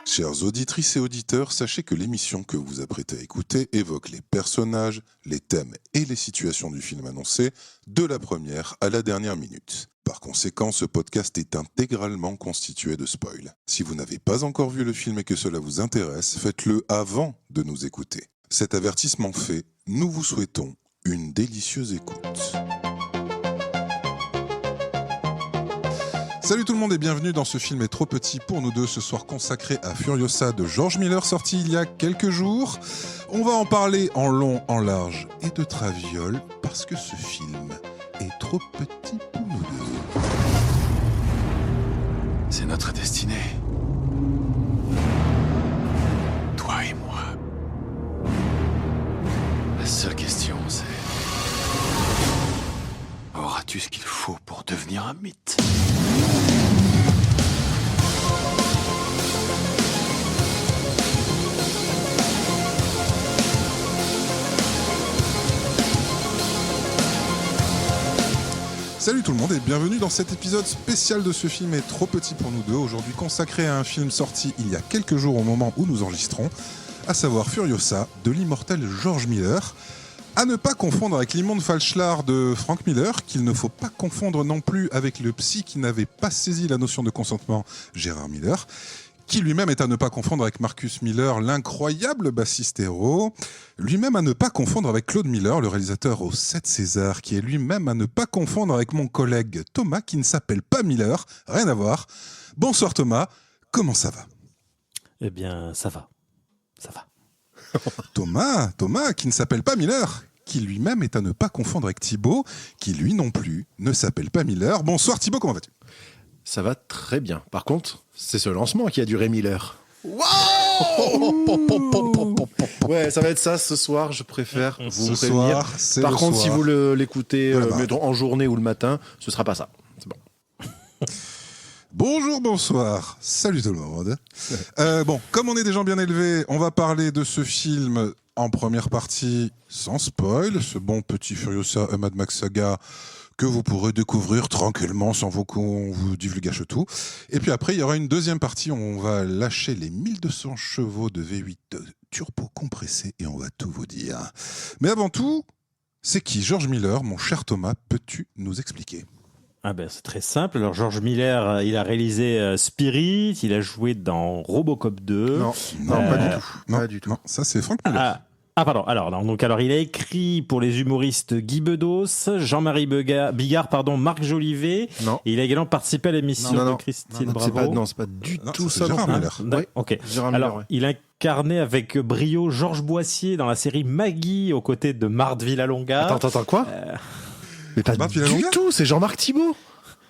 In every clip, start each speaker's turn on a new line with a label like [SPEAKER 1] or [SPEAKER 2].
[SPEAKER 1] Chères auditrices et auditeurs, sachez que l'émission que vous apprêtez à écouter évoque les personnages, les thèmes et les situations du film annoncé, de la première à la dernière minute. Par conséquent, ce podcast est intégralement constitué de spoils. Si vous n'avez pas encore vu le film et que cela vous intéresse, faites-le avant de nous écouter. Cet avertissement fait, nous vous souhaitons une délicieuse écoute. Salut tout le monde et bienvenue dans Ce film est trop petit pour nous deux, ce soir consacré à Furiosa de George Miller, sorti il y a quelques jours. On va en parler en long, en large et de traviole parce que ce film est trop petit pour nous deux.
[SPEAKER 2] C'est notre destinée. Toi et moi. La seule question, c'est... auras-tu ce qu'il faut pour devenir un mythe ?
[SPEAKER 1] Salut tout le monde et bienvenue dans cet épisode spécial de Ce film est trop petit pour nous deux, aujourd'hui consacré à un film sorti il y a quelques jours au moment où nous enregistrons, à savoir Furiosa de l'immortel George Miller. À ne pas confondre avec l'immonde Falschlar de Frank Miller, qu'il ne faut pas confondre non plus avec le psy qui n'avait pas saisi la notion de consentement, Gérard Miller, qui lui-même est à ne pas confondre avec Marcus Miller, l'incroyable bassiste héros, lui-même à ne pas confondre avec Claude Miller, le réalisateur aux 7 Césars, qui est lui-même à ne pas confondre avec mon collègue Thomas, qui ne s'appelle pas Miller, rien à voir. Bonsoir Thomas, comment ça va ?
[SPEAKER 3] Eh bien, ça va.
[SPEAKER 1] Thomas, qui ne s'appelle pas Miller, qui lui-même est à ne pas confondre avec Thibaut, qui lui non plus ne s'appelle pas Miller. Bonsoir Thibaut, comment vas-tu ?
[SPEAKER 4] Ça va très bien. Par contre, c'est ce lancement qui a duré 1000 heures.
[SPEAKER 1] Wow
[SPEAKER 4] Ouais, ça va être ça ce soir, je préfère vous
[SPEAKER 1] ce
[SPEAKER 4] prévenir.
[SPEAKER 1] soir, c'est
[SPEAKER 4] Par
[SPEAKER 1] le
[SPEAKER 4] contre,
[SPEAKER 1] soir.
[SPEAKER 4] si vous l'écoutez
[SPEAKER 1] Voilà.
[SPEAKER 4] mettons en journée ou le matin, ce sera pas ça. C'est bon.
[SPEAKER 1] Bonjour, bonsoir, salut tout le monde. Bon, comme on est des gens bien élevés, on va parler de ce film en première partie sans spoil, ce bon petit Furiosa Mad Max Saga que vous pourrez découvrir tranquillement sans qu'on vous divulgâche tout. Et puis après, il y aura une deuxième partie où on va lâcher les 1200 chevaux de V8 turbo compressé et on va tout vous dire. Mais avant tout, c'est qui George Miller, mon cher Thomas, peux-tu nous expliquer ?
[SPEAKER 3] Ah ben, c'est très simple. Alors, George Miller, il a réalisé Spirit, il a joué dans Robocop 2.
[SPEAKER 4] Non, pas du tout.
[SPEAKER 1] Non,
[SPEAKER 4] Pas du tout.
[SPEAKER 1] non, ça c'est Frank Miller.
[SPEAKER 3] Pardon. Alors, il a écrit pour les humoristes Guy Bedos, Jean-Marie Bigard, Marc Jolivet.
[SPEAKER 4] Non.
[SPEAKER 3] Et il a également participé à l'émission
[SPEAKER 4] Non,
[SPEAKER 3] de
[SPEAKER 4] non.
[SPEAKER 3] Christine
[SPEAKER 4] C'est
[SPEAKER 3] Bravo.
[SPEAKER 4] pas du
[SPEAKER 1] Non,
[SPEAKER 4] tout
[SPEAKER 1] c'est
[SPEAKER 4] ça.
[SPEAKER 1] Gérard
[SPEAKER 4] non.
[SPEAKER 1] Miller.
[SPEAKER 4] Ouais.
[SPEAKER 3] Ok.
[SPEAKER 4] Gérard Miller,
[SPEAKER 3] Alors,
[SPEAKER 4] ouais.
[SPEAKER 3] il incarnait avec brio Georges Boissier dans la série Maggie aux côtés de Marthe Villalonga.
[SPEAKER 4] Attends, quoi Mais pas
[SPEAKER 1] Marthe
[SPEAKER 4] du
[SPEAKER 1] Villalonga
[SPEAKER 4] tout, c'est Jean-Marc Thibault.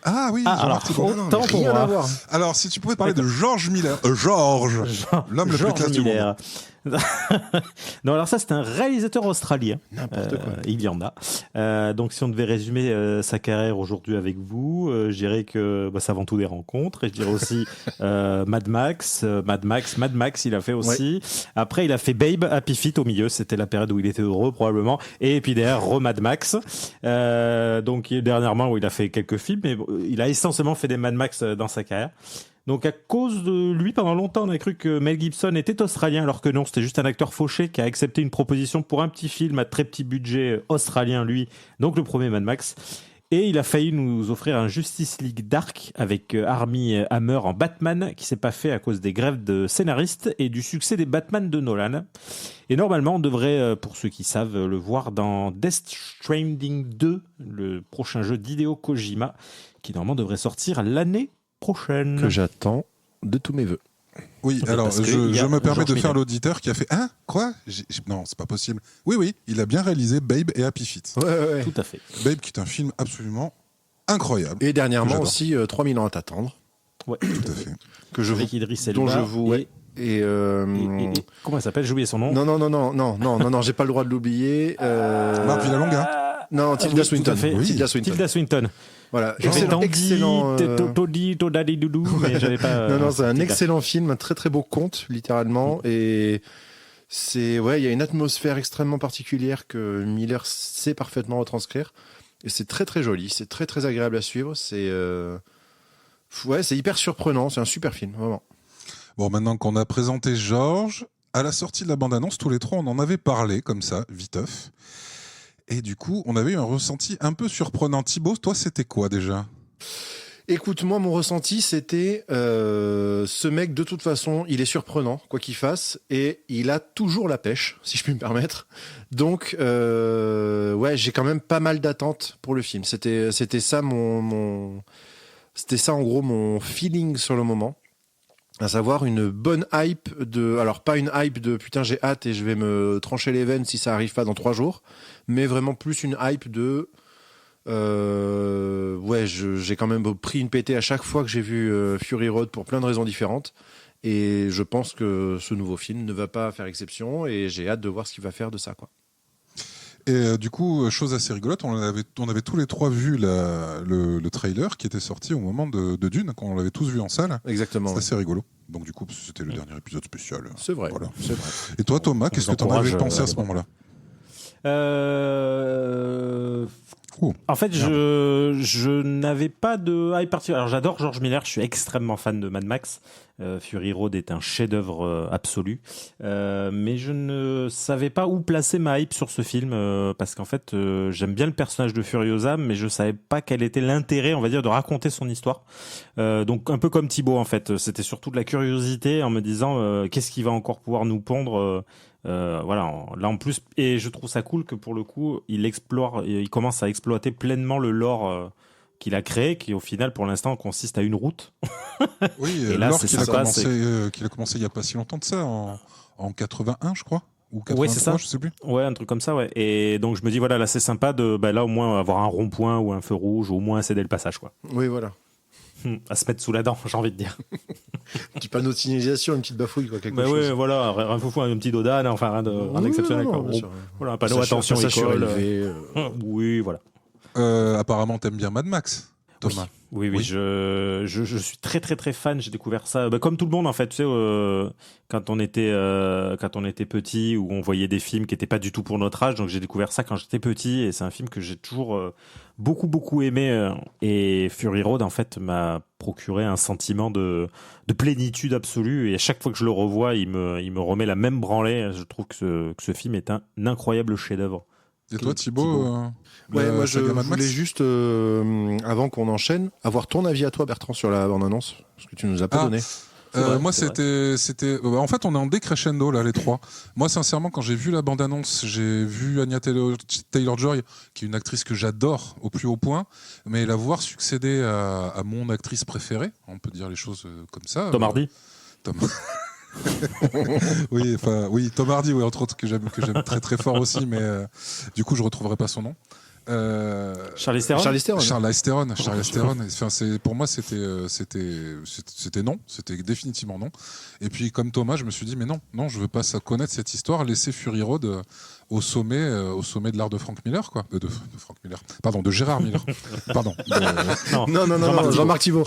[SPEAKER 1] Ah oui,
[SPEAKER 3] alors,
[SPEAKER 1] Jean-Marc Thibault.
[SPEAKER 3] autant pour
[SPEAKER 4] Rien à
[SPEAKER 3] moi.
[SPEAKER 4] voir.
[SPEAKER 1] Alors, si tu pouvais parler de George Miller, George, l'homme le plus
[SPEAKER 3] George
[SPEAKER 1] classe du monde.
[SPEAKER 3] Miller. Non, alors ça, c'est un réalisateur australien.
[SPEAKER 4] N'importe quoi.
[SPEAKER 3] Il y en a. Donc, si on devait résumer sa carrière aujourd'hui avec vous, je dirais que c'est avant tout des rencontres. Et je dirais aussi Mad Max, il a fait aussi. Après, il a fait Babe, Happy Feet au milieu. C'était la période où il était heureux, probablement. Et puis derrière, Mad Max. Donc, dernièrement, où il a fait quelques films, mais il a essentiellement fait des Mad Max dans sa carrière. Donc à cause de lui, pendant longtemps, on a cru que Mel Gibson était australien, alors que non, c'était juste un acteur fauché qui a accepté une proposition pour un petit film à très petit budget australien, lui, donc le premier Mad Max. Et il a failli nous offrir un Justice League Dark avec Armie Hammer en Batman, qui s'est pas fait à cause des grèves de scénaristes et du succès des Batman de Nolan. Et normalement, on devrait, pour ceux qui savent, le voir dans Death Stranding 2, le prochain jeu d'Hideo Kojima, qui normalement devrait sortir l'année prochaine.
[SPEAKER 4] Que j'attends de tous mes voeux.
[SPEAKER 1] Oui, alors
[SPEAKER 3] Parce que
[SPEAKER 1] je
[SPEAKER 3] il y a
[SPEAKER 1] me permets
[SPEAKER 3] George
[SPEAKER 1] de faire
[SPEAKER 3] Miller.
[SPEAKER 1] l'auditeur qui a fait « Hein ? Quoi ? Non, c'est pas possible. » Oui, il a bien réalisé Babe et Happy Feet.
[SPEAKER 4] Ouais.
[SPEAKER 3] Tout à fait.
[SPEAKER 1] Babe qui est un film absolument incroyable.
[SPEAKER 4] Et dernièrement
[SPEAKER 1] J'adore.
[SPEAKER 4] aussi 3000 ans à t'attendre.
[SPEAKER 3] Ouais.
[SPEAKER 1] Tout à fait.
[SPEAKER 4] Que je
[SPEAKER 3] Avec
[SPEAKER 4] vous...
[SPEAKER 3] Idriss Elba.
[SPEAKER 4] dont je vous... Ouais. Et
[SPEAKER 3] Comment elle s'appelle ? J'ai oublié son nom.
[SPEAKER 4] Non, j'ai pas le droit de l'oublier.
[SPEAKER 1] Marthe Villalonga.
[SPEAKER 4] Non, Tilda
[SPEAKER 3] Oui, tout
[SPEAKER 4] Swinton.
[SPEAKER 3] à fait.
[SPEAKER 1] Oui.
[SPEAKER 4] Tilda Swinton. Voilà,
[SPEAKER 3] J'avais
[SPEAKER 4] excellent.
[SPEAKER 3] Todi, Todadi, Doudou, mais j'avais pas.
[SPEAKER 4] Non, c'est un
[SPEAKER 3] Tilda.
[SPEAKER 4] excellent film, un très très beau conte, littéralement. Et il y a une atmosphère extrêmement particulière que Miller sait parfaitement retranscrire. Et c'est très très joli, c'est très très agréable à suivre. C'est hyper surprenant, c'est un super film, vraiment.
[SPEAKER 1] Bon, maintenant qu'on a présenté Georges, à la sortie de la bande-annonce, tous les trois, on en avait parlé, comme ça, viteuf. Et du coup, on avait eu un ressenti un peu surprenant. Thibaut, toi, c'était quoi déjà ?
[SPEAKER 4] Écoute, moi, mon ressenti, c'était ce mec, de toute façon, il est surprenant, quoi qu'il fasse, et il a toujours la pêche, si je puis me permettre. Donc, ouais, j'ai quand même pas mal d'attentes pour le film. C'était ça c'était ça, en gros, mon feeling sur le moment. À savoir une bonne hype alors pas une hype de putain j'ai hâte et je vais me trancher les veines si ça arrive pas dans 3 jours, mais vraiment plus une hype de ouais, j'ai quand même pris une pétée à chaque fois que j'ai vu Fury Road pour plein de raisons différentes, et je pense que ce nouveau film ne va pas faire exception, et j'ai hâte de voir ce qu'il va faire de ça, quoi.
[SPEAKER 1] Et du coup, chose assez rigolote, on avait tous les trois vu le trailer qui était sorti au moment de Dune, quand on l'avait tous vu en salle.
[SPEAKER 4] Exactement.
[SPEAKER 1] C'est assez rigolo. Donc du coup, c'était le dernier épisode spécial.
[SPEAKER 4] C'est vrai.
[SPEAKER 1] Voilà.
[SPEAKER 4] C'est vrai.
[SPEAKER 1] Et toi, Thomas, qu'est-ce que tu en avais pensé à ce moment-là ?
[SPEAKER 3] En fait, je n'avais pas de hype particulier. Alors, j'adore George Miller, je suis extrêmement fan de Mad Max. Fury Road est un chef-d'œuvre absolu. Mais je ne savais pas où placer ma hype sur ce film, parce qu'en fait, j'aime bien le personnage de Furiosa, mais je savais pas quel était l'intérêt, on va dire, de raconter son histoire. Donc, un peu comme Thibaut, en fait. C'était surtout de la curiosité en me disant qu'est-ce qu'il va encore pouvoir nous pondre. Voilà, là en plus, et je trouve ça cool que pour le coup il commence à exploiter pleinement le lore qu'il a créé, qui au final pour l'instant consiste à une route.
[SPEAKER 1] Oui,
[SPEAKER 3] et là
[SPEAKER 1] lore
[SPEAKER 3] c'est
[SPEAKER 1] qu'il
[SPEAKER 3] sympa,
[SPEAKER 1] a commencé il y a pas si longtemps de ça, en 81 je crois, ou 83,
[SPEAKER 3] oui, c'est ça.
[SPEAKER 1] Je sais plus.
[SPEAKER 3] Ouais, un truc comme ça, ouais. Et donc je me dis voilà, là c'est sympa de là au moins avoir un rond-point ou un feu rouge, ou au moins céder le passage, quoi.
[SPEAKER 4] Oui, voilà.
[SPEAKER 3] À se mettre sous la dent, j'ai envie de dire.
[SPEAKER 4] Un petit panneau de signalisation, une petite bafouille, quoi, quelque
[SPEAKER 3] Mais
[SPEAKER 4] chose.
[SPEAKER 3] ouais, voilà, un foufou, un petit dodane, enfin rien d'exceptionnel, quoi.
[SPEAKER 4] bien sûr.
[SPEAKER 3] Voilà, un panneau attention
[SPEAKER 4] Passage
[SPEAKER 3] école.
[SPEAKER 4] surélevé,
[SPEAKER 3] Oui, voilà.
[SPEAKER 1] Apparemment, t'aimes bien Mad Max, Thomas.
[SPEAKER 3] Oui,
[SPEAKER 1] Oui.
[SPEAKER 3] je suis très très très fan. J'ai découvert ça, comme tout le monde en fait. Tu sais, quand on était petit, où on voyait des films qui n'étaient pas du tout pour notre âge. Donc j'ai découvert ça quand j'étais petit, et c'est un film que j'ai toujours beaucoup aimé. Et Fury Road en fait m'a procuré un sentiment de plénitude absolue. Et à chaque fois que je le revois, il me remet la même branlée. Je trouve que ce film est un incroyable chef-d'œuvre.
[SPEAKER 1] Et toi, Thibaut,
[SPEAKER 4] Ouais, moi je
[SPEAKER 1] saga Mad Max
[SPEAKER 4] voulais juste, avant qu'on enchaîne, avoir ton avis à toi, Bertrand, sur la bande-annonce, parce que tu nous as pas donné.
[SPEAKER 1] Moi, c'était. En fait, on est en décrescendo là, les trois. Moi, sincèrement, quand j'ai vu la bande-annonce, j'ai vu Anya Taylor-Joy, qui est une actrice que j'adore au plus haut point, mais la voir succéder à mon actrice préférée, on peut dire les choses comme ça.
[SPEAKER 3] Tom Hardy.
[SPEAKER 1] Oui, Tom Hardy, oui, entre autres, que j'aime très très fort aussi, mais du coup, je retrouverai pas son nom.
[SPEAKER 3] Charlize Theron.
[SPEAKER 1] Charlize Theron. Enfin, pour moi, c'était non, c'était définitivement non. Et puis, comme Thomas, je me suis dit, mais non, je veux pas connaître cette histoire. Laisser Fury Road au sommet de l'art de Frank Miller, quoi. De Frank Miller. Pardon, de Gérard Miller. Pardon.
[SPEAKER 4] Non, Jean-Marc Thibault.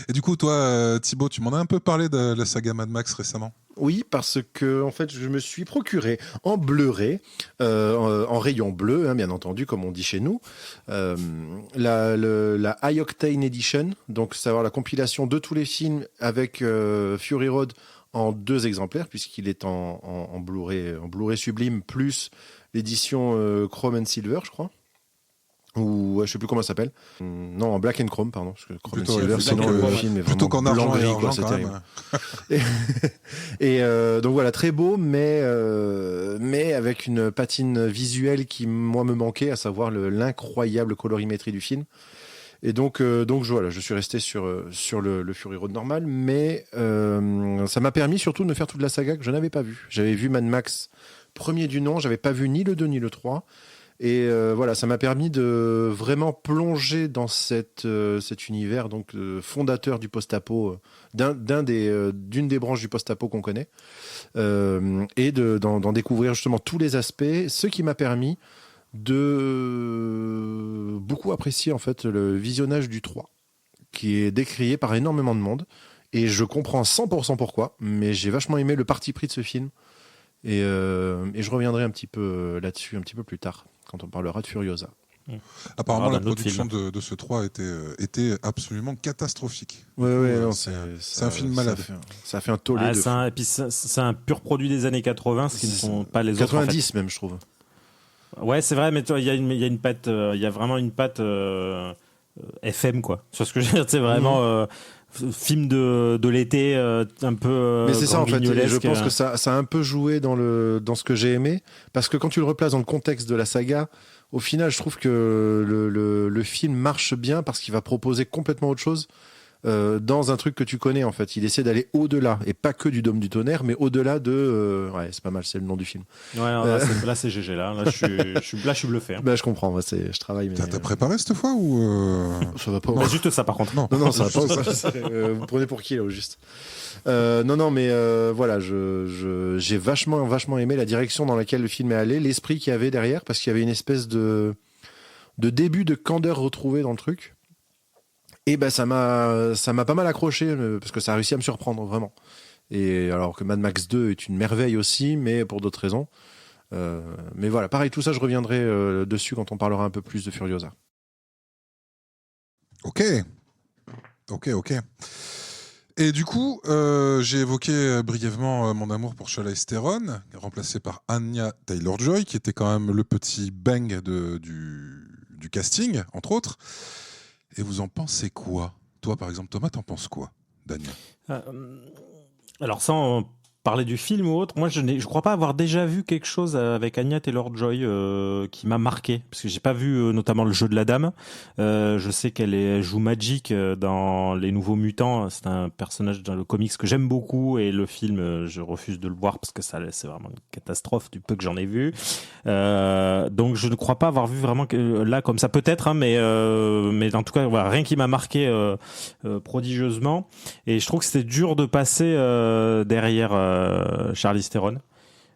[SPEAKER 1] Et du coup, toi, Thibaut, tu m'en as un peu parlé de la saga Mad Max récemment.
[SPEAKER 4] Oui, parce que en fait, je me suis procuré en Blu-ray, en rayon bleu, hein, bien entendu, comme on dit chez nous, la High Octane Edition, donc savoir la compilation de tous les films avec Fury Road en 2 exemplaires, puisqu'il est en Blu-ray sublime, plus l'édition Chrome and Silver, je crois. Ou je sais plus comment ça s'appelle. Non, en Black and Chrome, pardon, parce que Chrome and Silver, sinon le film est
[SPEAKER 1] plutôt qu'en
[SPEAKER 4] vraiment
[SPEAKER 1] argent et
[SPEAKER 4] blanc-gris, quoi,
[SPEAKER 1] argent,
[SPEAKER 4] c'est
[SPEAKER 1] quand
[SPEAKER 4] terrible. Et donc voilà, très beau, mais avec une patine visuelle qui moi me manquait, à savoir l'incroyable colorimétrie du film. Et donc voilà, je suis resté sur le Fury Road normal, mais ça m'a permis surtout de me faire toute la saga que je n'avais pas vue. J'avais vu Mad Max premier du nom, j'avais pas vu ni le 2 ni le 3. Et voilà, ça m'a permis de vraiment plonger dans cet univers donc fondateur du post-apo, d'une des branches du post-apo qu'on connaît, et d'en découvrir justement tous les aspects, ce qui m'a permis de beaucoup apprécier en fait le visionnage du 3, qui est décrié par énormément de monde, et je comprends 100% pourquoi, mais j'ai vachement aimé le parti pris de ce film, et je reviendrai un petit peu là-dessus un petit peu plus tard, quand on parlera de Furiosa.
[SPEAKER 1] Apparemment,
[SPEAKER 3] Ah,
[SPEAKER 1] la
[SPEAKER 3] d'un autre
[SPEAKER 1] production de ce 3 était absolument catastrophique.
[SPEAKER 4] Ouais, non,
[SPEAKER 1] c'est un film malade.
[SPEAKER 4] Ça a fait un tollé de fou.
[SPEAKER 3] Et puis c'est un pur produit des années 80, ce qui ne sont pas les
[SPEAKER 4] 90
[SPEAKER 3] autres. En
[SPEAKER 4] même, je trouve.
[SPEAKER 3] fait. Ouais, c'est vrai, mais il y a une patte, il y a vraiment une patte FM, quoi. Sur ce que je veux dire, c'est vraiment film de l'été, un peu.
[SPEAKER 4] Mais c'est ça en fait, et je
[SPEAKER 3] guignolesque,
[SPEAKER 4] pense que ça a un peu joué dans ce que j'ai aimé, parce que quand tu le replaces dans le contexte de la saga, au final je trouve que le film marche bien parce qu'il va proposer complètement autre chose dans un truc que tu connais en fait. Il essaie d'aller au-delà, et pas que du Dôme du Tonnerre, mais au-delà de... ouais, c'est pas mal, c'est le nom du film.
[SPEAKER 3] Ouais, là c'est GG, là je suis bluffé. Hein.
[SPEAKER 4] Bah, je comprends, moi, je travaille. Mais...
[SPEAKER 1] T'as préparé cette fois ou
[SPEAKER 4] Ça va pas.
[SPEAKER 3] Mais juste ça par contre.
[SPEAKER 4] Non, ça va pas. Vous prenez pour qui là, au juste non, mais voilà, j'ai vachement aimé la direction dans laquelle le film est allé, l'esprit qu'il y avait derrière, parce qu'il y avait une espèce de début de candeur retrouvé dans le truc. Et ben ça m'a pas mal accroché, parce que ça a réussi à me surprendre vraiment. Et alors que Mad Max 2 est une merveille aussi, mais pour d'autres raisons. Mais voilà, pareil, tout ça, je reviendrai dessus quand on parlera un peu plus de Furiosa.
[SPEAKER 1] Ok. Et du coup, j'ai évoqué brièvement mon amour pour Charlize Theron, remplacée par Anya Taylor-Joy, qui était quand même le petit bang du casting, entre autres. Et vous en pensez quoi ? Toi, par exemple, Thomas, t'en penses quoi, Daniel ?
[SPEAKER 3] Alors, sans parler du film ou autre, moi, je crois pas avoir déjà vu quelque chose avec Anya Taylor-Joy qui m'a marqué, parce que j'ai pas vu notamment Le Jeu de la Dame. Je sais qu'elle joue Magic dans Les Nouveaux Mutants. C'est un personnage dans le comics que j'aime beaucoup, et le film, je refuse de le voir parce que c'est vraiment une catastrophe du peu que j'en ai vu. Donc, je ne crois pas avoir vu vraiment là comme ça, peut-être, hein, mais en tout cas, voilà, rien qui m'a marqué prodigieusement. Et je trouve que c'était dur de passer derrière Charlize Theron.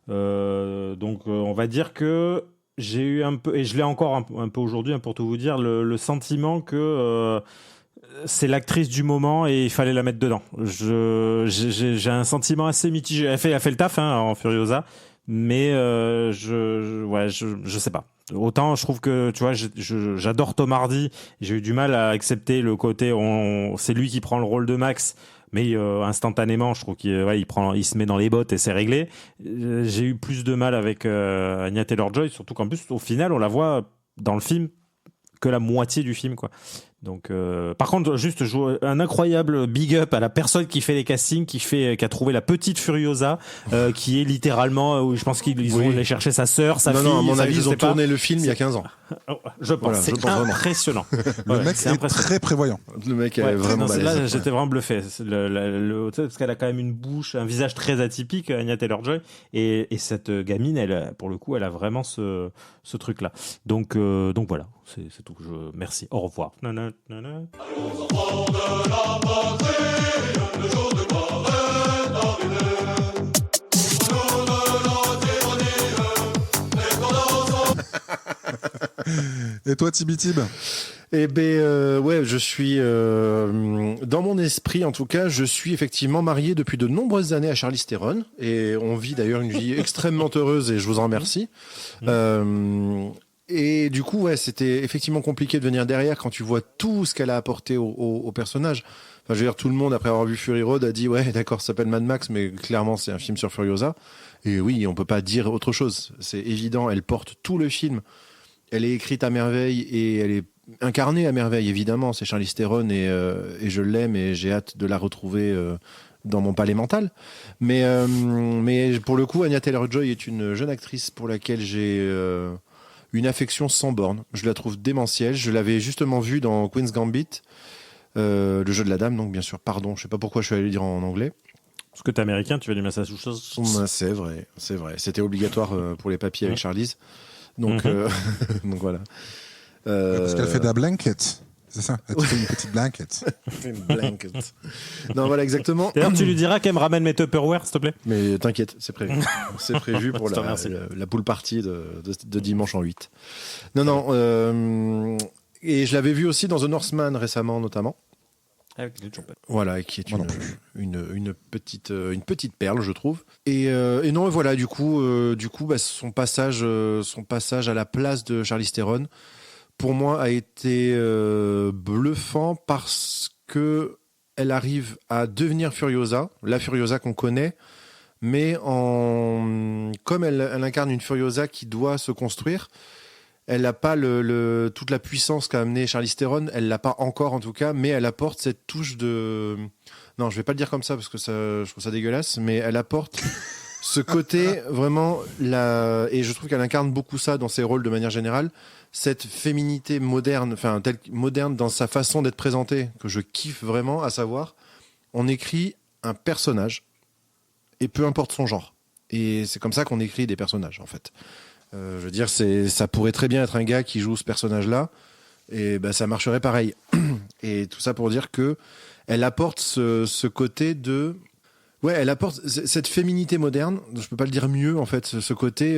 [SPEAKER 3] Donc on va dire que j'ai eu un peu, et je l'ai encore un peu aujourd'hui, hein, pour tout vous dire, le sentiment que c'est l'actrice du moment et il fallait la mettre dedans. J'ai un sentiment assez mitigé. Elle fait le taf, hein, en Furiosa, mais je sais pas. Autant je trouve que, tu vois, j'adore Tom Hardy, j'ai eu du mal à accepter le côté c'est lui qui prend le rôle de Max, mais instantanément je trouve qu'il se met dans les bottes et c'est réglé. J'ai eu plus de mal avec Anya Taylor-Joy, surtout qu'en plus au final on la voit dans le film que la moitié du film, quoi. Donc, par contre, juste un incroyable big up à la personne qui fait les castings, qui a trouvé la petite Furiosa, qui est littéralement, je pense qu'ils vont aller chercher sa sœur, sa fille.
[SPEAKER 4] Non, à mon avis,
[SPEAKER 3] je
[SPEAKER 4] ils ont
[SPEAKER 3] sais pas.
[SPEAKER 4] tourné le film il y a 15 ans.
[SPEAKER 3] Je pense,
[SPEAKER 4] Voilà,
[SPEAKER 3] c'est impressionnant.
[SPEAKER 1] Le mec est très prévoyant.
[SPEAKER 4] Le mec est vraiment balèze.
[SPEAKER 3] Là, j'étais vraiment bluffé. Parce qu'elle a quand même une bouche, un visage très atypique, Anya Taylor-Joy, et cette gamine, elle, pour le coup, elle a vraiment ce truc-là. Donc voilà, c'est tout. Merci. Au revoir.
[SPEAKER 1] Et toi, Tibitib ?
[SPEAKER 4] Eh ben ouais, je suis dans mon esprit, en tout cas, je suis effectivement marié depuis de nombreuses années à Charlize Theron, et on vit d'ailleurs une vie extrêmement heureuse, et je vous en remercie. Et du coup, ouais, c'était effectivement compliqué de venir derrière quand tu vois tout ce qu'elle a apporté au personnage. Enfin, je veux dire, tout le monde, après avoir vu Fury Road, a dit ouais, d'accord, ça s'appelle Mad Max, mais clairement, c'est un film sur Furiosa. Et oui, on peut pas dire autre chose. C'est évident, elle porte tout le film. Elle est écrite à merveille et elle est incarnée à merveille, évidemment. C'est Charlize Theron, et je l'aime, et j'ai hâte de la retrouver dans mon palais mental. Mais pour le coup, Anya Taylor-Joy est une jeune actrice pour laquelle j'ai une affection sans borne. Je la trouve démentielle. Je l'avais justement vue dans Queen's Gambit, le jeu de la dame, donc bien sûr, pardon, je sais pas pourquoi je suis allé le dire en anglais.
[SPEAKER 3] Parce que t'es américain, tu vas du Massachusetts.
[SPEAKER 4] C'est vrai. C'était obligatoire pour les papiers avec Charlize. Donc, donc voilà.
[SPEAKER 1] Parce qu'elle fait de la blanket. C'est ça, elle te fait une petite blanket.
[SPEAKER 4] Une blanket. Non, voilà, exactement.
[SPEAKER 3] D'ailleurs, tu lui diras qu'elle me ramène mes Tupperware, s'il te plaît.
[SPEAKER 4] Mais t'inquiète, c'est prévu. C'est prévu pour la pool party de dimanche en 8. Non. Et je l'avais vu aussi dans The Northman récemment, notamment. Voilà, qui est une petite perle, je trouve. Et non, voilà, du coup, son passage à la place de Charlize Theron, pour moi, a été bluffant parce que elle arrive à devenir Furiosa, la Furiosa qu'on connaît, mais comme elle incarne une Furiosa qui doit se construire, elle n'a pas toute la puissance qu'a amené Charlize Theron, elle l'a pas encore en tout cas, mais elle apporte cette touche de... Non, je vais pas le dire comme ça parce que je trouve ça dégueulasse, mais elle apporte ce côté vraiment, et je trouve qu'elle incarne beaucoup ça dans ses rôles de manière générale, cette féminité moderne, moderne dans sa façon d'être présentée, que je kiffe vraiment, à savoir, on écrit un personnage, et peu importe son genre. Et c'est comme ça qu'on écrit des personnages, en fait. Je veux dire, ça pourrait très bien être un gars qui joue ce personnage-là, et ben, ça marcherait pareil. Et tout ça pour dire que elle apporte ce côté de... Ouais, elle apporte cette féminité moderne, je peux pas le dire mieux, en fait, ce côté,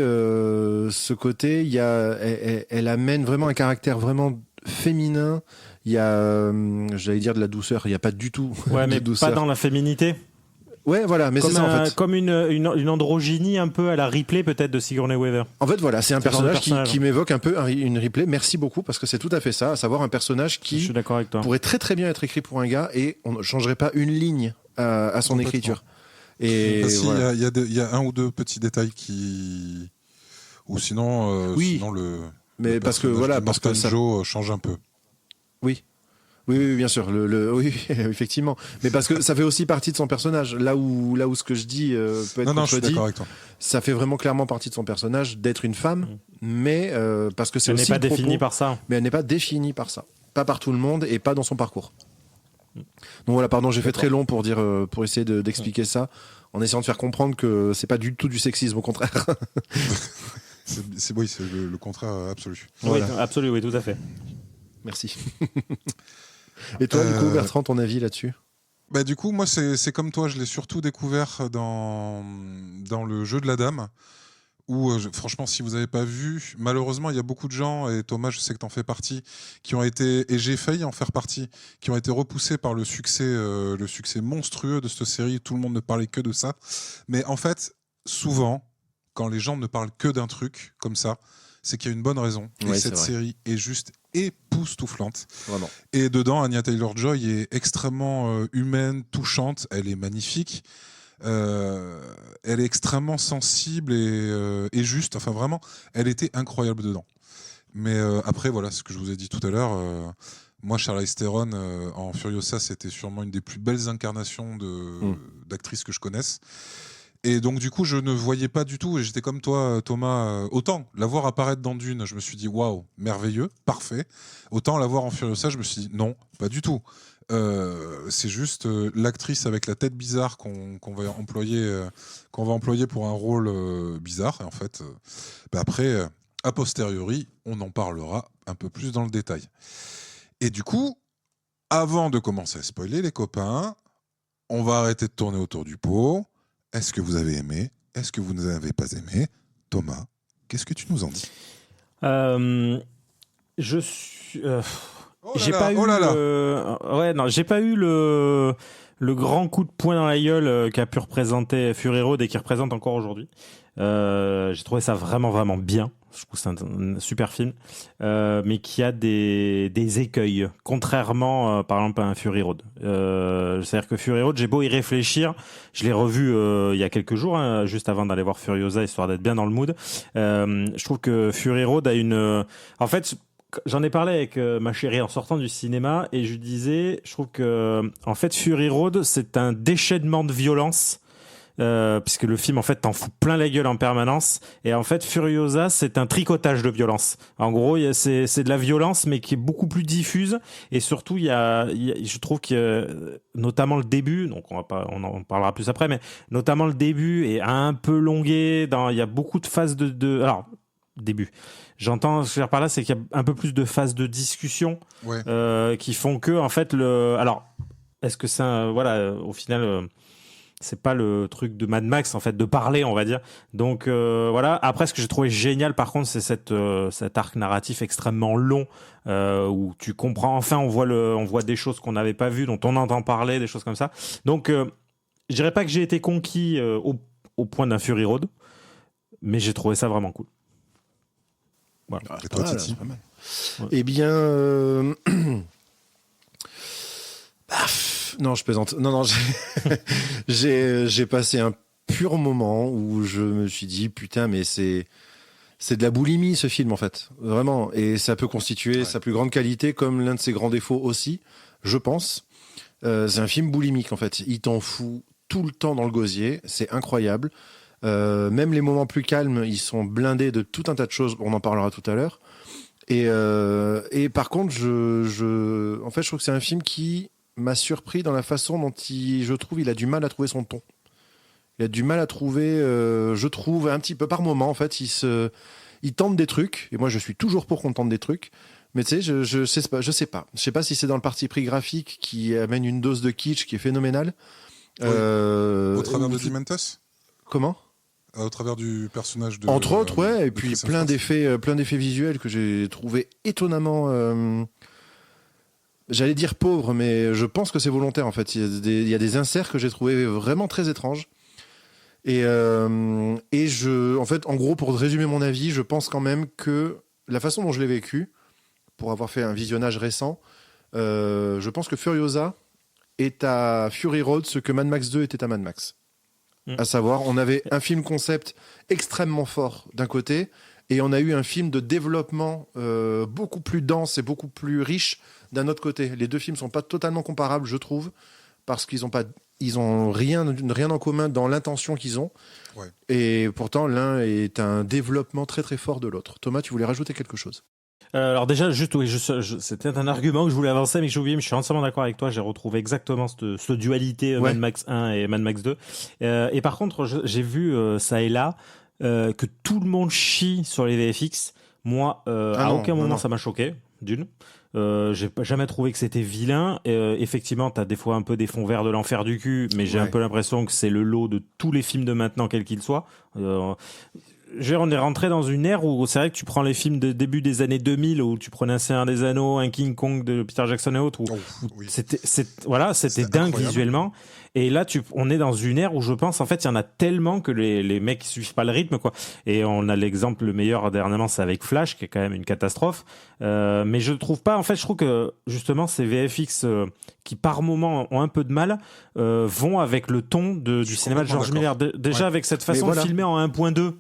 [SPEAKER 4] elle amène vraiment un caractère vraiment féminin, il y a, j'allais dire de la douceur, il y a pas du tout
[SPEAKER 3] Ouais,
[SPEAKER 4] de
[SPEAKER 3] mais
[SPEAKER 4] douceur.
[SPEAKER 3] pas dans la féminité.
[SPEAKER 4] Ouais, voilà, mais c'est ça en fait.
[SPEAKER 3] Comme une androgynie un peu à la Ripley peut-être de Sigourney Weaver.
[SPEAKER 4] En fait, voilà, c'est un personnage
[SPEAKER 3] personnage.
[SPEAKER 4] qui m'évoque un peu une Ripley. Merci beaucoup parce que c'est tout à fait ça, à savoir un personnage
[SPEAKER 3] Je
[SPEAKER 4] qui
[SPEAKER 3] suis d'accord avec toi.
[SPEAKER 4] pourrait très très bien être écrit pour un gars et on ne changerait pas une ligne à son
[SPEAKER 1] Complètement.
[SPEAKER 4] écriture. Et
[SPEAKER 1] Si,
[SPEAKER 4] voilà.
[SPEAKER 1] il y a un ou deux petits détails qui... Ou sinon,
[SPEAKER 4] Oui.
[SPEAKER 1] sinon
[SPEAKER 4] Mais
[SPEAKER 1] le
[SPEAKER 4] parce que
[SPEAKER 1] personnage
[SPEAKER 4] voilà,
[SPEAKER 1] de
[SPEAKER 4] parce que
[SPEAKER 1] Morton
[SPEAKER 4] ça...
[SPEAKER 1] Joe change un peu.
[SPEAKER 4] Oui. Oui, bien sûr. Oui, effectivement. Mais parce que ça fait aussi partie de son personnage. Là où ce que je dis peut être
[SPEAKER 1] Non, je suis
[SPEAKER 4] contredit,
[SPEAKER 1] d'accord avec toi.
[SPEAKER 4] ça fait vraiment clairement partie de son personnage d'être une femme, mais parce que c'est
[SPEAKER 3] Elle n'est
[SPEAKER 4] aussi
[SPEAKER 3] pas
[SPEAKER 4] le propos,
[SPEAKER 3] définie par ça.
[SPEAKER 4] mais elle n'est pas définie par ça. Pas par tout le monde et pas dans son parcours. Donc voilà, pardon, j'ai fait très long pour dire, pour essayer d'expliquer ça, en essayant de faire comprendre que c'est pas du tout du sexisme, au contraire.
[SPEAKER 1] C'est le contraire absolu.
[SPEAKER 4] Voilà.
[SPEAKER 3] Oui, absolument, oui, tout à fait.
[SPEAKER 4] Merci. Et toi, du coup, Bertrand, ton avis là-dessus?
[SPEAKER 1] Bah, du coup, moi, c'est comme toi, je l'ai surtout découvert dans le jeu de la dame. Où, franchement, si vous n'avez pas vu, malheureusement, il y a beaucoup de gens, et Thomas, je sais que tu en fais partie, qui ont été, et j'ai failli en faire partie, qui ont été repoussés par le succès monstrueux de cette série. Tout le monde ne parlait que de ça. Mais en fait, souvent, quand les gens ne parlent que d'un truc comme ça, c'est qu'il y a une bonne raison. Et
[SPEAKER 4] Ouais,
[SPEAKER 1] cette
[SPEAKER 4] c'est vrai.
[SPEAKER 1] série est juste époustouflante.
[SPEAKER 4] Vraiment.
[SPEAKER 1] Et dedans, Anya Taylor-Joy est extrêmement humaine, touchante, elle est magnifique. Elle est extrêmement sensible et juste. Enfin, vraiment, elle était incroyable dedans. Mais après, voilà, ce que je vous ai dit tout à l'heure, moi, Charlize Theron en Furiosa, c'était sûrement une des plus belles incarnations d'actrices que je connaisse. Et donc, du coup, je ne voyais pas du tout, et j'étais comme toi, Thomas, autant la voir apparaître dans Dune, je me suis dit, waouh, merveilleux, parfait. Autant la voir en Furiosa, je me suis dit, non, pas du tout. C'est juste l'actrice avec la tête bizarre qu'on va employer pour un rôle bizarre. Et en fait, après, a posteriori, on en parlera un peu plus dans le détail. Et du coup, avant de commencer à spoiler, les copains, on va arrêter de tourner autour du pot. Est-ce que vous avez aimé? Est-ce que vous n'avez pas aimé? Thomas, qu'est-ce que tu nous en dis?
[SPEAKER 3] Je suis...
[SPEAKER 1] Oh là
[SPEAKER 3] j'ai
[SPEAKER 1] là,
[SPEAKER 3] pas eu
[SPEAKER 1] oh là là.
[SPEAKER 3] j'ai pas eu le grand coup de poing dans la gueule qu'a pu représenter Fury Road et qui représente encore aujourd'hui. J'ai trouvé ça vraiment vraiment bien. Je trouve que c'est un super film, mais qui a des écueils, contrairement par exemple à un Fury Road. C'est-à-dire que Fury Road, j'ai beau y réfléchir, je l'ai revu il y a quelques jours, juste avant d'aller voir Furiosa, histoire d'être bien dans le mood. Je trouve que Fury Road a une... En fait, j'en ai parlé avec ma chérie en sortant du cinéma et je lui disais, je trouve que en fait Fury Road, c'est un déchaînement de violence. Puisque le film en fait t'en fout plein la gueule en permanence et en fait Furiosa c'est un tricotage de violence. En gros c'est de la violence mais qui est beaucoup plus diffuse et surtout je trouve que notamment le début, donc on en parlera plus après, mais notamment le début est un peu longué, il y a beaucoup de phases alors début. J'entends ce que je veux dire par là, c'est qu'il y a un peu plus de phases de discussion qui font que en fait alors est-ce que c'est au final c'est pas le truc de Mad Max en fait de parler on va dire, donc voilà. Après ce que j'ai trouvé génial par contre c'est cet arc narratif extrêmement long où tu comprends enfin on voit des choses qu'on n'avait pas vues, dont on entend parler, des choses comme ça, donc je dirais pas que j'ai été conquis au point d'un Fury Road, mais j'ai trouvé ça vraiment cool. Voilà.
[SPEAKER 1] Et toi,
[SPEAKER 4] Ah, là,
[SPEAKER 1] Titi?
[SPEAKER 4] c'est pas mal.
[SPEAKER 3] Ouais.
[SPEAKER 4] Eh bien, non, je plaisante. Non, j'ai passé un pur moment où je me suis dit putain, mais c'est de la boulimie ce film en fait, vraiment. Et ça peut constituer sa plus grande qualité comme l'un de ses grands défauts aussi, je pense. C'est un film boulimique en fait. Il t'en fout tout le temps dans le gosier, c'est incroyable. Même les moments plus calmes, ils sont blindés de tout un tas de choses. On en parlera tout à l'heure. Et par contre, en fait, je trouve que c'est un film qui m'a surpris dans la façon dont je trouve, il a du mal à trouver son ton. Il a du mal à trouver, je trouve, un petit peu par moment, en fait, il tente des trucs. Et moi, je suis toujours pour qu'on tente des trucs. Mais tu sais, je sais pas. Je sais pas si c'est dans le parti pris graphique qui amène une dose de kitsch qui est phénoménale.
[SPEAKER 1] Au travers de Dementos.
[SPEAKER 4] Comment ?
[SPEAKER 1] Au travers du personnage de.
[SPEAKER 4] Entre autres, ouais, et
[SPEAKER 1] de
[SPEAKER 4] puis
[SPEAKER 1] Chris
[SPEAKER 4] plein
[SPEAKER 1] Hemsworth.
[SPEAKER 4] d'effets visuels que j'ai trouvé étonnamment. J'allais dire pauvres, mais je pense que c'est volontaire en fait. Il y a des inserts que j'ai trouvé vraiment très étranges. Et en fait, en gros, pour résumer mon avis, je pense quand même que la façon dont je l'ai vécu, pour avoir fait un visionnage récent, je pense que Furiosa est à Fury Road ce que Mad Max 2 était à Mad Max. À savoir, on avait un film concept extrêmement fort d'un côté, et on a eu un film de développement beaucoup plus dense et beaucoup plus riche d'un autre côté. Les deux films sont pas totalement comparables, je trouve, parce qu'ils ont rien en commun dans l'intention qu'ils ont.
[SPEAKER 1] Ouais.
[SPEAKER 4] Et pourtant, l'un est un développement très très fort de l'autre. Thomas, tu voulais rajouter quelque chose ?
[SPEAKER 3] Alors déjà, juste, oui, c'était un argument que je voulais avancer, mais que j'ai oublié, mais je suis entièrement d'accord avec toi. J'ai retrouvé exactement cette dualité
[SPEAKER 4] Ouais.
[SPEAKER 3] Mad Max 1 et Mad Max 2. Et par contre, j'ai vu ça et là que tout le monde chie sur les VFX. Moi, à aucun moment ça m'a choqué, d'une. J'ai jamais trouvé que c'était vilain. Effectivement, t'as des fois un peu des fonds verts de l'enfer du cul, mais j'ai un peu l'impression que c'est le lot de tous les films de maintenant, quels qu'ils soient. On est rentré dans une ère où c'est vrai que tu prends les films de début des années 2000 où tu prenais un Seigneur des Anneaux, un King Kong de Peter Jackson et autres, où c'était dingue
[SPEAKER 1] incroyable.
[SPEAKER 3] visuellement. Et là, on est dans une ère où je pense, en fait, il y en a tellement que les mecs suivent pas le rythme, quoi. Et on a l'exemple le meilleur dernièrement, c'est avec Flash, qui est quand même une catastrophe. Mais je trouve pas, en fait, je trouve que justement ces VFX qui par moment ont un peu de mal vont avec le ton du cinéma de George Miller. Déjà avec cette façon de filmer en 1.2.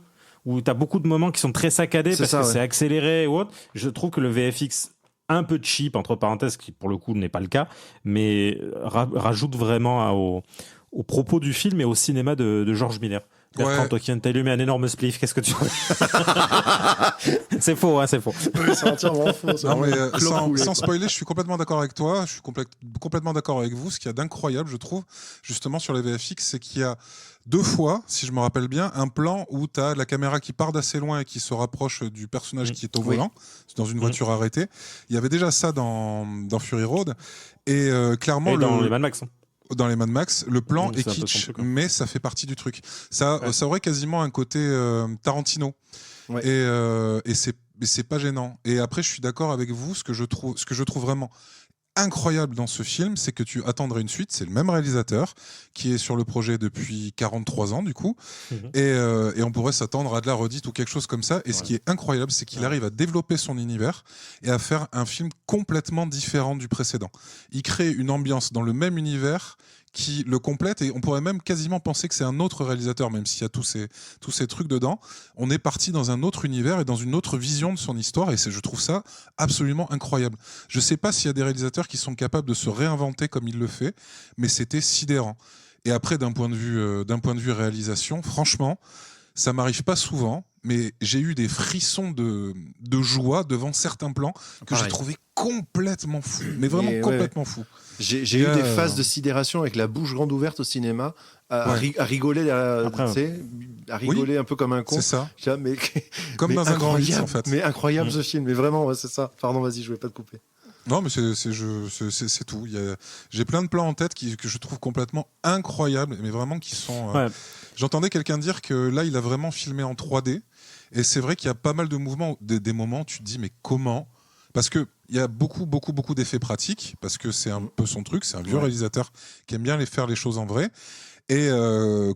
[SPEAKER 3] Où t'as beaucoup de moments qui sont très saccadés parce que c'est accéléré ou autre. Je trouve que le VFX un peu cheap, entre parenthèses, qui pour le coup n'est pas le cas, mais rajoute vraiment au propos du film et au cinéma de George Miller. Bertrand, toi qui t'as allumé un énorme spliff, qu'est-ce que tu C'est faux, hein, c'est faux.
[SPEAKER 4] Oui, c'est entièrement faux.
[SPEAKER 1] Non, mais sans spoiler, je suis complètement d'accord avec toi. Je suis complètement d'accord avec vous. Ce qu'il y a d'incroyable, je trouve, justement sur les VFX, c'est qu'il y a 2 fois, si je me rappelle bien, un plan où tu as la caméra qui part d'assez loin et qui se rapproche du personnage qui est au volant, dans une voiture arrêtée. Il y avait déjà ça dans Fury Road. Et clairement,
[SPEAKER 3] dans les Mad Max.
[SPEAKER 1] Dans les Mad Max, le plan est
[SPEAKER 3] un peu
[SPEAKER 1] kitsch,
[SPEAKER 3] son truc,
[SPEAKER 1] mais ça fait partie du truc. Ça aurait quasiment un côté Tarantino.
[SPEAKER 4] Ouais.
[SPEAKER 1] Et c'est pas gênant. Et après, je suis d'accord avec vous. Ce que je trouve vraiment incroyable dans ce film, c'est que tu attendrais une suite. C'est le même réalisateur qui est sur le projet depuis 43 ans, du coup. Et on pourrait s'attendre à de la redite ou quelque chose comme ça. Et ce qui est incroyable, c'est qu'il arrive à développer son univers et à faire un film complètement différent du précédent. Il crée une ambiance dans le même univers qui le complète, et on pourrait même quasiment penser que c'est un autre réalisateur, même s'il y a tous ces trucs dedans. On est parti dans un autre univers et dans une autre vision de son histoire, et je trouve ça absolument incroyable. Je sais pas s'il y a des réalisateurs qui sont capables de se réinventer comme il le fait, mais c'était sidérant. Et après, d'un point de vue réalisation, franchement, ça m'arrive pas souvent, mais j'ai eu des frissons de joie devant certains plans que j'ai trouvé complètement fous, mais vraiment complètement fous.
[SPEAKER 4] J'ai eu des phases de sidération avec la bouche grande ouverte au cinéma, à rigoler, à rigoler un peu comme un con.
[SPEAKER 1] C'est ça.
[SPEAKER 4] Mais
[SPEAKER 1] comme dans un grand 8, en fait.
[SPEAKER 4] Mais incroyable ce film, mais vraiment, c'est ça. Pardon, vas-y, je voulais pas te couper.
[SPEAKER 1] Non, mais c'est tout. J'ai plein de plans en tête que je trouve complètement incroyables, mais vraiment qui sont... J'entendais quelqu'un dire que là, il a vraiment filmé en 3D, et c'est vrai qu'il y a pas mal de mouvements, des moments où tu te dis, mais comment ? Parce qu'il y a beaucoup d'effets pratiques, parce que c'est un peu son truc, c'est un vieux réalisateur qui aime bien faire les choses en vrai. Et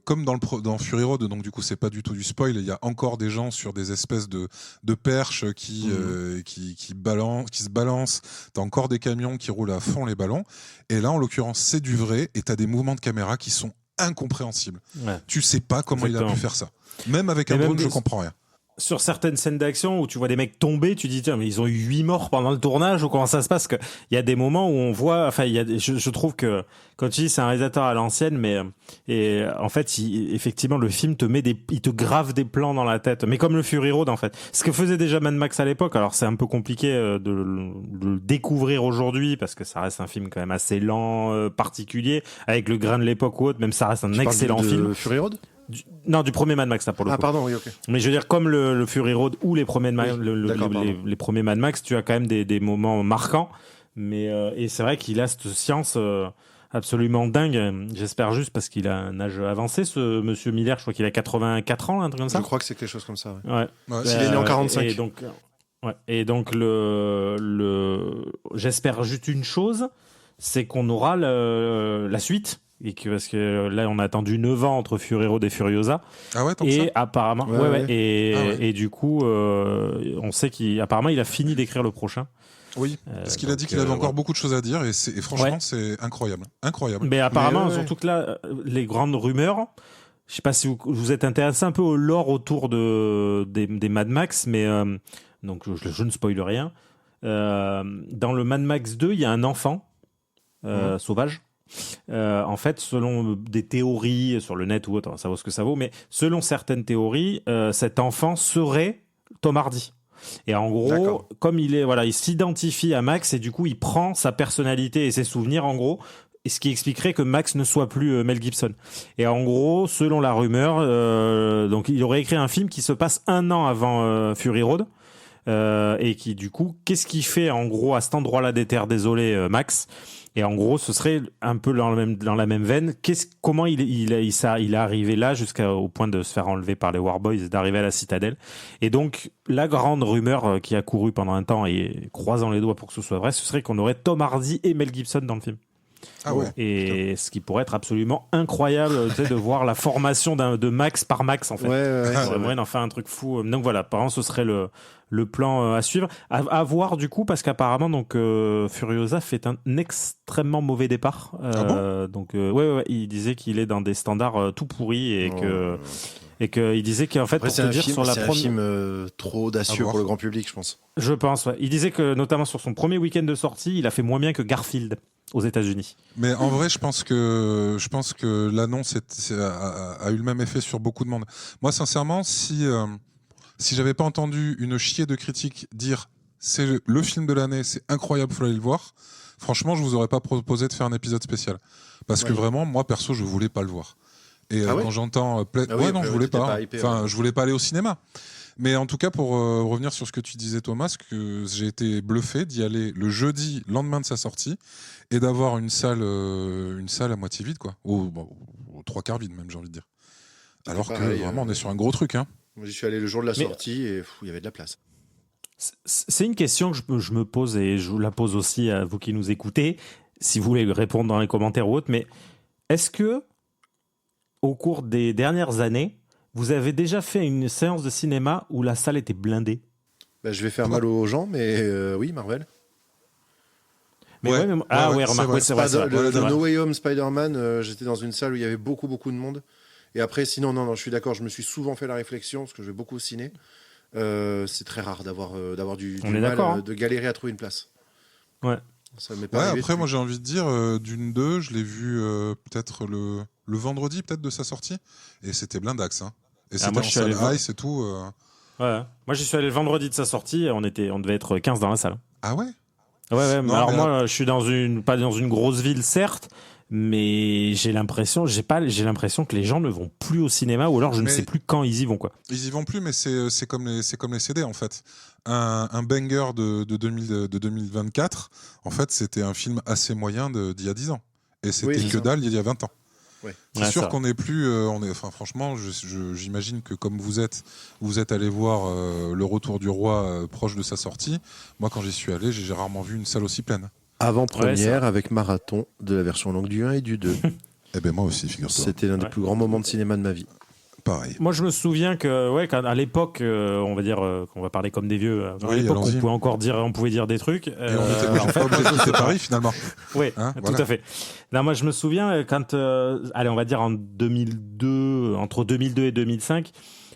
[SPEAKER 1] comme dans Fury Road, donc du coup c'est pas du tout du spoil, il y a encore des gens sur des espèces de perches qui se balancent. T'as encore des camions qui roulent à fond les ballons. Et là, en l'occurrence, c'est du vrai. Et t'as des mouvements de caméra qui sont incompréhensibles.
[SPEAKER 3] Ouais.
[SPEAKER 1] Tu sais pas comment il a pu faire ça. Même avec un drone, je comprends rien.
[SPEAKER 3] Sur certaines scènes d'action où tu vois des mecs tomber, tu dis tiens mais ils ont eu 8 morts pendant le tournage ou comment ça se passe, que il y a des moments où on voit, enfin je trouve que quand tu dis c'est un réalisateur à l'ancienne, mais et en fait effectivement le film il te grave des plans dans la tête, mais comme le Fury Road en fait, ce que faisait déjà Mad Max à l'époque. Alors c'est un peu compliqué de le découvrir aujourd'hui parce que ça reste un film quand même assez lent, particulier, avec le grain de l'époque ou autre, même ça reste un excellent film.
[SPEAKER 4] Fury Road?
[SPEAKER 3] Du premier Mad Max là pour le coup.
[SPEAKER 4] Ah pardon, oui, ok.
[SPEAKER 3] Mais je veux dire, comme le Fury Road ou les premiers les premiers Mad Max, tu as quand même des moments marquants. Mais et c'est vrai qu'il a cette science absolument dingue. J'espère juste parce qu'il a un âge avancé, ce Monsieur Miller. Je crois qu'il a 84 ans, un truc comme ça.
[SPEAKER 4] Je crois que c'est quelque chose comme ça.
[SPEAKER 3] Ouais.
[SPEAKER 4] Il est né en 45.
[SPEAKER 3] Et donc j'espère juste une chose, c'est qu'on aura la suite. Parce que là, on a attendu 9 ans entre Fury Road et Furiosa.
[SPEAKER 1] Ah ouais, tant
[SPEAKER 3] et
[SPEAKER 1] que ça
[SPEAKER 3] apparemment, et du coup, on sait qu'apparemment, il a fini d'écrire le prochain.
[SPEAKER 1] Oui, parce qu'il a dit qu'il avait encore beaucoup de choses à dire et franchement, c'est incroyable. Incroyable.
[SPEAKER 3] Mais apparemment, surtout que là, les grandes rumeurs, je sais pas si vous êtes intéressé un peu au lore autour des Mad Max, mais donc je ne spoile rien. Dans le Mad Max 2, il y a un enfant sauvage. En fait, selon des théories sur le net ou autre, ça vaut ce que ça vaut, mais selon certaines théories, cet enfant serait Tom Hardy. Et en gros, comme il s'identifie à Max et du coup, il prend sa personnalité et ses souvenirs, en gros, et ce qui expliquerait que Max ne soit plus Mel Gibson. Et en gros, selon la rumeur, donc il aurait écrit un film qui se passe 1 an avant Fury Road. Et qui du coup, qu'est-ce qu'il fait en gros à cet endroit-là des terres désolées, Max? Et en gros, ce serait un peu dans la même veine. Comment il est arrivé là jusqu'au point de se faire enlever par les Warboys et d'arriver à la citadelle. Et donc, la grande rumeur qui a couru pendant un temps et croisant les doigts pour que ce soit vrai, ce serait qu'on aurait Tom Hardy et Mel Gibson dans le film.
[SPEAKER 1] Ah ouais.
[SPEAKER 3] Et ce qui pourrait être absolument incroyable, tu sais, de voir la formation de Max par Max en fait.
[SPEAKER 4] Ouais.
[SPEAKER 3] On aurait d'en faire un truc fou. Donc voilà, apparemment ce serait le plan à suivre, à voir du coup, parce qu'apparemment donc Furiosa fait un extrêmement mauvais départ. Donc il disait qu'il est dans des standards tout pourris et que il disait qu'en fait
[SPEAKER 4] après,
[SPEAKER 3] pour te dire sur la
[SPEAKER 4] c'est un film trop audacieux pour le grand public, je pense.
[SPEAKER 3] Je pense. Ouais. Il disait que notamment sur son premier week-end de sortie, il a fait moins bien que Garfield aux États-Unis.
[SPEAKER 1] Mais en vrai, je pense que l'annonce a eu le même effet sur beaucoup de monde. Moi, sincèrement, si j'avais pas entendu une chier de critiques dire c'est le film de l'année, c'est incroyable, faut aller le voir, franchement, je vous aurais pas proposé de faire un épisode spécial. Parce que vraiment, moi, perso, je voulais pas le voir. Et quand j'entends... je voulais pas. Je voulais pas aller au cinéma. Mais en tout cas, pour revenir sur ce que tu disais, Thomas, que j'ai été bluffé d'y aller le jeudi, lendemain de sa sortie, et d'avoir une salle à moitié vide, quoi. Aux 3/4 vide, même, j'ai envie de dire. Alors que vraiment, on est sur un gros truc, hein.
[SPEAKER 4] Moi, j'y suis allé le jour de la sortie et il y avait de la place.
[SPEAKER 3] C'est une question que je me pose et je vous la pose aussi à vous qui nous écoutez, si vous voulez répondre dans les commentaires ou autre, mais est-ce que, au cours des dernières années, vous avez déjà fait une séance de cinéma où la salle était blindée?
[SPEAKER 4] Je vais faire mal aux gens, mais oui, Marvel.
[SPEAKER 3] Remarque, c'est vrai.
[SPEAKER 4] Dans No Way Home Spider-Man, j'étais dans une salle où il y avait beaucoup de monde. Et après, sinon, non, je suis d'accord, je me suis souvent fait la réflexion, parce que je vais beaucoup au ciné. C'est très rare d'avoir du mal, de galérer à trouver une place.
[SPEAKER 3] Ouais.
[SPEAKER 4] Ça m'est pas arrivé
[SPEAKER 1] après, moi, j'ai envie de dire, Dune 2, je l'ai vu peut-être le vendredi, peut-être, de sa sortie. Et c'était blindax, hein. Et c'était en salle ice et tout.
[SPEAKER 3] Ouais. Moi, j'y suis allé le vendredi de sa sortie, on devait être 15 dans la salle.
[SPEAKER 1] Ah ouais?
[SPEAKER 3] Ouais. Moi, je suis pas dans une grosse ville, certes, mais j'ai l'impression que les gens ne vont plus au cinéma, ou alors je ne sais plus quand ils y vont, quoi.
[SPEAKER 1] Ils y vont plus, mais c'est comme les CD, en fait. Un banger de 2024, en fait, c'était un film assez moyen d'il y a 10 ans. Et c'était que dalle il y a 20 ans.
[SPEAKER 4] Ouais.
[SPEAKER 1] C'est sûr qu'on n'est plus... franchement, j'imagine que comme vous êtes allé voir Le Retour du Roi proche de sa sortie. Moi, quand j'y suis allé, j'ai rarement vu une salle aussi pleine.
[SPEAKER 4] Avant-première avec marathon de la version longue du 1 et du 2.
[SPEAKER 1] Eh ben moi aussi, figure-toi.
[SPEAKER 4] C'était l'un des plus grands moments de cinéma de ma vie.
[SPEAKER 1] Pareil.
[SPEAKER 3] Moi, je me souviens que, ouais, à l'époque, on va dire qu'on va parler comme des vieux. À
[SPEAKER 1] Oui,
[SPEAKER 3] l'époque,
[SPEAKER 1] allons-y.
[SPEAKER 3] on pouvait dire des trucs.
[SPEAKER 1] Et on était pas obligé de quitter Paris, finalement.
[SPEAKER 3] Oui,
[SPEAKER 1] Hein,
[SPEAKER 3] tout
[SPEAKER 1] voilà.
[SPEAKER 3] à fait. Non, moi, je me souviens quand, allez, on va dire en 2002, entre 2002 et 2005,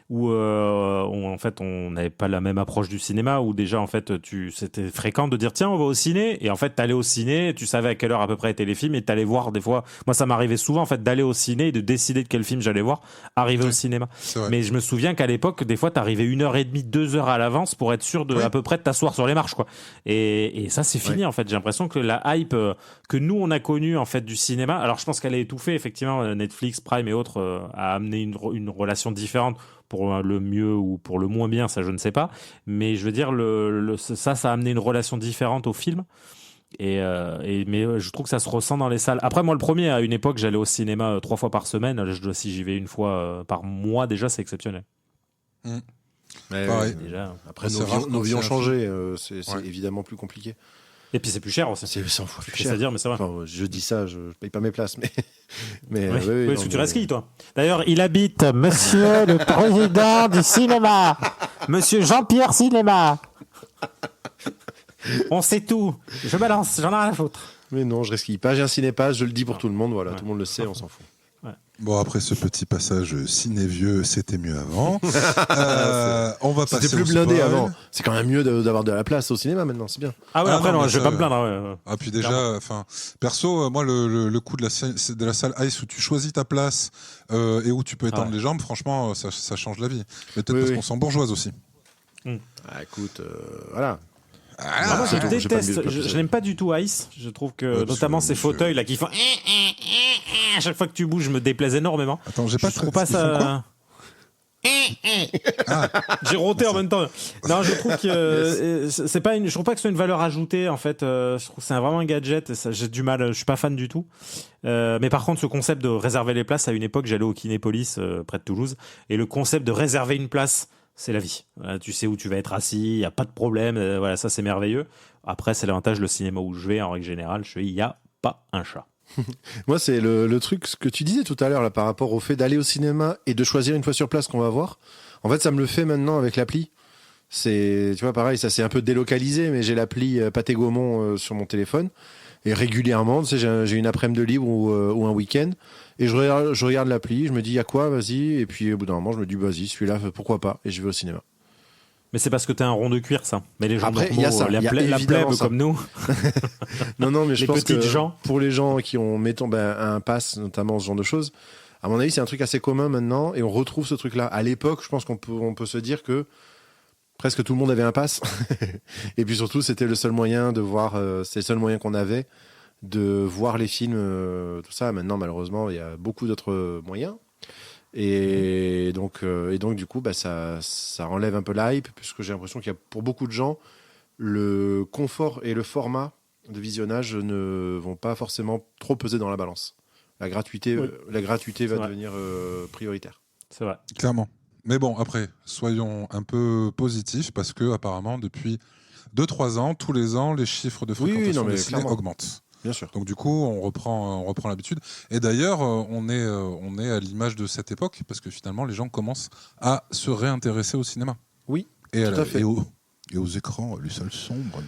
[SPEAKER 3] où en fait, on n'avait pas la même approche du cinéma, où déjà, en fait, c'était fréquent de dire tiens, on va au ciné, et en fait, t'allais au ciné, tu savais à quelle heure à peu près étaient les films, et t'allais voir des fois. Moi, ça m'arrivait souvent, en fait, d'aller au ciné et de décider de quel film j'allais voir, arriver
[SPEAKER 1] Oui.
[SPEAKER 3] au cinéma.
[SPEAKER 1] C'est vrai.
[SPEAKER 3] Mais je me souviens qu'à l'époque, des fois, t'arrivais 1h30, 2 heures à l'avance pour être sûr de
[SPEAKER 1] Oui.
[SPEAKER 3] à peu près de t'asseoir sur les marches, quoi. Et ça, c'est fini, en fait. J'ai l'impression que la hype que nous, on a connue, en fait, du cinéma, alors je pense qu'elle a étouffé, effectivement, Netflix, Prime et autres, a amené une relation différente pour le mieux ou pour le moins bien, ça, je ne sais pas. Mais je veux dire, ça a amené une relation différente au film. Mais je trouve que ça se ressent dans les salles. Après, moi, le premier, à une époque, j'allais au cinéma 3 fois par semaine. Si j'y vais une fois par mois, déjà, c'est exceptionnel.
[SPEAKER 1] Pareil.
[SPEAKER 3] Déjà.
[SPEAKER 4] Après,
[SPEAKER 1] C'est
[SPEAKER 4] nos
[SPEAKER 1] rare
[SPEAKER 4] vies,
[SPEAKER 1] quand
[SPEAKER 4] nos vies ont
[SPEAKER 1] c'est un
[SPEAKER 4] changé. C'est
[SPEAKER 1] Ouais.
[SPEAKER 4] évidemment plus compliqué.
[SPEAKER 3] Et puis, c'est plus cher aussi.
[SPEAKER 4] C'est 100 fois plus
[SPEAKER 3] C'est
[SPEAKER 4] cher.
[SPEAKER 3] à dire, mais c'est vrai.
[SPEAKER 4] Enfin, je dis ça, je paye pas mes places, mais. mais
[SPEAKER 3] Oui,
[SPEAKER 4] oui,
[SPEAKER 3] oui,
[SPEAKER 4] non,
[SPEAKER 3] parce que tu
[SPEAKER 4] mais-
[SPEAKER 3] restes qui, toi? D'ailleurs, il habite Monsieur le Président du cinéma, Monsieur Jean-Pierre Cinéma. On sait tout. Je balance, j'en ai rien à foutre.
[SPEAKER 4] Mais non, je risque pas. J'ai un cinépass, je le dis pour tout le monde, voilà, tout le monde le sait, on s'en fout.
[SPEAKER 1] Bon, après ce petit passage ciné-vieux, c'était mieux avant. On va passer
[SPEAKER 4] C'était plus
[SPEAKER 1] au
[SPEAKER 4] blindé
[SPEAKER 1] spoil.
[SPEAKER 4] avant. C'est quand même mieux d'avoir de la place au cinéma maintenant, c'est bien.
[SPEAKER 3] Ah ouais,
[SPEAKER 1] Ah
[SPEAKER 3] après,
[SPEAKER 1] non,
[SPEAKER 3] non,
[SPEAKER 1] mais
[SPEAKER 3] je vais
[SPEAKER 1] ça,
[SPEAKER 3] pas me plaindre. Ouais.
[SPEAKER 1] Ah, puis déjà, enfin, perso, moi, le coup de la salle Ice où tu choisis ta place et où tu peux étendre
[SPEAKER 3] ouais.
[SPEAKER 1] les jambes, franchement, ça change la vie. Mais peut-être
[SPEAKER 4] Oui,
[SPEAKER 1] parce
[SPEAKER 4] oui.
[SPEAKER 1] qu'on s'en bourgeoise aussi.
[SPEAKER 4] Ah, écoute, voilà.
[SPEAKER 1] Ah,
[SPEAKER 3] Moi,
[SPEAKER 4] c'est
[SPEAKER 3] je
[SPEAKER 4] tout, j'ai pas
[SPEAKER 3] déteste,
[SPEAKER 4] mis le
[SPEAKER 3] je
[SPEAKER 4] papier.
[SPEAKER 3] n'aime pas du tout Ice. Je trouve que,
[SPEAKER 1] Ouais,
[SPEAKER 3] notamment ces
[SPEAKER 1] monsieur.
[SPEAKER 3] fauteuils là qui font. À chaque fois que tu bouges, je me déplaise énormément.
[SPEAKER 1] Attends, j'ai pas
[SPEAKER 3] Je trouve pas
[SPEAKER 1] ils font quoi
[SPEAKER 3] ça. J'ai roté en même temps. Non, je trouve que c'est pas je trouve pas que ce soit une valeur ajoutée en fait. Je trouve que c'est vraiment un gadget. Et ça, j'ai du mal. Je suis pas fan du tout. Mais par contre, ce concept de réserver les places, à une époque, j'allais au Kinépolis près de Toulouse, et le concept de réserver une place, c'est la vie. Tu sais où tu vas être assis, il y a pas de problème. Voilà, ça c'est merveilleux. Après, c'est l'avantage le cinéma où je vais en règle générale. Il y a pas un chat.
[SPEAKER 4] Moi, c'est le truc, ce que tu disais tout à l'heure là, par rapport au fait d'aller au cinéma et de choisir une fois sur place qu'on va voir. En fait, ça me le fait maintenant avec l'appli. Tu vois, pareil, ça s'est un peu délocalisé, mais j'ai l'appli Pathé Gaumont sur mon téléphone. Et régulièrement, tu sais, j'ai une après-midi de libre ou un week-end. Et je regarde l'appli, je me dis, il y a quoi, vas-y. Et puis, au bout d'un moment, je me dis, vas-y, celui-là, pourquoi pas. Et je vais au cinéma.
[SPEAKER 3] Mais c'est parce que t'es un rond de cuir, ça. Mais les gens
[SPEAKER 4] Après,
[SPEAKER 3] normaux,
[SPEAKER 4] il y a ça,
[SPEAKER 3] la
[SPEAKER 4] il y a
[SPEAKER 3] plèbe
[SPEAKER 4] évidemment ça.
[SPEAKER 3] comme nous.
[SPEAKER 4] Non, mais je
[SPEAKER 3] Les
[SPEAKER 4] pense
[SPEAKER 3] petites
[SPEAKER 4] que
[SPEAKER 3] gens.
[SPEAKER 4] pour les gens qui ont, mettons, un pass, notamment ce genre de choses, à mon avis, c'est un truc assez commun maintenant et on retrouve ce truc-là. À l'époque, je pense qu'on peut se dire que presque tout le monde avait un pass. Et puis surtout, c'était le seul moyen de voir, c'est le seul moyen qu'on avait de voir les films, tout ça. Maintenant, malheureusement, il y a beaucoup d'autres moyens. Et donc, du coup, ça enlève un peu la hype, puisque j'ai l'impression qu'il y a, pour beaucoup de gens, le confort et le format de visionnage ne vont pas forcément trop peser dans la balance. La gratuité,
[SPEAKER 3] Oui.
[SPEAKER 4] va
[SPEAKER 3] vrai.
[SPEAKER 4] devenir prioritaire.
[SPEAKER 3] C'est vrai.
[SPEAKER 1] Clairement. Mais bon, après, soyons un peu positifs parce que apparemment, depuis 2-3 ans, tous les ans, les chiffres de
[SPEAKER 4] Oui,
[SPEAKER 1] fréquentation
[SPEAKER 4] non, mais
[SPEAKER 1] des ciné
[SPEAKER 4] clairement.
[SPEAKER 1] augmentent.
[SPEAKER 4] Bien sûr.
[SPEAKER 1] Donc du coup, on reprend l'habitude. Et d'ailleurs, on est à l'image de cette époque parce que finalement, les gens commencent à se réintéresser au cinéma.
[SPEAKER 4] Oui,
[SPEAKER 1] Et,
[SPEAKER 4] tout à fait.
[SPEAKER 1] et aux écrans, les salles sombres.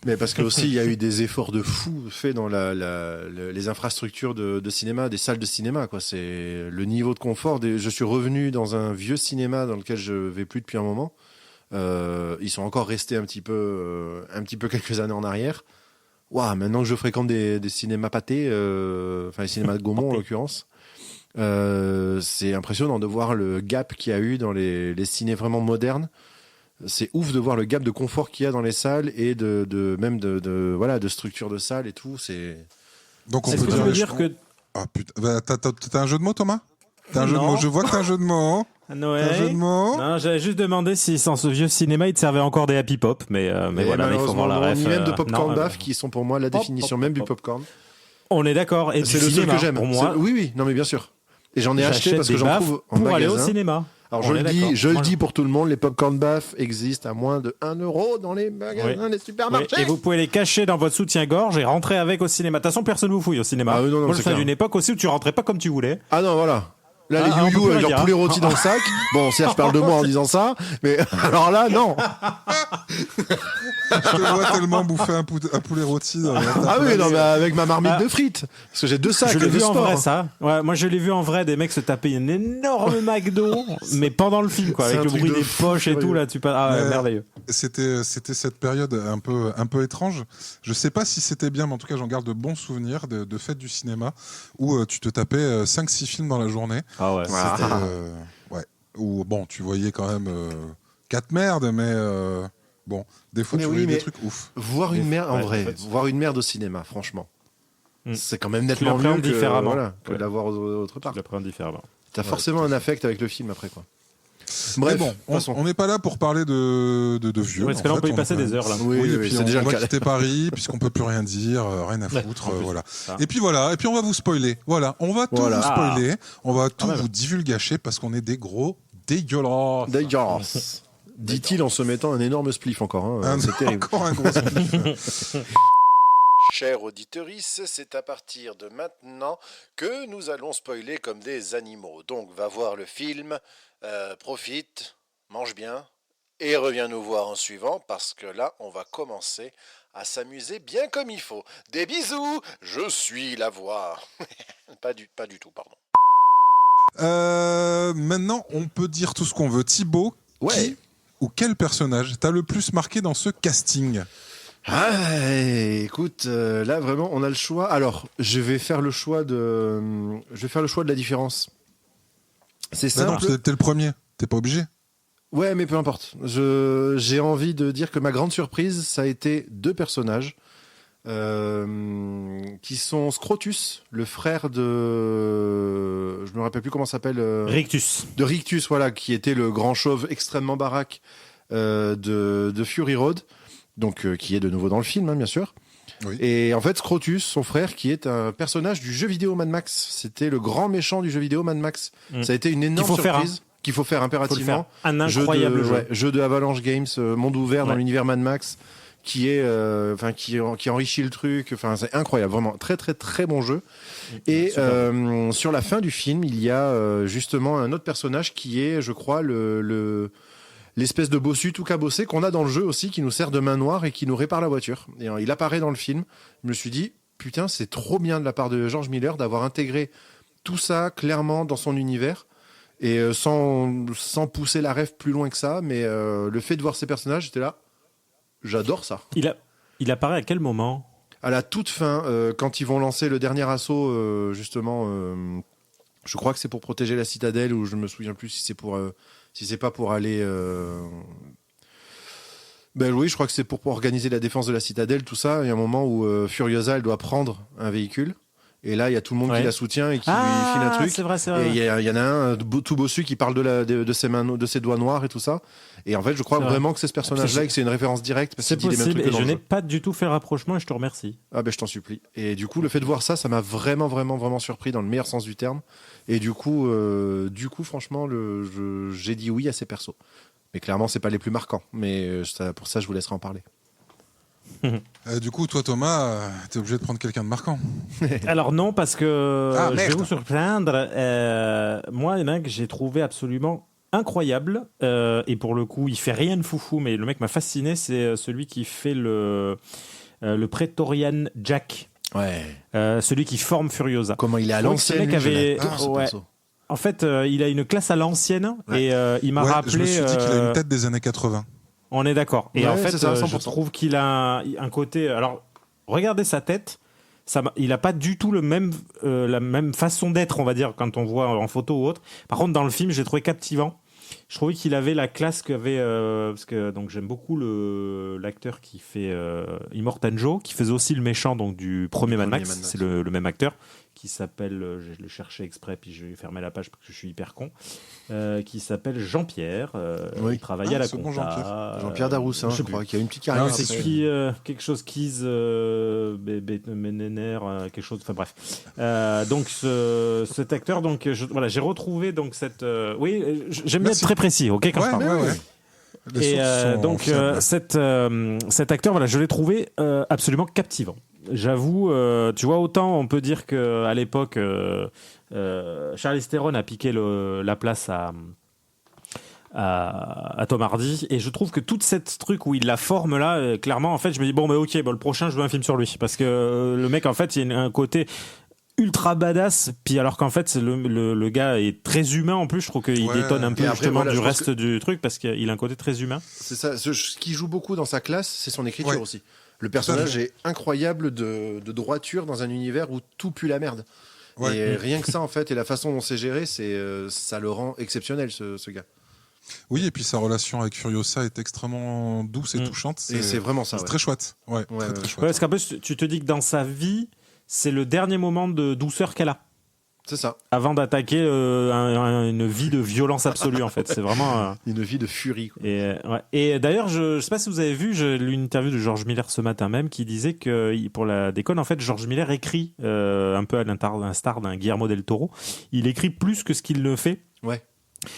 [SPEAKER 4] Mais parce que aussi, il y a eu des efforts de fou faits dans les infrastructures de cinéma, des salles de cinéma. Quoi. C'est le niveau de confort. Je suis revenu dans un vieux cinéma dans lequel je vais plus depuis un moment. Ils sont encore restés un petit peu quelques années en arrière. Waouh, maintenant que je fréquente des cinémas pâtés, enfin les cinémas de Gaumont en l'occurrence, c'est impressionnant de voir le gap qu'il y a eu dans les cinés vraiment modernes. C'est ouf de voir le gap de confort qu'il y a dans les salles et de structure de salle et tout.
[SPEAKER 1] Donc on
[SPEAKER 3] Est-ce
[SPEAKER 1] peut
[SPEAKER 3] que tu veux
[SPEAKER 1] dire
[SPEAKER 3] dire que
[SPEAKER 1] Ah putain, t'as un jeu de mots, Thomas? T'as un jeu de
[SPEAKER 3] Non.
[SPEAKER 1] mots. Je vois que t'as un jeu de mots. T'as un jeu de mots.
[SPEAKER 3] Non, j'avais juste demandé si dans ce vieux cinéma il te servait encore des happy pop, mais voilà, il faut voir la ref.
[SPEAKER 4] Ni même de popcorn
[SPEAKER 3] non,
[SPEAKER 4] baf qui sont pour moi la définition même du popcorn.
[SPEAKER 3] On est d'accord. Et
[SPEAKER 4] C'est
[SPEAKER 3] du
[SPEAKER 4] le seul
[SPEAKER 3] cinéma,
[SPEAKER 4] que j'aime.
[SPEAKER 3] pour moi,
[SPEAKER 4] Oui, non mais bien sûr. Et j'en ai acheté
[SPEAKER 3] j'achète
[SPEAKER 4] parce que
[SPEAKER 3] des
[SPEAKER 4] j'en
[SPEAKER 3] baffes
[SPEAKER 4] trouve en
[SPEAKER 3] pour aller au
[SPEAKER 4] magasin.
[SPEAKER 3] cinéma.
[SPEAKER 4] Alors
[SPEAKER 3] On est d'accord.
[SPEAKER 4] je le
[SPEAKER 3] Moi,
[SPEAKER 4] dis pour tout le monde, les popcorn baff existent à moins de 1 euro dans les magasins, les
[SPEAKER 3] Oui,
[SPEAKER 4] supermarchés.
[SPEAKER 3] et vous pouvez les cacher dans votre soutien-gorge et rentrer avec au cinéma. De toute façon, personne vous fouille au cinéma.
[SPEAKER 4] Ah oui, non,
[SPEAKER 3] Moi, je
[SPEAKER 4] c'est
[SPEAKER 3] suis
[SPEAKER 4] clair.
[SPEAKER 3] d'une époque aussi où tu rentrais pas comme tu voulais.
[SPEAKER 4] Ah non, voilà. Là,
[SPEAKER 3] Ah, on
[SPEAKER 4] les
[SPEAKER 3] peut
[SPEAKER 4] you-you
[SPEAKER 3] plus
[SPEAKER 4] avec
[SPEAKER 3] rien
[SPEAKER 4] leur
[SPEAKER 3] dire.
[SPEAKER 4] poulet rôti dans le sac. Bon, Serge parle de moi en disant ça, mais alors là, non.
[SPEAKER 1] Je te vois tellement bouffer un poulet rôti dans la
[SPEAKER 4] Ah oui, non, mais avec ma marmite de frites. Parce que j'ai 2 sacs
[SPEAKER 3] Je l'ai
[SPEAKER 4] de
[SPEAKER 3] vu en
[SPEAKER 4] sport.
[SPEAKER 3] vrai, ça. Ouais, moi, je l'ai vu en vrai, des mecs se taper une énorme McDo, mais pendant le film, quoi,
[SPEAKER 4] C'est
[SPEAKER 3] avec
[SPEAKER 4] un
[SPEAKER 3] le
[SPEAKER 4] truc
[SPEAKER 3] bruit
[SPEAKER 4] de
[SPEAKER 3] des
[SPEAKER 4] fou
[SPEAKER 3] poches et
[SPEAKER 4] furieux.
[SPEAKER 3] tout, là, tu passes. Ah, ouais,
[SPEAKER 1] Ouais.
[SPEAKER 3] merveilleux.
[SPEAKER 1] C'était cette période un peu étrange. Je sais pas si c'était bien, mais en tout cas, j'en garde de bons souvenirs de fêtes du cinéma où tu te tapais 5-6 films dans la journée.
[SPEAKER 3] Ah ouais.
[SPEAKER 4] Ah.
[SPEAKER 1] C'était, ouais. Où bon, tu voyais quand même 4 merdes, mais bon, des fois
[SPEAKER 4] Mais
[SPEAKER 1] tu
[SPEAKER 4] oui,
[SPEAKER 1] voyais des
[SPEAKER 4] mais-
[SPEAKER 1] trucs ouf.
[SPEAKER 4] Voir une merde, en
[SPEAKER 3] Ouais,
[SPEAKER 4] vrai,
[SPEAKER 3] en fait.
[SPEAKER 4] voir une merde au cinéma, franchement.
[SPEAKER 3] Mm.
[SPEAKER 4] C'est quand même
[SPEAKER 3] Tu
[SPEAKER 4] nettement
[SPEAKER 3] l'appréhendes
[SPEAKER 4] mieux que,
[SPEAKER 3] différemment.
[SPEAKER 4] voilà, que
[SPEAKER 3] Ouais.
[SPEAKER 4] de l'avoir autre part.
[SPEAKER 3] Je l'apprends différemment.
[SPEAKER 4] T'as
[SPEAKER 1] Ouais,
[SPEAKER 4] forcément
[SPEAKER 1] tout à
[SPEAKER 4] un
[SPEAKER 1] fait.
[SPEAKER 4] affect avec le film après, quoi.
[SPEAKER 1] Mais
[SPEAKER 4] Bref,
[SPEAKER 1] bon,
[SPEAKER 4] passons.
[SPEAKER 1] on n'est pas là pour parler de vieux.
[SPEAKER 3] Parce
[SPEAKER 1] en
[SPEAKER 3] que là, on
[SPEAKER 1] fait,
[SPEAKER 3] peut y
[SPEAKER 1] est
[SPEAKER 3] passer
[SPEAKER 1] quand
[SPEAKER 3] des
[SPEAKER 1] même-
[SPEAKER 3] heures, là.
[SPEAKER 4] Oui,
[SPEAKER 1] Oui, et
[SPEAKER 4] oui,
[SPEAKER 1] puis
[SPEAKER 4] c'est
[SPEAKER 1] on,
[SPEAKER 4] déjà
[SPEAKER 1] on
[SPEAKER 4] le
[SPEAKER 1] va
[SPEAKER 4] cas.
[SPEAKER 1] quitter Paris puisqu'on peut plus rien dire, rien à
[SPEAKER 3] Ouais,
[SPEAKER 1] foutre,
[SPEAKER 3] en plus.
[SPEAKER 1] voilà.
[SPEAKER 3] Ça.
[SPEAKER 1] Et puis voilà, et puis on va vous spoiler. Voilà, on va tout
[SPEAKER 4] Voilà.
[SPEAKER 1] vous spoiler, on va tout
[SPEAKER 3] même.
[SPEAKER 1] vous divulgacher parce qu'on est des gros dégueulasses.
[SPEAKER 4] Dégueulasse. Dit-il en se mettant un énorme spliff encore. Hein. C'est terrible.
[SPEAKER 1] Encore un gros spliff.
[SPEAKER 4] Chers auditorices, c'est à partir de maintenant que nous allons spoiler comme des animaux. Donc va voir le film, profite, mange bien et reviens nous voir en suivant parce que là on va commencer à s'amuser bien comme il faut. Des bisous, je suis la voix. pas du tout, pardon.
[SPEAKER 1] Maintenant, on peut dire tout ce qu'on veut. Thibaut,
[SPEAKER 4] Ouais.
[SPEAKER 1] qui ou quel personnage t'a le plus marqué dans ce casting?
[SPEAKER 4] Ah, écoute, là vraiment, on a le choix. Alors, je vais faire le choix de la différence. C'est
[SPEAKER 1] Bah non,
[SPEAKER 4] simple.
[SPEAKER 1] t'es le premier, t'es pas obligé.
[SPEAKER 4] Ouais, mais peu importe. J'ai envie de dire que ma grande surprise, ça a été 2 personnages qui sont Scrotus, le frère de, je me rappelle plus comment ça s'appelle,
[SPEAKER 3] Rictus.
[SPEAKER 4] de Rictus, voilà, qui était le grand chauve extrêmement baraque de Fury Road, donc qui est de nouveau dans le film, hein, bien sûr.
[SPEAKER 1] Oui.
[SPEAKER 4] Et en fait, Scrotus, son frère, qui est un personnage du jeu vidéo Mad Max, c'était le grand méchant du jeu vidéo Mad Max.
[SPEAKER 3] Mm.
[SPEAKER 4] Ça a été une énorme
[SPEAKER 3] Qu'il faut faire,
[SPEAKER 4] surprise qu'il faut faire
[SPEAKER 3] Faut le
[SPEAKER 4] impérativement.
[SPEAKER 3] faire. Un incroyable jeu.
[SPEAKER 4] Jeu de Avalanche Games, monde ouvert dans
[SPEAKER 3] Ouais.
[SPEAKER 4] l'univers Mad Max, qui est, qui enrichit le truc. Enfin, c'est incroyable, vraiment très très très bon jeu. Et
[SPEAKER 3] Super.
[SPEAKER 4] sur la fin du film, il y a justement un autre personnage qui est, je crois, l'espèce de bossu tout cabossé qu'on a dans le jeu aussi, qui nous sert de main noire et qui nous répare la voiture. Et il apparaît dans le film. Je me suis dit, putain, c'est trop bien de la part de George Miller d'avoir intégré tout ça clairement dans son univers. Et sans pousser la rêve plus loin que ça, mais le fait de voir ces personnages, j'étais là, j'adore ça.
[SPEAKER 3] Il apparaît à quel moment?
[SPEAKER 4] À la toute fin, quand ils vont lancer le dernier assaut, justement, je crois que c'est pour protéger la citadelle, ou je me souviens plus si c'est pas pour aller. Ben oui, je crois que c'est pour organiser la défense de la citadelle, tout ça. Il y a un moment où Furiosa, elle doit prendre un véhicule. Et là, il y a tout le monde
[SPEAKER 3] Ouais.
[SPEAKER 4] qui la soutient et qui lui file un truc.
[SPEAKER 3] c'est vrai, c'est
[SPEAKER 4] Et
[SPEAKER 3] vrai.
[SPEAKER 4] il y en a un tout bossu qui parle de ses mains, de ses doigts noirs et tout ça. Et en fait, je crois
[SPEAKER 3] C'est vrai.
[SPEAKER 4] vraiment que c'est ce personnage-là et que c'est une référence directe parce
[SPEAKER 3] C'est
[SPEAKER 4] qu'il dit les mêmes
[SPEAKER 3] possible
[SPEAKER 4] trucs que
[SPEAKER 3] et
[SPEAKER 4] dans
[SPEAKER 3] je
[SPEAKER 4] le
[SPEAKER 3] n'ai
[SPEAKER 4] jeu.
[SPEAKER 3] pas du tout fait le rapprochement et je te remercie.
[SPEAKER 4] Ah ben je t'en supplie. Et du coup, le fait de voir ça, ça m'a vraiment, vraiment, vraiment surpris dans le meilleur sens du terme. Et du coup, franchement, j'ai dit oui à ces persos. Mais clairement, c'est pas les plus marquants. Mais pour ça, je vous laisserai en parler.
[SPEAKER 1] Du coup, toi, Thomas, t'es obligé de prendre quelqu'un de marquant.
[SPEAKER 3] Alors non, parce que
[SPEAKER 1] Ah,
[SPEAKER 3] je vais
[SPEAKER 1] merde.
[SPEAKER 3] vous surprendre. Moi, il y en a un que j'ai trouvé absolument incroyable. Et pour le coup, il fait rien de foufou, mais le mec m'a fasciné. C'est celui qui fait le Praetorian Jack.
[SPEAKER 4] Ouais.
[SPEAKER 3] Celui qui forme Furiosa.
[SPEAKER 4] Comment il est à
[SPEAKER 3] Je crois que ce
[SPEAKER 4] l'ancienne,
[SPEAKER 3] mec
[SPEAKER 4] lui, je
[SPEAKER 3] avait-
[SPEAKER 4] l'adore, ce
[SPEAKER 3] ouais.
[SPEAKER 4] perso.
[SPEAKER 3] En fait, il a une classe à l'ancienne
[SPEAKER 4] Ouais.
[SPEAKER 3] et il m'a
[SPEAKER 1] Ouais,
[SPEAKER 3] rappelé.
[SPEAKER 1] je me suis dit qu'il a une tête des années 80.
[SPEAKER 3] On est d'accord. Et
[SPEAKER 4] Ouais,
[SPEAKER 3] en fait,
[SPEAKER 4] c'est ça,
[SPEAKER 3] je
[SPEAKER 4] 100%.
[SPEAKER 3] trouve qu'il a un côté. Alors, regardez sa tête. Il n'a pas du tout la même façon d'être, on va dire, quand on voit en photo ou autre. Par contre, dans le film, j'ai trouvé captivant. Je trouvais qu'il avait la classe qu'avait. Parce que donc, j'aime beaucoup l'acteur qui fait Immortan Joe, qui faisait aussi le méchant donc, du premier Mad
[SPEAKER 4] premier
[SPEAKER 3] Max.
[SPEAKER 4] Mad Max.
[SPEAKER 3] C'est le même acteur qui s'appelle. Je le cherchais exprès, puis je vais fermer la page parce que je suis hyper con. Qui s'appelle Jean-Pierre.
[SPEAKER 4] Oui.
[SPEAKER 3] Il travaillait à la
[SPEAKER 1] ce bon
[SPEAKER 3] compta.
[SPEAKER 4] Jean-Pierre Daroussin,
[SPEAKER 3] je sais
[SPEAKER 4] je crois,
[SPEAKER 3] plus.
[SPEAKER 4] qui a une petite carrière.
[SPEAKER 1] Ah,
[SPEAKER 3] C'est
[SPEAKER 1] c'est
[SPEAKER 3] qui quelque chose Keys Menener quelque chose enfin bref donc cet acteur donc voilà j'ai retrouvé donc cette oui j'aime bien
[SPEAKER 1] Merci aussi.
[SPEAKER 3] très précis, ok, quand je
[SPEAKER 1] Ouais,
[SPEAKER 3] parle.
[SPEAKER 1] ouais, ouais. Les
[SPEAKER 3] Et
[SPEAKER 1] sources sont
[SPEAKER 3] donc
[SPEAKER 1] fiables.
[SPEAKER 3] cet acteur, voilà, je l'ai trouvé absolument captivant. J'avoue, tu vois, autant on peut dire que à l'époque, Charlize Theron a piqué la place à Tom Hardy, et je trouve que toute cette truc où il la forme là, clairement, en fait, je me dis bon, mais ok, bon, le prochain, je veux un film sur lui, parce que le mec, en fait, il y a un côté ultra badass, puis alors qu'en fait le gars est très humain en plus, je trouve qu'il
[SPEAKER 1] Ouais.
[SPEAKER 3] détonne un peu
[SPEAKER 4] Et après,
[SPEAKER 3] justement
[SPEAKER 4] voilà,
[SPEAKER 3] du
[SPEAKER 4] je pense
[SPEAKER 3] reste du truc, parce qu'il a un côté très humain.
[SPEAKER 4] C'est ça. Ce qui joue beaucoup dans sa classe, c'est son écriture
[SPEAKER 1] Ouais.
[SPEAKER 4] aussi. Le personnage est incroyable de droiture dans un univers où tout pue la merde.
[SPEAKER 1] Ouais.
[SPEAKER 4] Et rien que ça, en fait, et la façon dont c'est géré, ça le rend exceptionnel, ce gars.
[SPEAKER 1] Oui, et puis sa relation avec Furiosa est extrêmement douce et touchante.
[SPEAKER 4] Et c'est vraiment ça.
[SPEAKER 1] C'est
[SPEAKER 4] ouais.
[SPEAKER 1] très chouette. Ouais,
[SPEAKER 4] Ouais,
[SPEAKER 1] très,
[SPEAKER 4] ouais.
[SPEAKER 1] très
[SPEAKER 3] Ouais,
[SPEAKER 1] chouette.
[SPEAKER 3] parce qu'en plus, tu te dis que dans sa vie, c'est le dernier moment de douceur qu'elle a,
[SPEAKER 4] C'est ça.
[SPEAKER 3] avant d'attaquer une vie de violence absolue, en fait. C'est vraiment...
[SPEAKER 4] Une vie de furie. Quoi.
[SPEAKER 3] Ouais. Et d'ailleurs, je ne sais pas si vous avez vu, j'ai lu une interview de George Miller ce matin même, qui disait que pour la déconne, en fait, George Miller écrit, un peu à l'instar d'un Guillermo del Toro, il écrit plus que ce qu'il ne fait.
[SPEAKER 4] Ouais.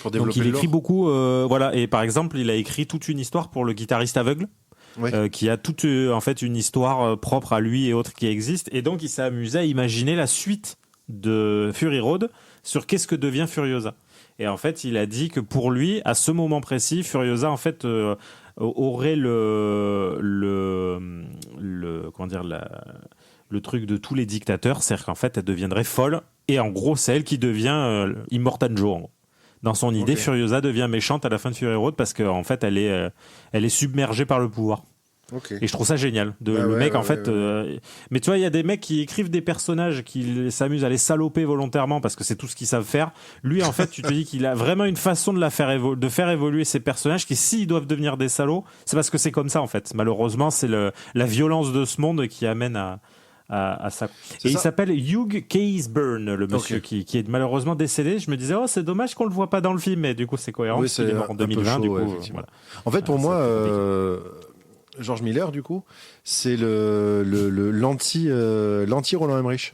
[SPEAKER 4] Pour
[SPEAKER 3] Donc
[SPEAKER 4] développer
[SPEAKER 3] il
[SPEAKER 4] le
[SPEAKER 3] écrit
[SPEAKER 4] lore.
[SPEAKER 3] beaucoup, voilà. Et par exemple, il a écrit toute une histoire pour le guitariste aveugle,
[SPEAKER 4] Ouais.
[SPEAKER 3] qui a toute en fait une histoire propre à lui et autres qui existe. Et donc il s'est amusé à imaginer la suite de Fury Road sur qu'est-ce que devient Furiosa. Et en fait, il a dit que pour lui, à ce moment précis, Furiosa en fait aurait comment dire, le truc de tous les dictateurs, c'est-à-dire qu'en fait, elle deviendrait folle. Et en gros, c'est elle qui devient Immortan Joe. En gros. Dans son idée,
[SPEAKER 4] Ok.
[SPEAKER 3] Furiosa devient méchante à la fin de Fury Road parce qu'en fait, elle est submergée par le pouvoir.
[SPEAKER 4] Ok.
[SPEAKER 3] Et je trouve ça génial. Le
[SPEAKER 4] Ouais,
[SPEAKER 3] mec,
[SPEAKER 4] ouais,
[SPEAKER 3] en fait.
[SPEAKER 4] ouais.
[SPEAKER 3] Mais tu vois, il y a des mecs qui écrivent des personnages qui s'amusent à les saloper volontairement parce que c'est tout ce qu'ils savent faire. Lui, en fait, tu te dis qu'il a vraiment une façon de faire évoluer ses personnages qui, s'ils doivent devenir des salauds, c'est parce que c'est comme ça, en fait. Malheureusement, c'est la violence de ce monde qui amène à ça.
[SPEAKER 4] C'est
[SPEAKER 3] Et il
[SPEAKER 4] ça.
[SPEAKER 3] s'appelle Hugh Keays-Byrne, le monsieur
[SPEAKER 4] Ok.
[SPEAKER 3] qui est malheureusement décédé. Je me disais, oh, c'est dommage qu'on le voit pas dans le film, mais du coup, c'est cohérent.
[SPEAKER 4] Oui,
[SPEAKER 3] parce qu'il
[SPEAKER 4] c'est
[SPEAKER 3] est mort en
[SPEAKER 4] un peu
[SPEAKER 3] 2020,
[SPEAKER 4] chaud,
[SPEAKER 3] du coup.
[SPEAKER 4] ouais, effectivement.
[SPEAKER 3] Voilà.
[SPEAKER 4] En fait, pour
[SPEAKER 3] Ah,
[SPEAKER 4] moi,
[SPEAKER 3] c'est
[SPEAKER 4] George Miller, du coup, c'est l'anti Roland Emmerich.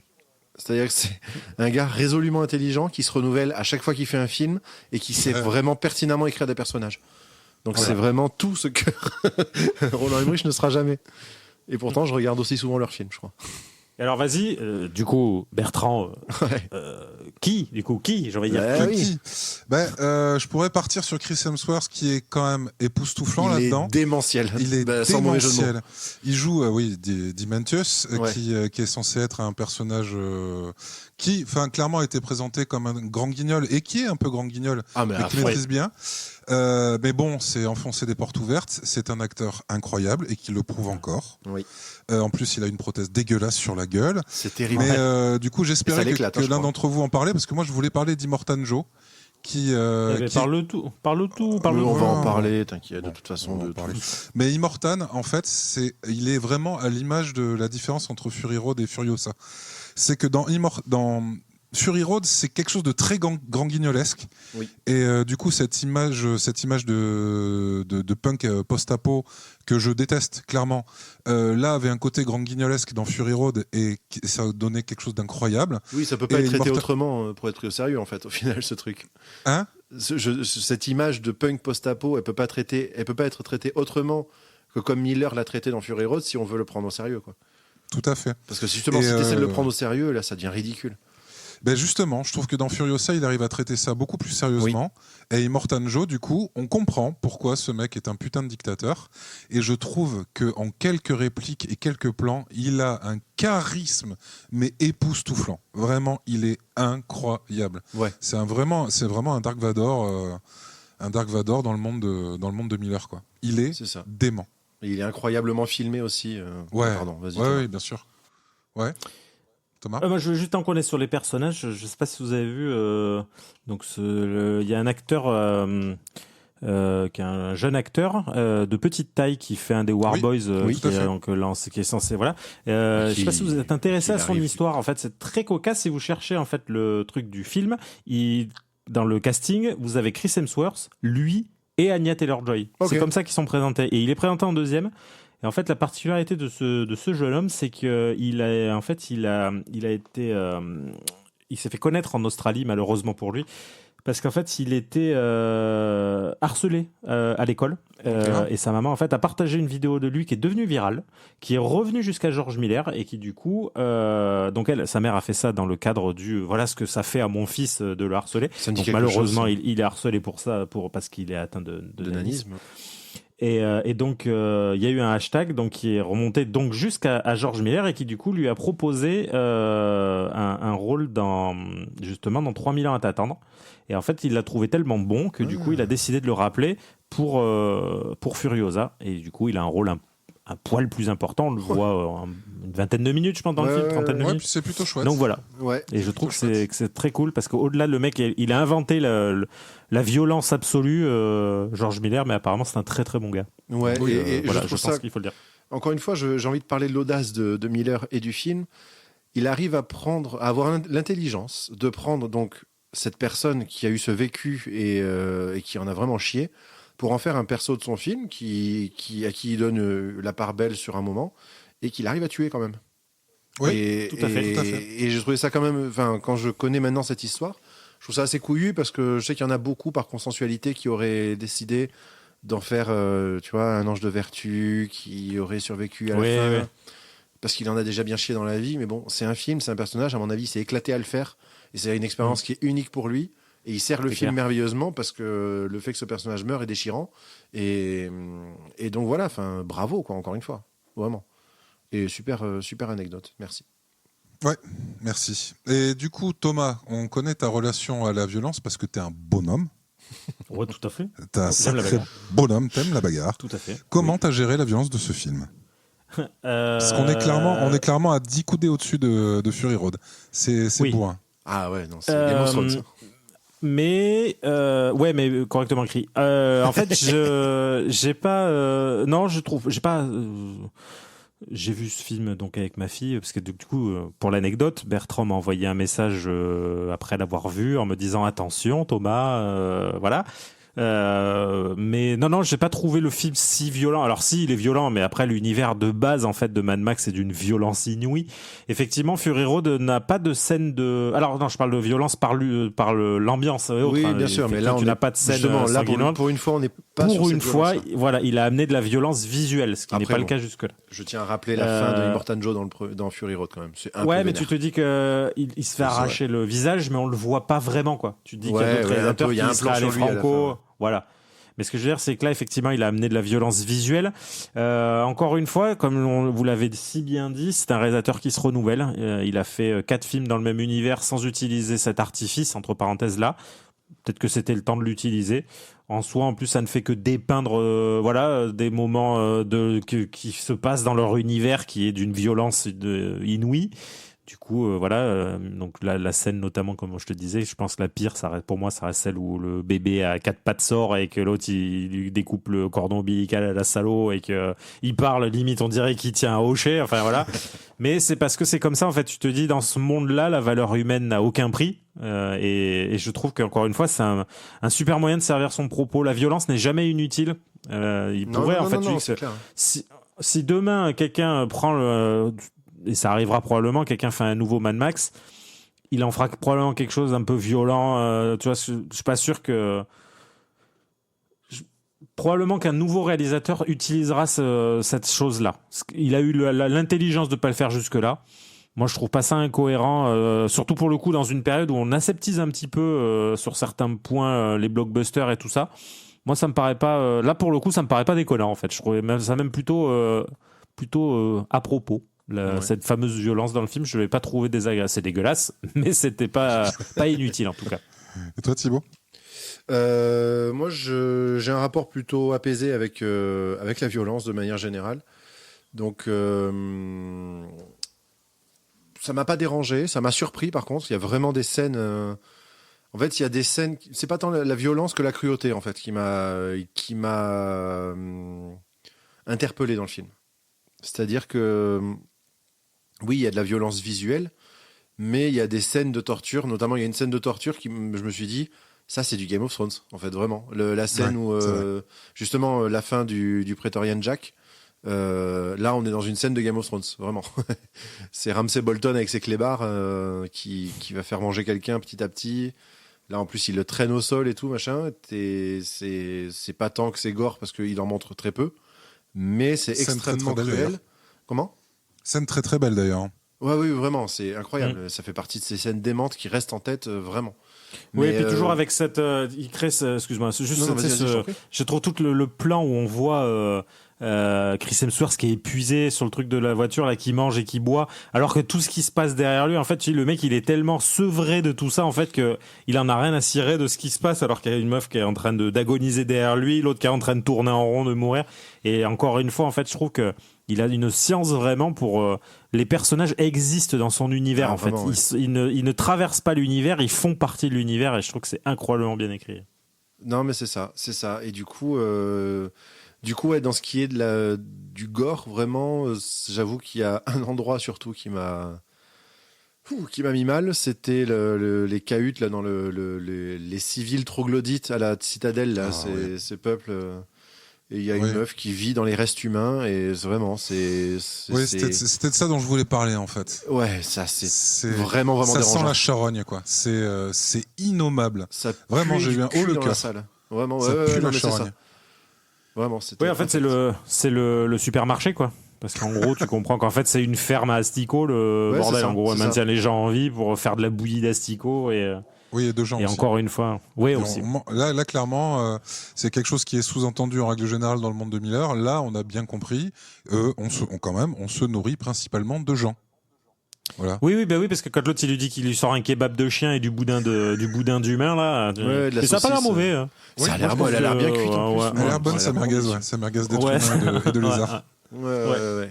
[SPEAKER 4] C'est-à-dire que c'est un gars résolument intelligent qui se renouvelle à chaque fois qu'il fait un film et qui sait vraiment pertinemment écrire des personnages. Donc c'est vraiment tout ce que Roland Emmerich ne sera jamais. Et pourtant, je regarde aussi souvent leurs films, je crois.
[SPEAKER 3] Et alors, vas-y, du coup, Bertrand,
[SPEAKER 4] Ouais.
[SPEAKER 3] qui, j'ai envie de dire.
[SPEAKER 4] Ah oui.
[SPEAKER 1] Qui je pourrais partir sur Chris Hemsworth qui est quand même époustouflant
[SPEAKER 4] Il
[SPEAKER 1] là-dedans.
[SPEAKER 4] est démentiel.
[SPEAKER 1] Il est
[SPEAKER 4] Bah, sans mauvais jeu de mots.
[SPEAKER 1] démentiel. Il joue, Dementius,
[SPEAKER 4] Ouais.
[SPEAKER 1] qui est censé être un personnage qui, clairement, a été présenté comme un grand guignol et qui est un peu grand guignol,
[SPEAKER 4] Ah, mais
[SPEAKER 1] mais
[SPEAKER 4] à
[SPEAKER 1] qui
[SPEAKER 4] fond.
[SPEAKER 1] maîtrise bien. Mais bon, c'est enfoncer des portes ouvertes. C'est un acteur incroyable et qui le prouve encore.
[SPEAKER 4] Oui.
[SPEAKER 1] En plus, il a une prothèse dégueulasse sur la gueule.
[SPEAKER 4] C'est terrible.
[SPEAKER 1] Mais du coup,
[SPEAKER 4] Et ça
[SPEAKER 1] j'espérais
[SPEAKER 4] l'éclate,
[SPEAKER 1] que
[SPEAKER 4] hein, je
[SPEAKER 1] l'un
[SPEAKER 4] crois.
[SPEAKER 1] d'entre vous en parlait parce que moi, je voulais parler d'Immortan Joe. Qui,
[SPEAKER 3] Eh ben,
[SPEAKER 1] qui-
[SPEAKER 3] Parle tout.
[SPEAKER 4] On va en
[SPEAKER 1] Non.
[SPEAKER 4] parler, t'inquiète, de
[SPEAKER 1] Bon,
[SPEAKER 4] toute façon.
[SPEAKER 1] on va en
[SPEAKER 4] de
[SPEAKER 1] parler.
[SPEAKER 4] tout.
[SPEAKER 1] Mais Immortan, en fait, il est vraiment à l'image de la différence entre Fury Road et Furiosa. C'est que dans Fury Road, c'est quelque chose de très grand guignolesque.
[SPEAKER 4] Oui.
[SPEAKER 1] Et du coup, cette image de punk post-apo que je déteste clairement, là avait un côté grand guignolesque dans Fury Road et ça donnait quelque chose d'incroyable.
[SPEAKER 4] Oui, ça peut pas
[SPEAKER 1] Et
[SPEAKER 4] être traité
[SPEAKER 1] Immortan-
[SPEAKER 4] autrement pour être pris au sérieux, en fait, au final, ce truc.
[SPEAKER 1] Hein
[SPEAKER 4] Cette image de punk post-apo, elle peut pas être traitée autrement que comme Miller l'a traité dans Fury Road si on veut le prendre au sérieux, quoi.
[SPEAKER 1] Tout à fait.
[SPEAKER 4] Parce que justement,
[SPEAKER 1] Et,
[SPEAKER 4] si tu essaies de le prendre au sérieux, là, ça devient ridicule.
[SPEAKER 1] Ben justement, je trouve que dans Furiosa, il arrive à traiter ça beaucoup plus sérieusement. Et Immortan Joe, du coup, on comprend pourquoi ce mec est un putain de dictateur. Et je trouve que en quelques répliques et quelques plans, il a un charisme, mais époustouflant. Vraiment, il est incroyable.
[SPEAKER 4] Ouais.
[SPEAKER 1] C'est vraiment un Dark Vador, dans le monde de Miller, quoi. Il est
[SPEAKER 4] C'est ça.
[SPEAKER 1] dément.
[SPEAKER 4] Et il est incroyablement filmé aussi.
[SPEAKER 1] Ouais.
[SPEAKER 4] Pardon, vas-y.
[SPEAKER 1] Ouais,
[SPEAKER 4] Thomas.
[SPEAKER 1] oui, bien sûr. Ouais. Thomas.
[SPEAKER 3] Moi, je veux juste en connaître sur les personnages. Je sais pas si vous avez vu. Donc, il y a un acteur qui est un jeune acteur de petite taille qui fait un des War
[SPEAKER 1] Oui,
[SPEAKER 3] Boys,
[SPEAKER 1] oui, tout à fait.
[SPEAKER 3] qui est censé voilà. Je sais pas si vous êtes intéressé à son
[SPEAKER 4] arrive.
[SPEAKER 3] histoire. En fait, c'est très cocasse si vous cherchez en fait le truc du film. Dans le casting, vous avez Chris Hemsworth, lui et Anya Taylor-Joy.
[SPEAKER 4] Ok.
[SPEAKER 3] C'est comme ça qu'ils sont présentés. Et il est présenté en deuxième. Et en fait, la particularité de ce jeune homme, c'est qu'il il s'est fait connaître en Australie, malheureusement pour lui, parce qu'en fait, il était harcelé à l'école. Et sa maman, en fait, a partagé une vidéo de lui qui est devenue virale, qui est revenue jusqu'à George Miller et qui, du coup, donc sa mère a fait ça dans le cadre du voilà ce que ça fait à mon fils de le harceler. Donc malheureusement, il est harcelé pour ça, parce qu'il est atteint de nanisme. Et donc, il y a eu un hashtag donc, qui est remonté donc, jusqu'à George Miller et qui, du coup, lui a proposé un rôle justement dans 3000 ans à t'attendre. Et en fait, il l'a trouvé tellement bon que, du coup, il a décidé de le rappeler pour Furiosa. Et du coup, il a un rôle un poil plus important. On le voit une vingtaine de minutes, je pense, dans le film, trentaine de minutes.
[SPEAKER 1] Puis c'est plutôt chouette.
[SPEAKER 3] Donc voilà.
[SPEAKER 4] Ouais.
[SPEAKER 3] Et je trouve que c'est très cool parce qu'au-delà, le mec, il a inventé la violence absolue, George Miller, mais apparemment, c'est un très très bon gars.
[SPEAKER 4] Ouais,
[SPEAKER 3] Donc,
[SPEAKER 4] et
[SPEAKER 3] voilà,
[SPEAKER 4] je
[SPEAKER 3] je pense qu'il faut le dire.
[SPEAKER 4] Encore une fois, j'ai envie de parler de l'audace de Miller et du film. Il arrive à avoir l'intelligence de prendre donc cette personne qui a eu ce vécu et qui en a vraiment chié pour en faire un perso de son film à qui il donne la part belle sur un moment et qu'il arrive à tuer quand même.
[SPEAKER 1] Oui,
[SPEAKER 3] tout à fait.
[SPEAKER 4] Et j'ai trouvé ça quand même, quand je connais maintenant cette histoire, je trouve ça assez couillu parce que je sais qu'il y en a beaucoup par consensualité qui auraient décidé d'en faire, tu vois, un ange de vertu qui aurait survécu à la fin.
[SPEAKER 3] Ouais.
[SPEAKER 4] Parce qu'il en a déjà bien chié dans la vie, mais bon, c'est un film, c'est un personnage, à mon avis, il s'est éclaté à le faire, et c'est une expérience qui est unique pour lui, et il sert le film merveilleusement, parce que le fait que ce personnage meure est déchirant, et donc voilà, bravo, quoi, encore une fois, vraiment. Et super anecdote, merci.
[SPEAKER 1] Ouais, merci. Et du coup, Thomas, on connaît ta relation à la violence parce que t'es un bonhomme.
[SPEAKER 3] Ouais, tout à fait.
[SPEAKER 1] T'es un sacré bonhomme, t'aimes la bagarre.
[SPEAKER 3] Tout à fait.
[SPEAKER 1] Comment t'as géré la violence de ce film ? Parce qu'on est clairement à 10 coudées au-dessus de Fury Road. C'est bourrin.
[SPEAKER 4] Ah ouais, non, c'est Game of Thrones.
[SPEAKER 3] Mais mais correctement écrit. En fait, j'ai pas non, je trouve j'ai pas j'ai vu ce film donc avec ma fille parce que du coup pour l'anecdote, Bertrand m'a envoyé un message après l'avoir vu en me disant attention Thomas voilà. Mais non, j'ai pas trouvé le film si violent. Alors si, il est violent, mais après l'univers de base en fait de Mad Max est d'une violence inouïe. Effectivement, Fury Road n'a pas de scène de. Alors non, je parle de violence par l'ambiance.
[SPEAKER 4] Oui, bien sûr, mais là on
[SPEAKER 3] n'a pas de scène
[SPEAKER 4] sanguinolente. Pour une fois, on n'est pas sur cette violence-là.
[SPEAKER 3] Voilà, il a amené de la violence visuelle, ce qui n'est pas le cas jusque-là.
[SPEAKER 4] Je tiens à rappeler la fin de Immortan Joe dans Fury Road quand même. C'est un peu
[SPEAKER 3] mais
[SPEAKER 4] vénère.
[SPEAKER 3] tu te dis que il se fait arracher le visage, mais on le voit pas vraiment quoi. Tu te dis qu'il y a d'autres réalisateurs qui seraient allés franco. Voilà. Mais ce que je veux dire, c'est que là, effectivement, il a amené de la violence visuelle. Encore une fois, comme vous l'avez si bien dit, c'est un réalisateur qui se renouvelle. Il a fait 4 films dans le même univers sans utiliser cet artifice, entre parenthèses là. Peut-être que c'était le temps de l'utiliser. En soi, en plus, ça ne fait que dépeindre des moments qui se passent dans leur univers qui est d'une violence inouïe. Du coup, donc la scène notamment, comme je te disais, je pense que la pire, pour moi, ça reste celle où le bébé à 4 pattes sort et que l'autre, il lui découpe le cordon ombilical à la salaud et qu'il parle, limite, on dirait qu'il tient un hochet, enfin voilà. Mais c'est parce que c'est comme ça, en fait, tu te dis, dans ce monde-là, la valeur humaine n'a aucun prix. Et je trouve qu'encore une fois, c'est un super moyen de servir son propos. La violence n'est jamais inutile. Si demain, quelqu'un prend et ça arrivera probablement, quelqu'un fait un nouveau Mad Max, il en fera probablement quelque chose d'un peu violent. Tu vois, je suis pas sûr que. Probablement qu'un nouveau réalisateur utilisera cette chose-là. Il a eu l'intelligence de pas le faire jusque-là. Moi, je trouve pas ça incohérent, surtout pour le coup dans une période où on aseptise un petit peu sur certains points les blockbusters et tout ça. Moi, ça me paraît pas. Là, pour le coup, ça me paraît pas déconnant en fait. Je trouvais ça même plutôt à propos. Cette fameuse violence dans le film, je ne l'ai pas trouvé désagréable. C'est dégueulasse, mais c'était pas inutile en tout cas.
[SPEAKER 1] Et toi, Thibaut ?
[SPEAKER 4] Moi, j'ai un rapport plutôt apaisé avec la violence de manière générale. Donc, ça m'a pas dérangé, ça m'a surpris par contre. Il y a vraiment des scènes. En fait, il y a des scènes. C'est pas tant la violence que la cruauté en fait qui m'a interpellé dans le film. C'est-à-dire que oui, il y a de la violence visuelle, mais il y a des scènes de torture. Notamment, il y a une scène de torture je me suis dit, ça c'est du Game of Thrones en fait, vraiment. La scène où justement la fin du Praetorian Jack. Là, on est dans une scène de Game of Thrones, vraiment. C'est Ramsay Bolton avec ses clébards qui va faire manger quelqu'un petit à petit. Là, en plus, il le traîne au sol et tout, machin. C'est pas tant que c'est gore parce qu'il en montre très peu, mais c'est
[SPEAKER 1] Scène
[SPEAKER 4] extrêmement
[SPEAKER 1] très belle,
[SPEAKER 4] cruel.
[SPEAKER 1] d'ailleurs.
[SPEAKER 4] Comment?
[SPEAKER 1] Scène très très belle d'ailleurs.
[SPEAKER 4] Ouais, oui, vraiment, c'est incroyable. Ça fait partie de ces scènes démentes qui restent en tête, vraiment.
[SPEAKER 3] Oui,
[SPEAKER 4] Mais,
[SPEAKER 3] et puis toujours avec cette. Il crée. Excuse-moi, c'est juste.
[SPEAKER 4] Non, non, vas-y, vas-y, je t'en prie.
[SPEAKER 3] Je trouve tout le plan où on voit Chris Hemsworth qui est épuisé sur le truc de la voiture, là, qui mange et qui boit, alors que tout ce qui se passe derrière lui, en fait, le mec, il est tellement sevré de tout ça, en fait, qu'il en a rien à cirer de ce qui se passe, alors qu'il y a une meuf qui est en train d'agoniser derrière lui, l'autre qui est en train de tourner en rond, de mourir. Et encore une fois, en fait, je trouve que il a une science vraiment pour les personnages existent dans son univers,
[SPEAKER 4] Ah,
[SPEAKER 3] en fait.
[SPEAKER 4] vraiment, ouais.
[SPEAKER 3] Ils ne traversent pas l'univers, ils font partie de l'univers, et je trouve que c'est incroyablement bien écrit.
[SPEAKER 4] Non, mais c'est ça. Et du coup, ouais, dans ce qui est du gore, vraiment, j'avoue qu'il y a un endroit surtout qui m'a mis mal. C'était les cahutes là dans les civils troglodytes à la citadelle là, ces peuples. Et il y a
[SPEAKER 1] Oui.
[SPEAKER 4] une meuf qui vit dans les restes humains et vraiment,
[SPEAKER 1] Oui, c'était de ça dont je voulais parler en fait.
[SPEAKER 4] ouais, ça c'est
[SPEAKER 1] C'est
[SPEAKER 4] vraiment
[SPEAKER 1] ça
[SPEAKER 4] dérangeant.
[SPEAKER 1] sent la charogne quoi. C'est innommable.
[SPEAKER 4] Ça
[SPEAKER 1] Vraiment,
[SPEAKER 4] pue
[SPEAKER 1] j'ai
[SPEAKER 4] du
[SPEAKER 1] eu un
[SPEAKER 4] cul
[SPEAKER 1] haut le
[SPEAKER 4] dans la
[SPEAKER 1] cœur.
[SPEAKER 4] salle. Vraiment,
[SPEAKER 1] Ça
[SPEAKER 4] ouais,
[SPEAKER 1] pue
[SPEAKER 4] non,
[SPEAKER 1] la
[SPEAKER 4] mais c'est ça.
[SPEAKER 1] charogne.
[SPEAKER 4] Vraiment, c'était.
[SPEAKER 3] Oui, en fait, c'est le supermarché, quoi. Parce qu'en gros, tu comprends qu'en fait, c'est une ferme à asticots, le
[SPEAKER 4] Ouais,
[SPEAKER 3] bordel.
[SPEAKER 4] c'est ça,
[SPEAKER 3] En gros, elle
[SPEAKER 4] c'est
[SPEAKER 3] maintient les gens en vie pour faire de la bouillie d'asticots.
[SPEAKER 1] Oui, et de gens
[SPEAKER 3] Et
[SPEAKER 1] aussi.
[SPEAKER 3] encore une fois, oui,
[SPEAKER 1] Et
[SPEAKER 3] aussi.
[SPEAKER 1] là, clairement, c'est quelque chose qui est sous-entendu en règle générale dans le monde de Miller. Là, on a bien compris, on se nourrit principalement de gens. Voilà.
[SPEAKER 3] Oui, parce que quand l'autre il lui dit qu'il lui sort un kebab de chien et du boudin d'humain là,
[SPEAKER 4] Ouais, de la
[SPEAKER 3] et ça a pas l'air
[SPEAKER 4] saucisse.
[SPEAKER 3] mauvais. Hein.
[SPEAKER 4] Ça a
[SPEAKER 3] Moi,
[SPEAKER 4] l'air
[SPEAKER 3] je
[SPEAKER 4] bon,
[SPEAKER 3] trouve
[SPEAKER 4] elle a l'air bien
[SPEAKER 3] que-
[SPEAKER 4] cuite en plus.
[SPEAKER 3] ouais,
[SPEAKER 1] Elle a l'air
[SPEAKER 4] Ouais,
[SPEAKER 1] bonne
[SPEAKER 4] elle
[SPEAKER 1] sa
[SPEAKER 4] a l'air
[SPEAKER 1] merguez,
[SPEAKER 4] bon,
[SPEAKER 1] ouais. Sa merguez d'être
[SPEAKER 3] Ouais.
[SPEAKER 1] humain et de lézard.
[SPEAKER 4] Ouais.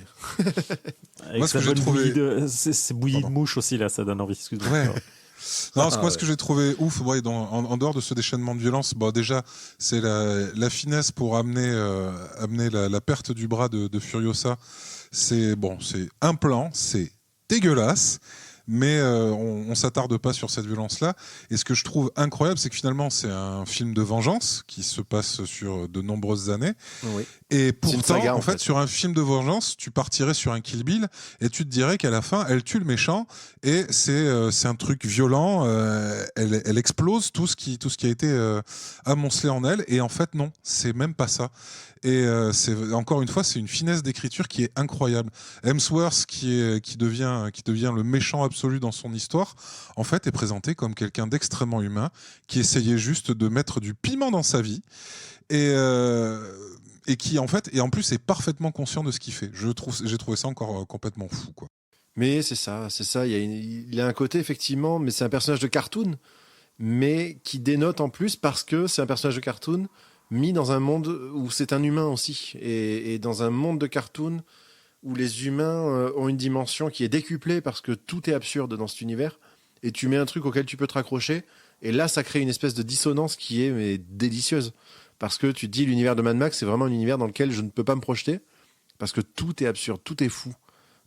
[SPEAKER 3] Avec
[SPEAKER 1] Moi, ce
[SPEAKER 3] sa
[SPEAKER 1] que j'ai
[SPEAKER 3] bonne
[SPEAKER 1] trouvé-
[SPEAKER 3] c'est bouillie de
[SPEAKER 1] Pardon.
[SPEAKER 3] mouche aussi là, ça donne envie. Excuse-moi.
[SPEAKER 1] Ouais. Non,
[SPEAKER 4] Ah,
[SPEAKER 1] moi, ce que j'ai trouvé ouf, ouais, en dehors de ce déchaînement de violence, bon, déjà, c'est la finesse pour amener la perte du bras de Furiosa. C'est un plan, c'est dégueulasse, mais on s'attarde pas sur cette violence-là. Et ce que je trouve incroyable, c'est que finalement, c'est un film de vengeance qui se passe sur de nombreuses années.
[SPEAKER 4] Oui.
[SPEAKER 1] Et
[SPEAKER 4] une
[SPEAKER 1] pourtant,
[SPEAKER 4] saga,
[SPEAKER 1] en
[SPEAKER 4] en
[SPEAKER 1] fait,
[SPEAKER 4] fait.
[SPEAKER 1] sur un film de vengeance, tu partirais sur un Kill Bill et tu te dirais qu'à la fin, elle tue le méchant et c'est un truc violent. Elle explose tout ce qui a été amoncelé en elle. Et en fait, non, c'est même pas ça. Et c'est encore une fois, c'est une finesse d'écriture qui est incroyable. Hemsworth, qui devient le méchant absolu dans son histoire, en fait, est présenté comme quelqu'un d'extrêmement humain qui essayait juste de mettre du piment dans sa vie. Et qui en fait, et en plus est parfaitement conscient de ce qu'il fait. J'ai trouvé ça encore complètement fou, quoi.
[SPEAKER 4] Mais c'est ça. Il a un côté, effectivement, mais c'est un personnage de cartoon, mais qui dénote en plus parce que c'est un personnage de cartoon mis dans un monde où c'est un humain aussi. Et dans un monde de cartoon où les humains ont une dimension qui est décuplée parce que tout est absurde dans cet univers, et tu mets un truc auquel tu peux te raccrocher, et là, ça crée une espèce de dissonance qui est délicieuse. Parce que tu te dis, l'univers de Mad Max, c'est vraiment un univers dans lequel je ne peux pas me projeter, parce que tout est absurde, tout est fou,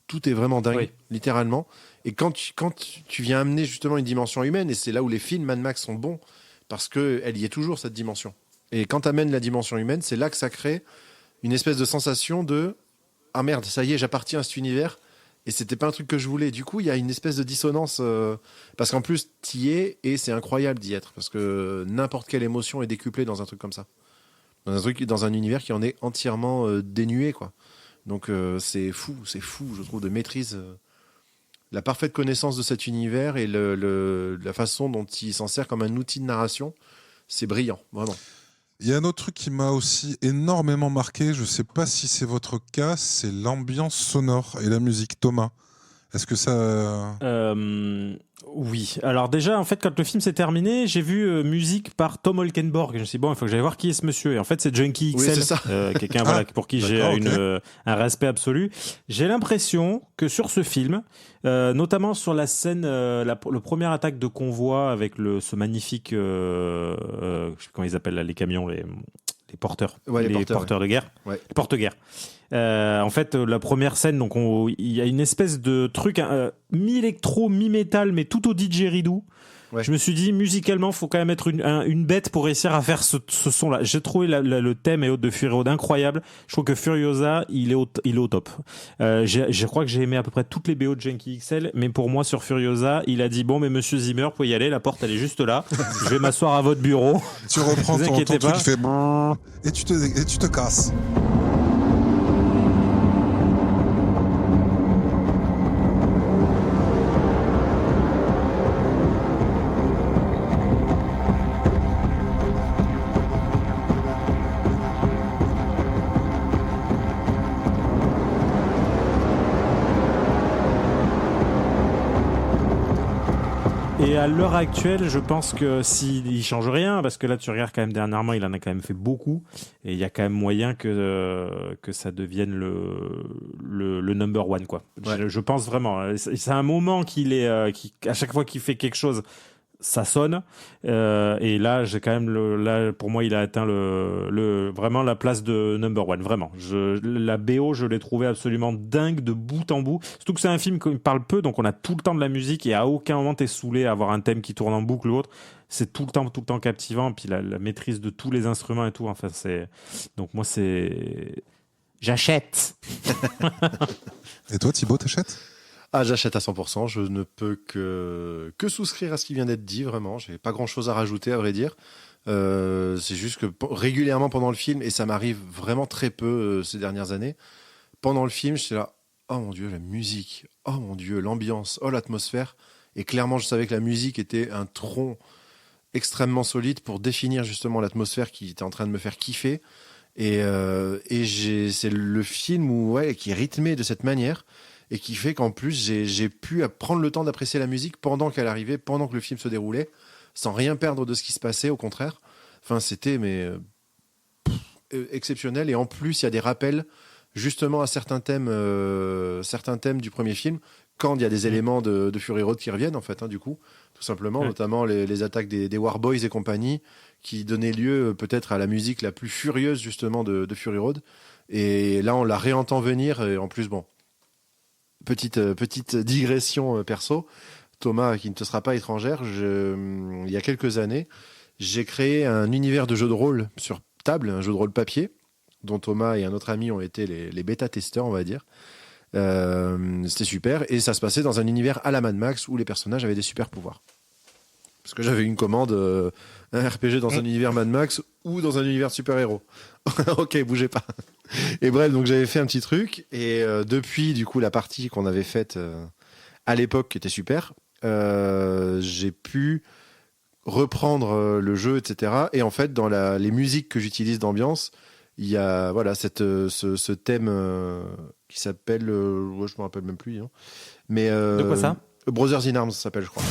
[SPEAKER 4] tout est vraiment dingue,
[SPEAKER 3] Oui.
[SPEAKER 4] littéralement. Et quand tu viens amener justement une dimension humaine, et c'est là où les films Mad Max sont bons, parce qu'elle y est toujours, cette dimension. Et quand tu amènes la dimension humaine, c'est là que ça crée une espèce de sensation de « Ah merde, ça y est, j'appartiens à cet univers », et c'était pas un truc que je voulais. Du coup, il y a une espèce de dissonance, parce qu'en plus, t'y es, et c'est incroyable d'y être, parce que n'importe quelle émotion est décuplée dans un truc comme ça. Dans un univers qui en est entièrement dénué, quoi. Donc c'est fou, je trouve, de maîtrise, la parfaite connaissance de cet univers et la façon dont il s'en sert comme un outil de narration, c'est brillant, vraiment.
[SPEAKER 1] Il y a un autre truc qui m'a aussi énormément marqué, je sais pas si c'est votre cas, c'est l'ambiance sonore et la musique. Thomas, est-ce que ça...
[SPEAKER 3] Oui. Alors déjà, en fait, quand le film s'est terminé, j'ai vu musique par Tom Holkenborg. Je me suis dit, bon, il faut que j'aille voir qui est ce monsieur. Et en fait, c'est Junkie XL,
[SPEAKER 4] Oui, c'est ça.
[SPEAKER 3] quelqu'un
[SPEAKER 1] Ah,
[SPEAKER 3] voilà, pour qui j'ai
[SPEAKER 1] d'accord,
[SPEAKER 3] un respect absolu. J'ai l'impression que sur ce film, notamment sur la scène, le première attaque de convoi avec ce magnifique, je sais plus comment ils appellent là, les camions, les porteurs,
[SPEAKER 4] Ouais, les porteurs,
[SPEAKER 3] de guerre,
[SPEAKER 4] Ouais.
[SPEAKER 3] les porte-guerre. En fait, la première scène, donc il y a une espèce de truc mi-électro, mi-métal, mais tout au didgeridoo.
[SPEAKER 4] Ouais.
[SPEAKER 3] Je me suis dit, musicalement, faut quand même être une bête pour réussir à faire ce son-là. J'ai trouvé le thème et autres de Fury Road incroyable. Je trouve que Furiosa, il est au top. Je crois que j'ai aimé à peu près toutes les BO de Genki XL, mais pour moi, sur Furiosa, il a dit, bon, mais monsieur Zimmer, vous pouvez y aller, la porte, elle est juste là. Je vais m'asseoir à votre bureau.
[SPEAKER 1] Tu reprends
[SPEAKER 3] Vous
[SPEAKER 1] ton
[SPEAKER 3] inquiétez
[SPEAKER 1] truc
[SPEAKER 3] pas.
[SPEAKER 1] qui fait et tu te casses.
[SPEAKER 3] Et à l'heure actuelle, je pense que s'il change rien, parce que là tu regardes quand même dernièrement, il en a quand même fait beaucoup, et il y a quand même moyen que ça devienne le number one, quoi.
[SPEAKER 4] Ouais.
[SPEAKER 3] Je pense vraiment. C'est un moment à chaque fois qu'il fait quelque chose, ça sonne. Et là, j'ai quand même là, pour moi, il a atteint vraiment la place de number one. Vraiment. La BO, je l'ai trouvé absolument dingue de bout en bout. Surtout que c'est un film qui parle peu, donc on a tout le temps de la musique et à aucun moment t'es saoulé à avoir un thème qui tourne en boucle ou autre. C'est tout le temps captivant. Puis la maîtrise de tous les instruments et tout. Enfin, donc moi, j'achète.
[SPEAKER 1] Et toi, Thibaut, t'achètes ?
[SPEAKER 4] Ah, j'achète à 100%. Je ne peux que souscrire à ce qui vient d'être dit, vraiment. J'ai pas grand-chose à rajouter, à vrai dire. C'est juste que régulièrement pendant le film, et ça m'arrive vraiment très peu ces dernières années, pendant le film, j'étais là, oh mon Dieu, la musique, oh mon Dieu, l'ambiance, oh l'atmosphère. Et clairement, je savais que la musique était un tronc extrêmement solide pour définir justement l'atmosphère qui était en train de me faire kiffer. Et c'est le film qui est rythmé de cette manière. Et qui fait qu'en plus, j'ai pu prendre le temps d'apprécier la musique pendant qu'elle arrivait, pendant que le film se déroulait, sans rien perdre de ce qui se passait, au contraire. Enfin, c'était exceptionnel. Et en plus, il y a des rappels, justement, à certains thèmes du premier film, quand il y a des éléments de Fury Road qui reviennent, en fait, du coup, tout simplement, notamment les attaques des War Boys et compagnie, qui donnaient lieu peut-être à la musique la plus furieuse, justement, de Fury Road. Et là, on la réentend venir, et en plus, bon... Petite digression perso, Thomas, qui ne te sera pas étrangère, il y a quelques années, j'ai créé un univers de jeu de rôle sur table, un jeu de rôle papier, dont Thomas et un autre ami ont été les bêta-testeurs, on va dire. C'était super, et ça se passait dans un univers à la Mad Max où les personnages avaient des super pouvoirs. Parce que j'avais une commande, un RPG dans un univers Mad Max ou dans un univers super-héros. Ok, bougez pas. Et bref, donc j'avais fait un petit truc. Et depuis, du coup, la partie qu'on avait faite à l'époque, qui était super, j'ai pu reprendre le jeu, etc. Et en fait, dans les musiques que j'utilise d'ambiance, il y a ce thème qui s'appelle... je me rappelle même plus. Hein. Mais,
[SPEAKER 3] De quoi ça ?
[SPEAKER 4] Brothers in Arms, ça s'appelle, je crois.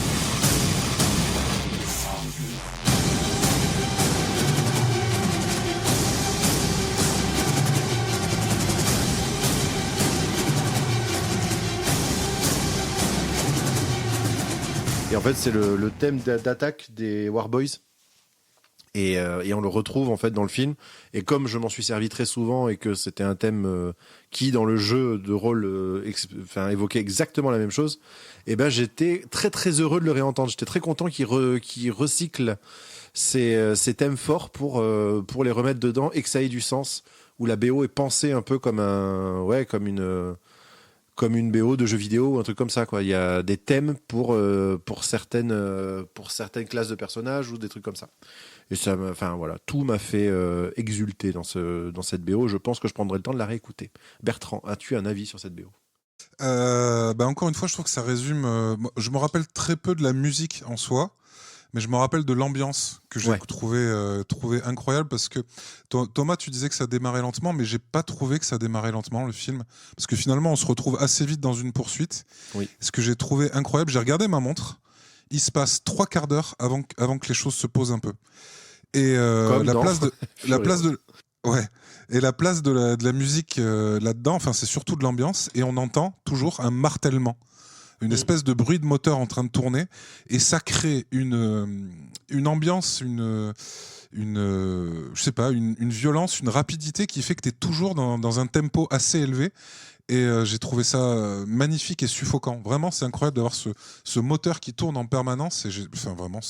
[SPEAKER 4] Et en fait, c'est le thème d'attaque des War Boys. Et on le retrouve en fait dans le film. Et comme je m'en suis servi très souvent et que c'était un thème qui, dans le jeu de rôle, évoquait exactement la même chose, et ben j'étais très très heureux de le réentendre. J'étais très content qu'il recycle ces thèmes forts pour les remettre dedans et que ça ait du sens. Où la BO est pensée un peu comme comme une BO de jeu vidéo ou un truc comme ça, quoi. Il y a des thèmes pour certaines classes de personnages ou des trucs comme ça. Et ça, tout m'a fait exulter dans cette BO. Je pense que je prendrai le temps de la réécouter. Bertrand, as-tu un avis sur cette BO ?
[SPEAKER 1] Encore une fois, je trouve que ça résume. Je me rappelle très peu de la musique en soi, mais je me rappelle de l'ambiance que j'ai trouvé incroyable parce que Thomas, tu disais que ça démarrait lentement, mais j'ai pas trouvé que ça démarrait lentement le film parce que finalement on se retrouve assez vite dans une poursuite.
[SPEAKER 4] Oui.
[SPEAKER 1] Ce que j'ai trouvé incroyable, j'ai regardé ma montre, il se passe 3 quarts d'heure avant que les choses se posent un peu. Et la place de la musique là-dedans, enfin c'est surtout de l'ambiance et on entend toujours un martèlement. Une espèce de bruit de moteur en train de tourner et ça crée une ambiance, une je sais pas, une violence, une rapidité qui fait que tu es toujours dans un tempo assez élevé. Et j'ai trouvé ça magnifique et suffocant. Vraiment, c'est incroyable d'avoir ce moteur qui tourne en permanence. Enfin, vraiment,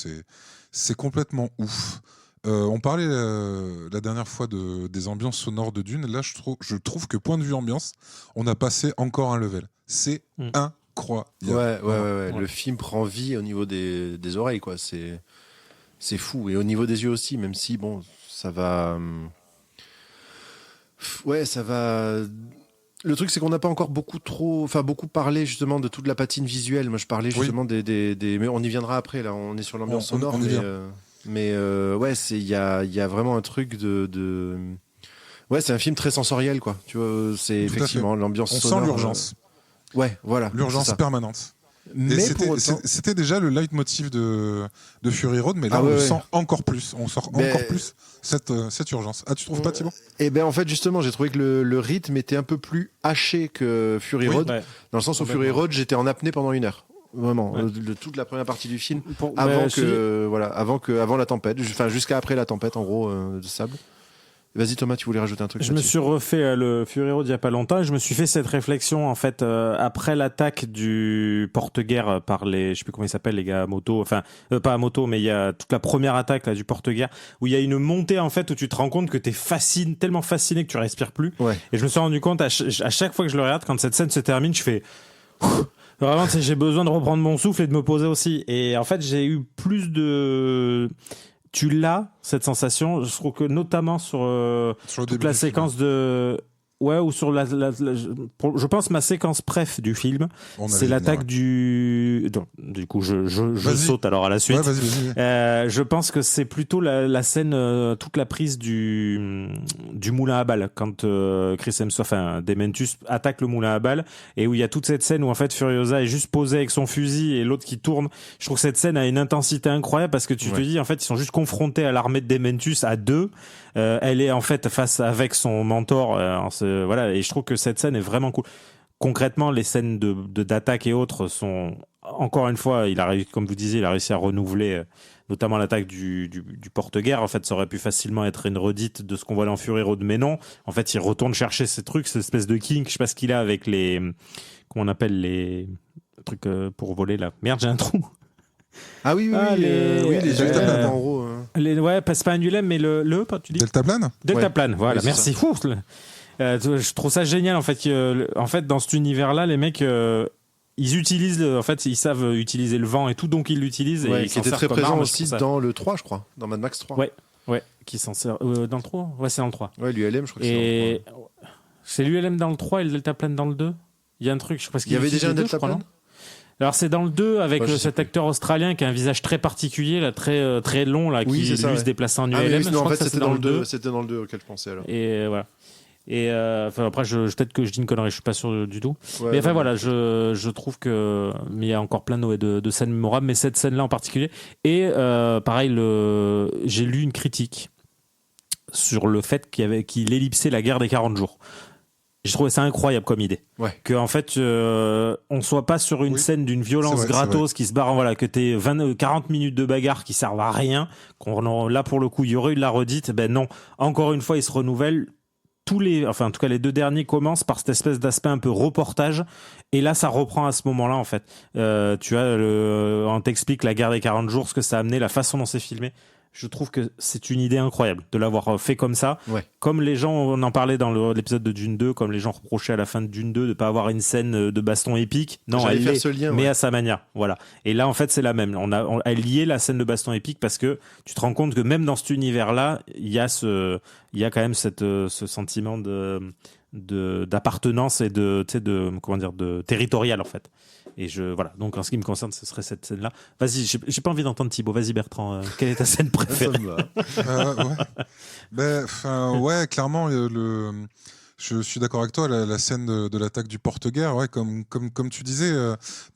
[SPEAKER 1] c'est complètement ouf. On parlait la dernière fois des ambiances sonores de Dune. Là, je trouve que point de vue ambiance, on a passé encore un level. C'est incroyable.
[SPEAKER 4] Ouais. Le film prend vie au niveau des oreilles, quoi. C'est fou. Et au niveau des yeux aussi, même si, bon, ça va... Ouais, ça va... Le truc, c'est qu'on n'a pas encore beaucoup parlé justement de toute la patine visuelle. Moi, je parlais justement mais on y viendra après. Là, on est sur l'ambiance sonore, mais ouais, il y a vraiment un truc de. Ouais, c'est un film très sensoriel, quoi. Tu vois, c'est
[SPEAKER 1] Tout
[SPEAKER 4] effectivement l'ambiance sonore.
[SPEAKER 1] On sent l'urgence.
[SPEAKER 4] Ouais, voilà.
[SPEAKER 1] L'urgence permanente.
[SPEAKER 4] Mais
[SPEAKER 1] c'était déjà le leitmotiv de Fury Road, mais là, on le sent encore plus. On sent encore plus cette urgence. Ah, tu trouves pas, Thibaut ?
[SPEAKER 4] Eh ben, en fait, justement, j'ai trouvé que le rythme était un peu plus haché que Fury Road. Ouais. Dans le sens où Fury Road, j'étais en apnée pendant 1 heure. Vraiment, toute la première partie du film, avant la tempête, jusqu'à après la tempête, en gros, de sable. Vas-y Thomas, tu voulais rajouter un truc?
[SPEAKER 3] Je me suis refait le Fury Road il y a pas longtemps et je me suis fait cette réflexion en fait après l'attaque du porte-guerre par je sais plus comment ils s'appellent les gars à moto, enfin pas à moto mais il y a toute la première attaque là du porte-guerre où il y a une montée en fait où tu te rends compte que t'es tellement fasciné que tu respires plus. Ouais. Et je me suis rendu compte à chaque fois que je le regarde, quand cette scène se termine, je fais vraiment, j'ai besoin de reprendre mon souffle et de me poser aussi. Et en fait, j'ai eu plus de... Tu l'as, cette sensation. Je trouve que notamment sur toute la séquence de... Ouais, ou sur je pense ma séquence préf du film, c'est l'attaque du coup, je saute alors à la suite.
[SPEAKER 1] Ouais, vas-y.
[SPEAKER 3] Je pense que c'est plutôt la scène, toute la prise du moulin à balles, quand Chris Hemsworth, Dementus attaque le moulin à balles, et où il y a toute cette scène où en fait Furiosa est juste posée avec son fusil et l'autre qui tourne. Je trouve que cette scène a une intensité incroyable parce que tu te dis en fait ils sont juste confrontés à l'armée de Dementus à deux. Elle est en fait face avec son mentor, voilà, et je trouve que cette scène est vraiment cool. Concrètement, les scènes d'attaque et autres sont, encore une fois, comme vous disiez, il a réussi à renouveler, notamment l'attaque du porte-guerre. En fait, ça aurait pu facilement être une redite de ce qu'on voit dans Fury Road, mais non. En fait, il retourne chercher ces trucs, cette espèce de kink, je sais pas ce qu'il a avec comment on appelle les trucs pour voler là. Merde, j'ai un trou.
[SPEAKER 4] Ah oui, les deltaplanes en gros.
[SPEAKER 3] Ouais, c'est pas un ULM, mais tu dis
[SPEAKER 1] deltaplane.
[SPEAKER 3] Deltaplane, voilà, merci. Je trouve ça génial en fait. En fait, dans cet univers-là, les mecs, ils utilisent, en fait, ils savent utiliser le vent et tout, donc ils l'utilisent.
[SPEAKER 4] Ouais,
[SPEAKER 3] et
[SPEAKER 4] qui était très présent aussi dans le 3, je crois, dans Mad Max 3.
[SPEAKER 3] Ouais, qui s'en sert dans le 3. Ouais, c'est dans le 3.
[SPEAKER 4] Ouais, l'ULM, je crois que c'est dans le 3.
[SPEAKER 3] C'est l'ULM dans le 3 et le deltaplane dans le 2. Il y a un truc, je sais pas ce qu'il
[SPEAKER 4] y avait déjà un deltaplane.
[SPEAKER 3] Alors c'est dans le 2 avec cet acteur australien qui a un visage très particulier, là, très très long, là, qui se déplace en ULM.
[SPEAKER 4] Je crois que c'était dans le 2. C'était dans le 2 auquel je pensais alors.
[SPEAKER 3] Et voilà. Et après, peut-être que je dis une connerie, je suis pas sûr du tout. Ouais, mais enfin voilà, je trouve que mais il y a encore plein de scènes mémorables, mais cette scène-là en particulier. Et pareil, j'ai lu une critique sur le fait qu'il ellipsait la guerre des 40 jours. J'ai trouvé ça incroyable comme idée. Ouais. Que en fait, on soit pas sur une scène d'une violence gratos qui se barre, voilà, que t'aies 40 minutes de bagarre qui servent à rien. Là pour le coup, il y aurait eu de la redite. Ben non. Encore une fois, ils se renouvellent. En tout cas, les 2 derniers commencent par cette espèce d'aspect un peu reportage. Et là, ça reprend à ce moment-là, en fait. Tu vois, on t'explique la guerre des 40 jours, ce que ça a amené, la façon dont c'est filmé. Je trouve que c'est une idée incroyable de l'avoir fait comme ça. Ouais. Comme les gens, on en parlait dans l'épisode de Dune 2, comme les gens reprochaient à la fin de Dune 2 de ne pas avoir une scène de baston épique. Non, elle l'est, mais à sa manière. Voilà. Et là, en fait, c'est la même. Elle liait la scène de baston épique parce que tu te rends compte que même dans cet univers-là, il y a quand même ce sentiment d'appartenance et de territorial, en fait. Et voilà. Donc en ce qui me concerne, ce serait cette scène-là. Vas-y, j'ai pas envie d'entendre Thibaut. Vas-y Bertrand, quelle est ta scène préférée?
[SPEAKER 1] Ouais, clairement Je suis d'accord avec toi, la scène de l'attaque du porte-guerre, ouais, comme tu disais,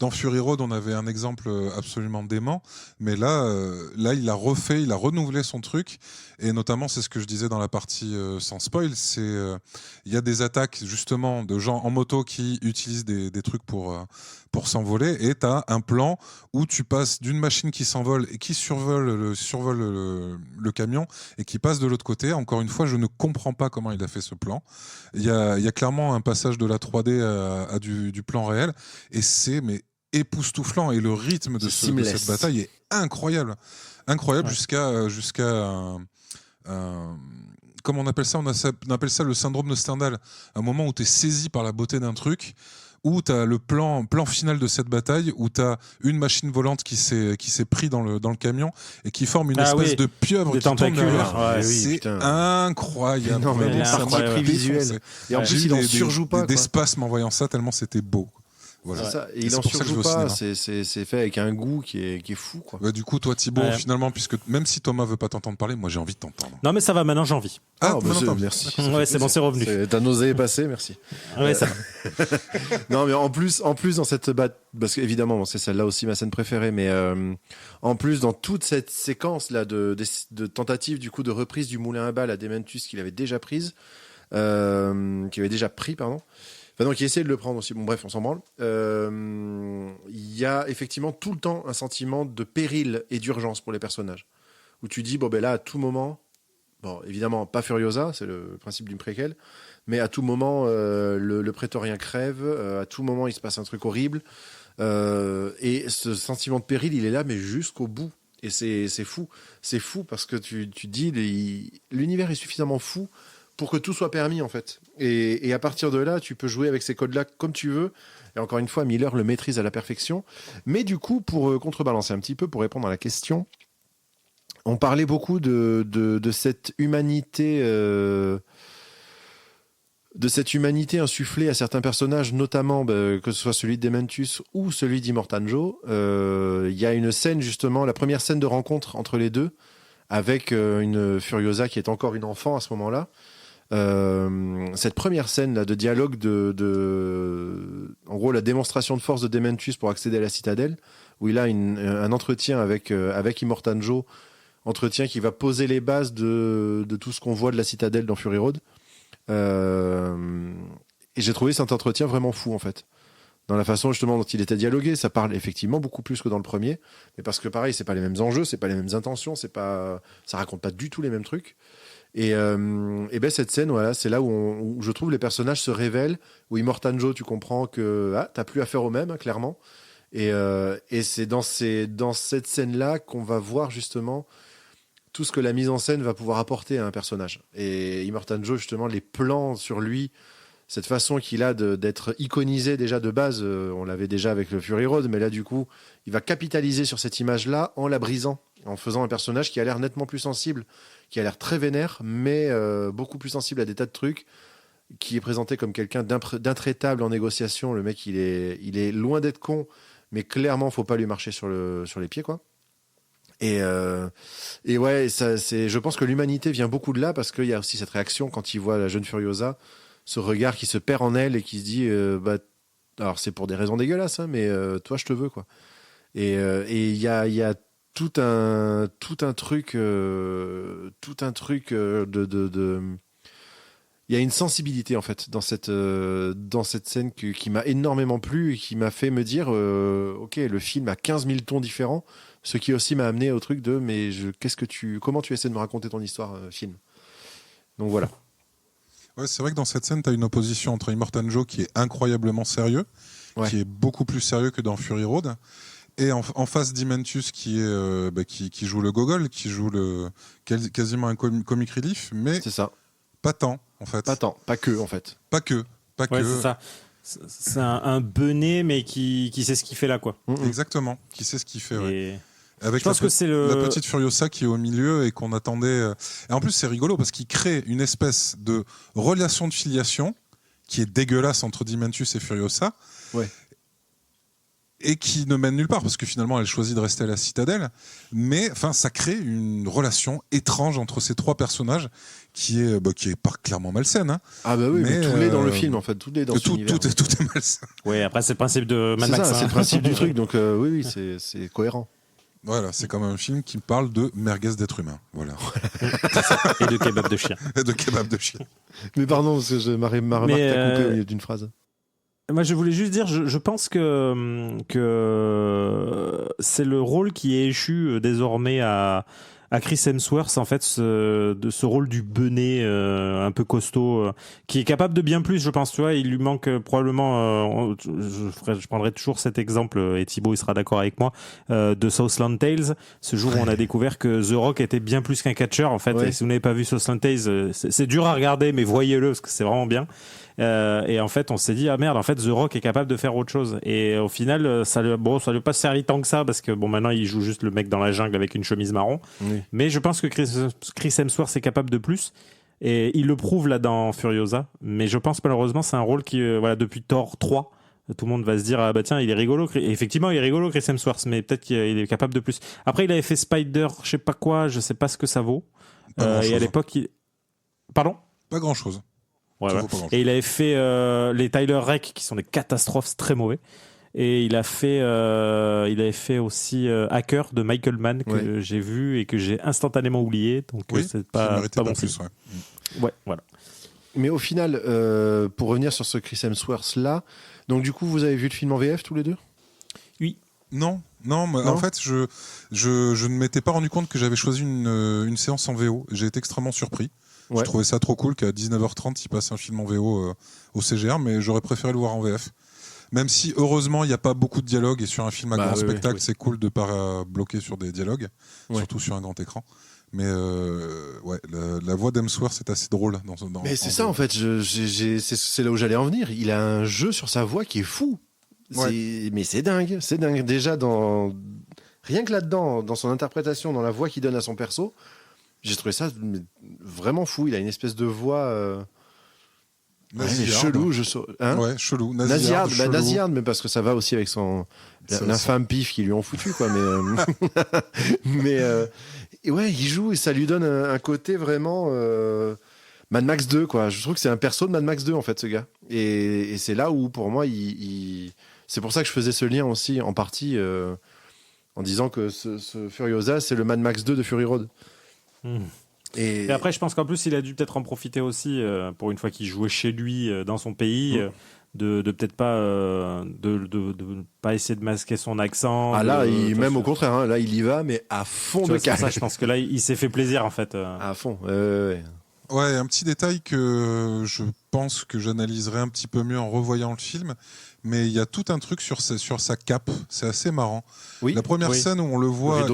[SPEAKER 1] dans Fury Road, on avait un exemple absolument dément, mais là, il a renouvelé son truc, et notamment, c'est ce que je disais dans la partie sans spoil, c'est il y a des attaques justement de gens en moto qui utilisent des trucs pour s'envoler, et tu as un plan où tu passes d'une machine qui s'envole et qui survole le camion et qui passe de l'autre côté. Encore une fois, je ne comprends pas comment il a fait ce plan. Il y a clairement un passage de la 3D à du plan réel, et c'est époustouflant, et le rythme de cette bataille est incroyable jusqu'à comment on appelle ça, on appelle ça le syndrome de Stendhal, un moment où tu es saisi par la beauté d'un truc, où tu as le plan final de cette bataille, où tu as une machine volante qui s'est pris dans le camion et qui forme une espèce de pieuvre qui tombe derrière.
[SPEAKER 4] Ouais,
[SPEAKER 1] c'est incroyable.
[SPEAKER 4] Non, mais
[SPEAKER 1] incroyable.
[SPEAKER 4] Visuel. Et en plus, il en surjoue pas.
[SPEAKER 1] Des spasmes en voyant ça, tellement c'était beau. Voilà.
[SPEAKER 4] C'est ça. Et il en surjoue pas, c'est fait avec un goût qui est fou, quoi.
[SPEAKER 1] Ouais, du coup, toi, Thibaut, finalement, puisque même si Thomas veut pas t'entendre parler, moi j'ai envie de t'entendre.
[SPEAKER 3] Non, mais ça va, maintenant j'ai envie.
[SPEAKER 4] Merci.
[SPEAKER 3] Ouais, c'est bon, c'est revenu.
[SPEAKER 4] Ta nausée est passée, merci.
[SPEAKER 3] Ouais, ça va.
[SPEAKER 4] Non, mais en plus dans cette bataille, parce qu'évidemment, bon, c'est celle-là aussi ma scène préférée, mais en plus, dans toute cette séquence-là de tentatives du coup de reprise du moulin à balles à Dementus qu'il avait déjà pris, pardon. Enfin, donc, il essaie de le prendre aussi. Bon, bref, on s'en branle. Il y a effectivement tout le temps un sentiment de péril et d'urgence pour les personnages. Où tu dis, bon, ben là, à tout moment, bon, évidemment, pas Furiosa, c'est le principe d'une préquelle, mais à tout moment, le prétorien crève, à tout moment, il se passe un truc horrible. Et ce sentiment de péril, il est là, mais jusqu'au bout. Et c'est fou. C'est fou parce que tu dis, l'univers est suffisamment fou pour que tout soit permis, en fait. Et à partir de là, tu peux jouer avec ces codes-là comme tu veux. Et encore une fois, Miller le maîtrise à la perfection. Mais du coup, pour contrebalancer un petit peu, pour répondre à la question, on parlait beaucoup de cette humanité... de cette humanité insufflée à certains personnages, notamment que ce soit celui de Dementus ou celui d'Immortanjo. Il y a une scène, justement, la première scène de rencontre entre les deux, avec une Furiosa qui est encore une enfant à ce moment-là. Cette première scène là, de dialogue en gros la démonstration de force de Dementus pour accéder à la citadelle, où il a un entretien avec Immortanjo, entretien qui va poser les bases de tout ce qu'on voit de la citadelle dans Fury Road. Et j'ai trouvé cet entretien vraiment fou, en fait, dans la façon justement dont il était dialogué. Ça parle effectivement beaucoup plus que dans le premier, mais parce que pareil, c'est pas les mêmes enjeux, c'est pas les mêmes intentions, ça raconte pas du tout les mêmes trucs. Et ben cette scène, voilà, c'est là où je trouve les personnages se révèlent, où Immortanjo, tu comprends que t'as plus affaire aux mêmes, hein, clairement. Et c'est dans cette scène-là qu'on va voir justement tout ce que la mise en scène va pouvoir apporter à un personnage. Et Immortanjo, justement, les plans sur lui, cette façon qu'il a d'être iconisé déjà de base, on l'avait déjà avec le Fury Road, mais là, du coup, il va capitaliser sur cette image-là en la brisant, en faisant un personnage qui a l'air nettement plus sensible, qui a l'air très vénère, mais beaucoup plus sensible à des tas de trucs, qui est présenté comme quelqu'un d'intraitable en négociation. Le mec, il est loin d'être con, mais clairement, faut pas lui marcher sur les pieds, quoi. Et ouais, je pense que l'humanité vient beaucoup de là, parce qu'il y a aussi cette réaction quand il voit la jeune Furiosa, ce regard qui se perd en elle et qui se dit, alors c'est pour des raisons dégueulasses, hein, mais toi je te veux, quoi. Et il y a tout un truc il y a une sensibilité, en fait, dans cette scène qui m'a énormément plu et qui m'a fait me dire, ok, le film a 15 000 tons différents, ce qui aussi m'a amené au truc de, mais comment tu essaies de me raconter ton histoire, film. Donc voilà.
[SPEAKER 1] Ouais, c'est vrai que dans cette scène, tu as une opposition entre Immortanjo qui est incroyablement sérieux, qui est beaucoup plus sérieux que dans Fury Road, et en face Dementus qui joue le gogol, qui joue quasiment un comic relief, mais
[SPEAKER 4] c'est ça.
[SPEAKER 1] Pas tant, en fait.
[SPEAKER 4] Pas que, en fait.
[SPEAKER 1] Pas que.
[SPEAKER 3] Ouais, c'est ça. C'est un benet, mais qui sait ce qu'il fait là, quoi.
[SPEAKER 1] Exactement, qui sait ce qu'il fait, ouais. Avec
[SPEAKER 3] je pense que c'est
[SPEAKER 1] la petite Furiosa qui est au milieu et qu'on attendait. Et en plus, c'est rigolo parce qu'il crée une espèce de relation de filiation qui est dégueulasse entre Dementus et Furiosa.
[SPEAKER 4] Ouais.
[SPEAKER 1] et qui ne mène nulle part parce que finalement elle choisit de rester à la citadelle, mais enfin ça crée une relation étrange entre ces trois personnages qui est pas clairement malsaine, hein.
[SPEAKER 4] Ah bah oui, mais tout l'est dans le film en fait, tout l'est dans cet univers.
[SPEAKER 1] Tout est malsain.
[SPEAKER 3] Oui, après c'est le principe de Mad
[SPEAKER 4] C'est
[SPEAKER 3] Max.
[SPEAKER 4] ça,
[SPEAKER 3] hein.
[SPEAKER 4] c'est le principe du truc, donc oui, c'est cohérent.
[SPEAKER 1] Voilà, c'est comme un film qui parle de merguez d'êtres humains, voilà.
[SPEAKER 3] Et de kebab de chien.
[SPEAKER 1] Et de kebab de chien.
[SPEAKER 4] Mais pardon, parce que ma remarque t'a coupé au milieu d'une phrase.
[SPEAKER 3] Moi, je voulais juste dire, je pense que c'est le rôle qui est échu désormais à Chris Hemsworth, en fait, de ce rôle du benet un peu costaud, qui est capable de bien plus, je pense. Tu vois, il lui manque probablement. Je prendrai toujours cet exemple, et Thibaut, il sera d'accord avec moi, de Southland Tales. Ce jour où on a découvert que The Rock était bien plus qu'un catcheur, en fait.
[SPEAKER 4] Ouais.
[SPEAKER 3] Et si vous n'avez pas vu Southland Tales, c'est dur à regarder, mais voyez-le parce que c'est vraiment bien. Et en fait, on s'est dit, ah merde, en fait, The Rock est capable de faire autre chose. Et au final, ça lui a pas servi tant que ça, parce que bon, maintenant, il joue juste le mec dans la jungle avec une chemise marron.
[SPEAKER 4] Oui.
[SPEAKER 3] Mais je pense que Chris Hemsworth est capable de plus. Et il le prouve là dans Furiosa. Mais je pense malheureusement, c'est un rôle qui, voilà, depuis Thor 3, tout le monde va se dire, ah bah tiens, il est rigolo. Et effectivement, il est rigolo, Chris Hemsworth, mais peut-être qu'il est capable de plus. Après, il avait fait Spider, je sais pas quoi, je sais pas ce que ça vaut.
[SPEAKER 1] Pas grand-chose.
[SPEAKER 3] Et à l'époque, Pardon?
[SPEAKER 1] Pas grand-chose.
[SPEAKER 3] Ouais,
[SPEAKER 1] Ça
[SPEAKER 3] ouais.
[SPEAKER 1] vaut pas grand-chose.
[SPEAKER 3] Et il avait fait les Tyler Rake qui sont des catastrophes, c'est très mauvais. Et il avait fait aussi Hacker de Michael Mann que j'ai vu et que j'ai instantanément oublié. Donc
[SPEAKER 1] Oui,
[SPEAKER 3] c'est
[SPEAKER 1] qui
[SPEAKER 3] pas
[SPEAKER 1] méritait
[SPEAKER 3] bon
[SPEAKER 1] plus,
[SPEAKER 3] signe.
[SPEAKER 1] ouais.
[SPEAKER 3] Ouais, voilà.
[SPEAKER 4] Mais au final, pour revenir sur ce Chris Hemsworth là, donc du coup, vous avez vu le film en VF tous les deux?
[SPEAKER 1] Non, mais en fait, je ne m'étais pas rendu compte que j'avais choisi une séance en VO. J'ai été extrêmement surpris.
[SPEAKER 4] Ouais.
[SPEAKER 1] Je trouvais ça trop cool qu'à 19h30, il passe un film en VO au CGR, mais j'aurais préféré le voir en VF. Même si, heureusement, il n'y a pas beaucoup de dialogue, et sur un film à grand spectacle, c'est cool de ne pas bloquer sur des dialogues, surtout sur un grand écran. Mais la voix d'Hemsworth, c'est assez drôle.
[SPEAKER 4] Mais c'est ça, en fait, c'est là où j'allais en venir. Il a un jeu sur sa voix qui est fou. Mais c'est dingue. Déjà, rien que là-dedans, dans son interprétation, dans la voix qu'il donne à son perso, j'ai trouvé ça vraiment fou. Il a une espèce de voix chelou.
[SPEAKER 1] Chelou.
[SPEAKER 4] Nasillarde, mais parce que ça va aussi avec l'infâme pif qu'ils lui ont foutu, quoi. Mais ouais, il joue et ça lui donne un côté vraiment Mad Max 2, quoi. Je trouve que c'est un perso de Mad Max 2, en fait, ce gars. Et c'est là où, pour moi, c'est pour ça que je faisais ce lien aussi, en partie, en disant que ce Furiosa, c'est le Mad Max 2 de Fury Road. Et
[SPEAKER 3] après, je pense qu'en plus, il a dû peut-être en profiter aussi, pour une fois qu'il jouait chez lui, dans son pays, de peut-être pas de pas essayer de masquer son accent.
[SPEAKER 4] Ah là, même au contraire, hein, là, il y va, mais à fond de
[SPEAKER 3] ça, je pense que là, il s'est fait plaisir, en fait.
[SPEAKER 4] À fond,
[SPEAKER 1] Ouais, un petit détail que je pense que j'analyserai un petit peu mieux en revoyant le film, mais il y a tout un truc sur sa cape, c'est assez marrant.
[SPEAKER 4] Oui,
[SPEAKER 1] la première scène où on le voit,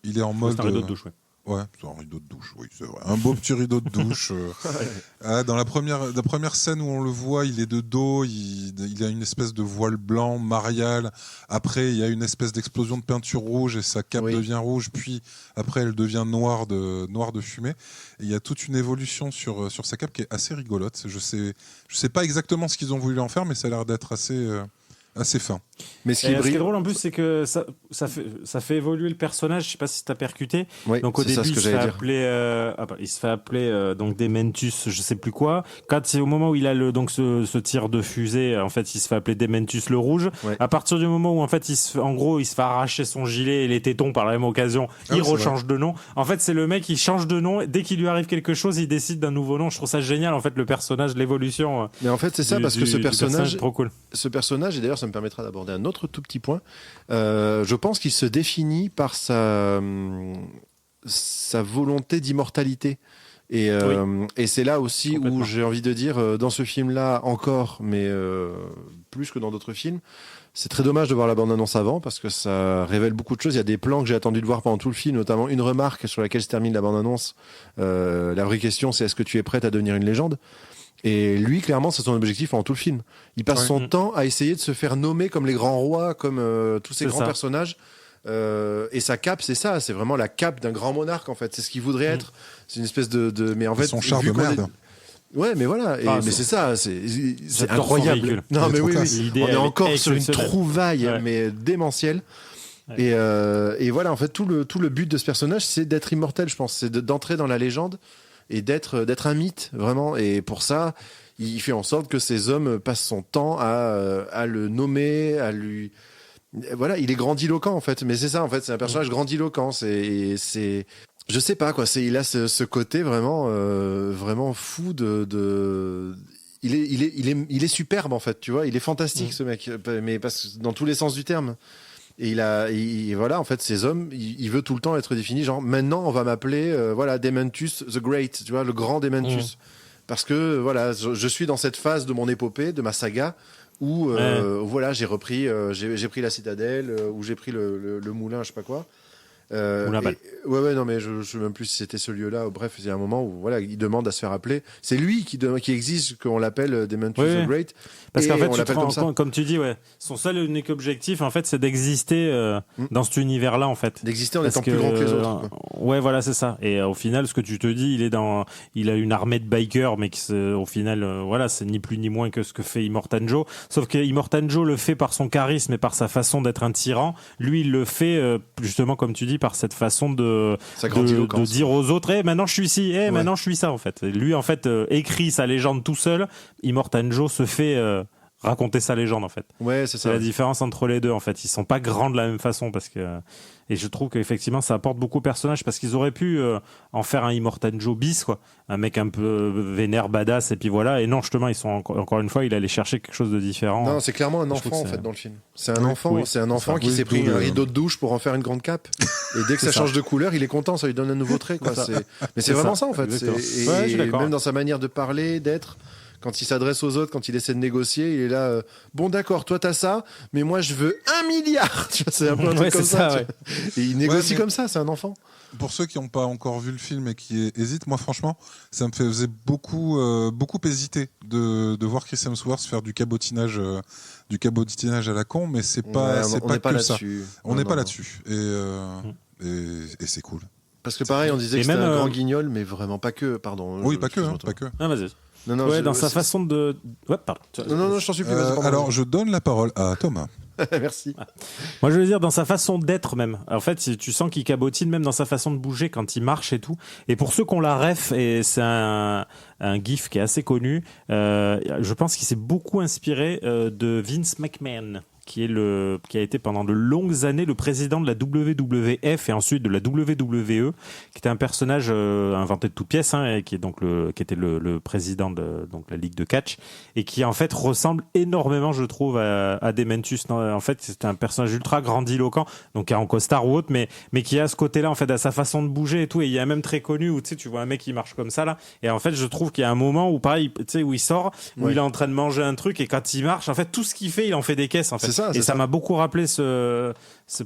[SPEAKER 1] il est en mode...
[SPEAKER 3] C'est un rideau de douche, ouais.
[SPEAKER 1] Ouais, c'est un rideau de douche, oui, c'est vrai. Un beau petit rideau de douche. Dans la première scène où on le voit, il est de dos, il a une espèce de voile blanc, marial. Après, il y a une espèce d'explosion de peinture rouge et sa cape devient rouge. Puis après, elle devient noire de fumée. Et il y a toute une évolution sur sa cape qui est assez rigolote. Je sais pas exactement ce qu'ils ont voulu en faire, mais ça a l'air d'être assez fin.
[SPEAKER 4] Mais ce qui est
[SPEAKER 3] drôle en plus, c'est que ça fait évoluer le personnage. Je sais pas si t'as percuté.
[SPEAKER 4] Oui,
[SPEAKER 3] donc au début, il se fait appeler donc Dementus, je sais plus quoi. Quand c'est au moment où il a ce tir de fusée, en fait, il se fait appeler Dementus le Rouge. Ouais. À partir du moment où en fait, il se fait arracher son gilet et les tétons par la même occasion, il rechange de nom. En fait, c'est le mec qui change de nom. Dès qu'il lui arrive quelque chose, il décide d'un nouveau nom. Je trouve ça génial, en fait, le personnage, l'évolution.
[SPEAKER 4] Mais en fait, c'est ça, parce que ce personnage,
[SPEAKER 3] trop cool.
[SPEAKER 4] Ce personnage, et d'ailleurs, ça me permettra d'aborder un autre tout petit point. Je pense qu'il se définit par sa volonté d'immortalité. Et c'est là aussi où j'ai envie de dire, dans ce film-là encore, mais plus que dans d'autres films, c'est très dommage de voir la bande-annonce avant, parce que ça révèle beaucoup de choses. Il y a des plans que j'ai attendu de voir pendant tout le film, notamment une remarque sur laquelle se termine la bande-annonce. La vraie question, c'est: est-ce que tu es prête à devenir une légende ? Et lui, clairement, c'est son objectif pendant tout le film. Il passe son temps à essayer de se faire nommer comme les grands rois, comme tous ces grands personnages. Et sa cape, c'est ça. C'est vraiment la cape d'un grand monarque, en fait. C'est ce qu'il voudrait être. C'est une espèce de... Mais en fait,
[SPEAKER 1] son char de merde.
[SPEAKER 4] Ouais, mais voilà.
[SPEAKER 3] Ah,
[SPEAKER 4] mais c'est ça, c'est
[SPEAKER 3] J'adore son
[SPEAKER 4] incroyable.
[SPEAKER 3] véhicule.
[SPEAKER 4] Non,
[SPEAKER 1] Il est
[SPEAKER 4] mais
[SPEAKER 1] trop
[SPEAKER 4] oui,
[SPEAKER 1] classe.
[SPEAKER 4] oui.
[SPEAKER 3] L'idée,
[SPEAKER 4] On est
[SPEAKER 3] elle
[SPEAKER 4] encore
[SPEAKER 3] est
[SPEAKER 4] sur une
[SPEAKER 3] exceptionnelle.
[SPEAKER 4] trouvaille,
[SPEAKER 3] Ouais.
[SPEAKER 4] mais démentielle.
[SPEAKER 3] Ouais.
[SPEAKER 4] Et voilà, en fait, tout le but de ce personnage, c'est d'être immortel, je pense. C'est d'entrer dans la légende et d'être un mythe, vraiment. Et pour ça, il fait en sorte que ces hommes passent son temps à le nommer, à lui. Voilà, il est grandiloquent, en fait. Mais c'est ça, en fait, c'est un personnage grandiloquent. C'est. Je sais pas, quoi. Il a ce côté vraiment, vraiment fou il est superbe, en fait, tu vois. Il est fantastique, ce mec. Mais parce que dans tous les sens du terme. Et voilà, en fait, ces hommes, il veut tout le temps être défini, genre, maintenant, on va m'appeler, voilà, Dementus the Great, tu vois, le grand Dementus. Parce que, voilà, je suis dans cette phase de mon épopée, de ma saga, où, voilà, j'ai pris la citadelle, où j'ai pris le moulin, je sais pas quoi. Ouais, non, mais je sais même plus si c'était ce lieu-là. Bref, il y a un moment où voilà, il demande à se faire appeler. C'est lui qui exige qu'on l'appelle Dementus the Great.
[SPEAKER 3] Parce qu'en fait,
[SPEAKER 4] on
[SPEAKER 3] tu te
[SPEAKER 4] l'appelle
[SPEAKER 3] rends
[SPEAKER 4] comme ça.
[SPEAKER 3] compte, comme tu dis, ouais, son seul et unique objectif, en fait, c'est d'exister dans cet univers-là, en fait.
[SPEAKER 4] D'exister en
[SPEAKER 3] Parce
[SPEAKER 4] étant plus grand que les autres. Quoi.
[SPEAKER 3] Ouais, voilà, c'est ça. Et au final, ce que tu te dis, il a une armée de bikers, mais au final, voilà, c'est ni plus ni moins que ce que fait Immortan Joe. Sauf que Immortan Joe le fait par son charisme et par sa façon d'être un tyran. Lui, il le fait justement, comme tu dis, par cette façon de dire aux autres, maintenant je suis ici, maintenant je suis ça, en fait. Et lui, en fait, écrit sa légende tout seul. Immortan Joe se fait raconter sa légende, en fait.
[SPEAKER 4] Ouais, c'est ça.
[SPEAKER 3] C'est la différence entre les deux, en fait. Ils sont pas grands de la même façon, parce que. Et je trouve qu'effectivement, ça apporte beaucoup au personnage, parce qu'ils auraient pu en faire un Immortan Joe bis, quoi. Un mec un peu vénère, badass, et puis voilà. Et non, justement, ils sont encore une fois, il allait chercher quelque chose de différent.
[SPEAKER 4] Non, c'est clairement un
[SPEAKER 3] Je trouve
[SPEAKER 4] enfant, en
[SPEAKER 3] que
[SPEAKER 4] fait,
[SPEAKER 3] c'est-
[SPEAKER 4] dans le film. C'est un enfant, c'est un enfant
[SPEAKER 1] ça.
[SPEAKER 4] qui
[SPEAKER 1] Oui,
[SPEAKER 4] s'est pris
[SPEAKER 1] d'où
[SPEAKER 4] un
[SPEAKER 1] le-
[SPEAKER 4] rideau de douche pour en faire une grande cape. Et dès que ça
[SPEAKER 3] ça.
[SPEAKER 4] change de couleur, il est content, ça lui donne un nouveau trait, quoi.
[SPEAKER 3] C'est ça.
[SPEAKER 4] Mais c'est
[SPEAKER 3] C'est
[SPEAKER 4] vraiment
[SPEAKER 3] ça,
[SPEAKER 4] ça, en fait.
[SPEAKER 3] exactement.
[SPEAKER 4] Et
[SPEAKER 3] Ouais, je suis d'accord.
[SPEAKER 4] même dans sa manière de parler, d'être. Quand il s'adresse aux autres, quand il essaie de négocier, il est là. Bon, d'accord, toi t'as ça, mais moi je veux 1 milliard. Tu vois, c'est un peu un truc
[SPEAKER 3] Ouais,
[SPEAKER 4] comme
[SPEAKER 3] c'est
[SPEAKER 4] ça.
[SPEAKER 3] ça,
[SPEAKER 4] tu vois. Et il négocie
[SPEAKER 1] mais-
[SPEAKER 4] comme ça, c'est un enfant.
[SPEAKER 1] Pour ceux qui n'ont pas encore vu le film et qui hésitent, moi franchement, ça me faisait beaucoup hésiter de voir Chris Hemsworth faire du cabotinage à la con, mais c'est pas,
[SPEAKER 4] Ouais,
[SPEAKER 1] c'est
[SPEAKER 4] on
[SPEAKER 1] pas
[SPEAKER 4] n'est pas
[SPEAKER 1] que ça.
[SPEAKER 4] là-dessus.
[SPEAKER 1] On
[SPEAKER 4] Non,
[SPEAKER 1] n'est
[SPEAKER 4] non,
[SPEAKER 1] pas
[SPEAKER 4] non.
[SPEAKER 1] là-dessus. Et c'est cool.
[SPEAKER 4] Parce que pareil, on disait
[SPEAKER 3] Et
[SPEAKER 4] que c'était
[SPEAKER 3] même,
[SPEAKER 4] un grand guignol, mais vraiment pas que. Pardon.
[SPEAKER 1] Oui, pas que,
[SPEAKER 4] excuse-moi,
[SPEAKER 1] hein,
[SPEAKER 4] toi.
[SPEAKER 1] pas que.
[SPEAKER 3] Ah, vas-y.
[SPEAKER 4] Non, non,
[SPEAKER 3] Ouais, dans sa façon de. Ouais, pardon.
[SPEAKER 4] Non, je t'en supplie. vas-y, pardon,
[SPEAKER 1] Alors, je donne la parole à Thomas.
[SPEAKER 4] Merci.
[SPEAKER 3] Moi, je veux dire, dans sa façon d'être même. En fait, tu sens qu'il cabotine même dans sa façon de bouger quand il marche et tout. Et pour ceux qui ont la ref, et c'est un gif qui est assez connu, je pense qu'il s'est beaucoup inspiré de Vince McMahon, qui a été pendant de longues années le président de la WWF et ensuite de la WWE, qui était un personnage inventé de toutes pièces, et qui était le président de donc la ligue de catch, et qui en fait ressemble énormément, je trouve, à Dementus. Non, en fait, c'était un personnage ultra grandiloquent, donc en costard ou autre, mais qui a ce côté-là, en fait, à sa façon de bouger et tout. Et il y a un même très connu où tu vois un mec qui marche comme ça là, et en fait, je trouve qu'il y a un moment où pareil, tu sais, où il sort, où
[SPEAKER 4] Ouais.
[SPEAKER 3] il est en train de manger un truc, et quand il marche, en fait, tout ce qu'il fait, il en fait des caisses, en fait.
[SPEAKER 4] C'est ça,
[SPEAKER 3] Et ça m'a beaucoup rappelé ce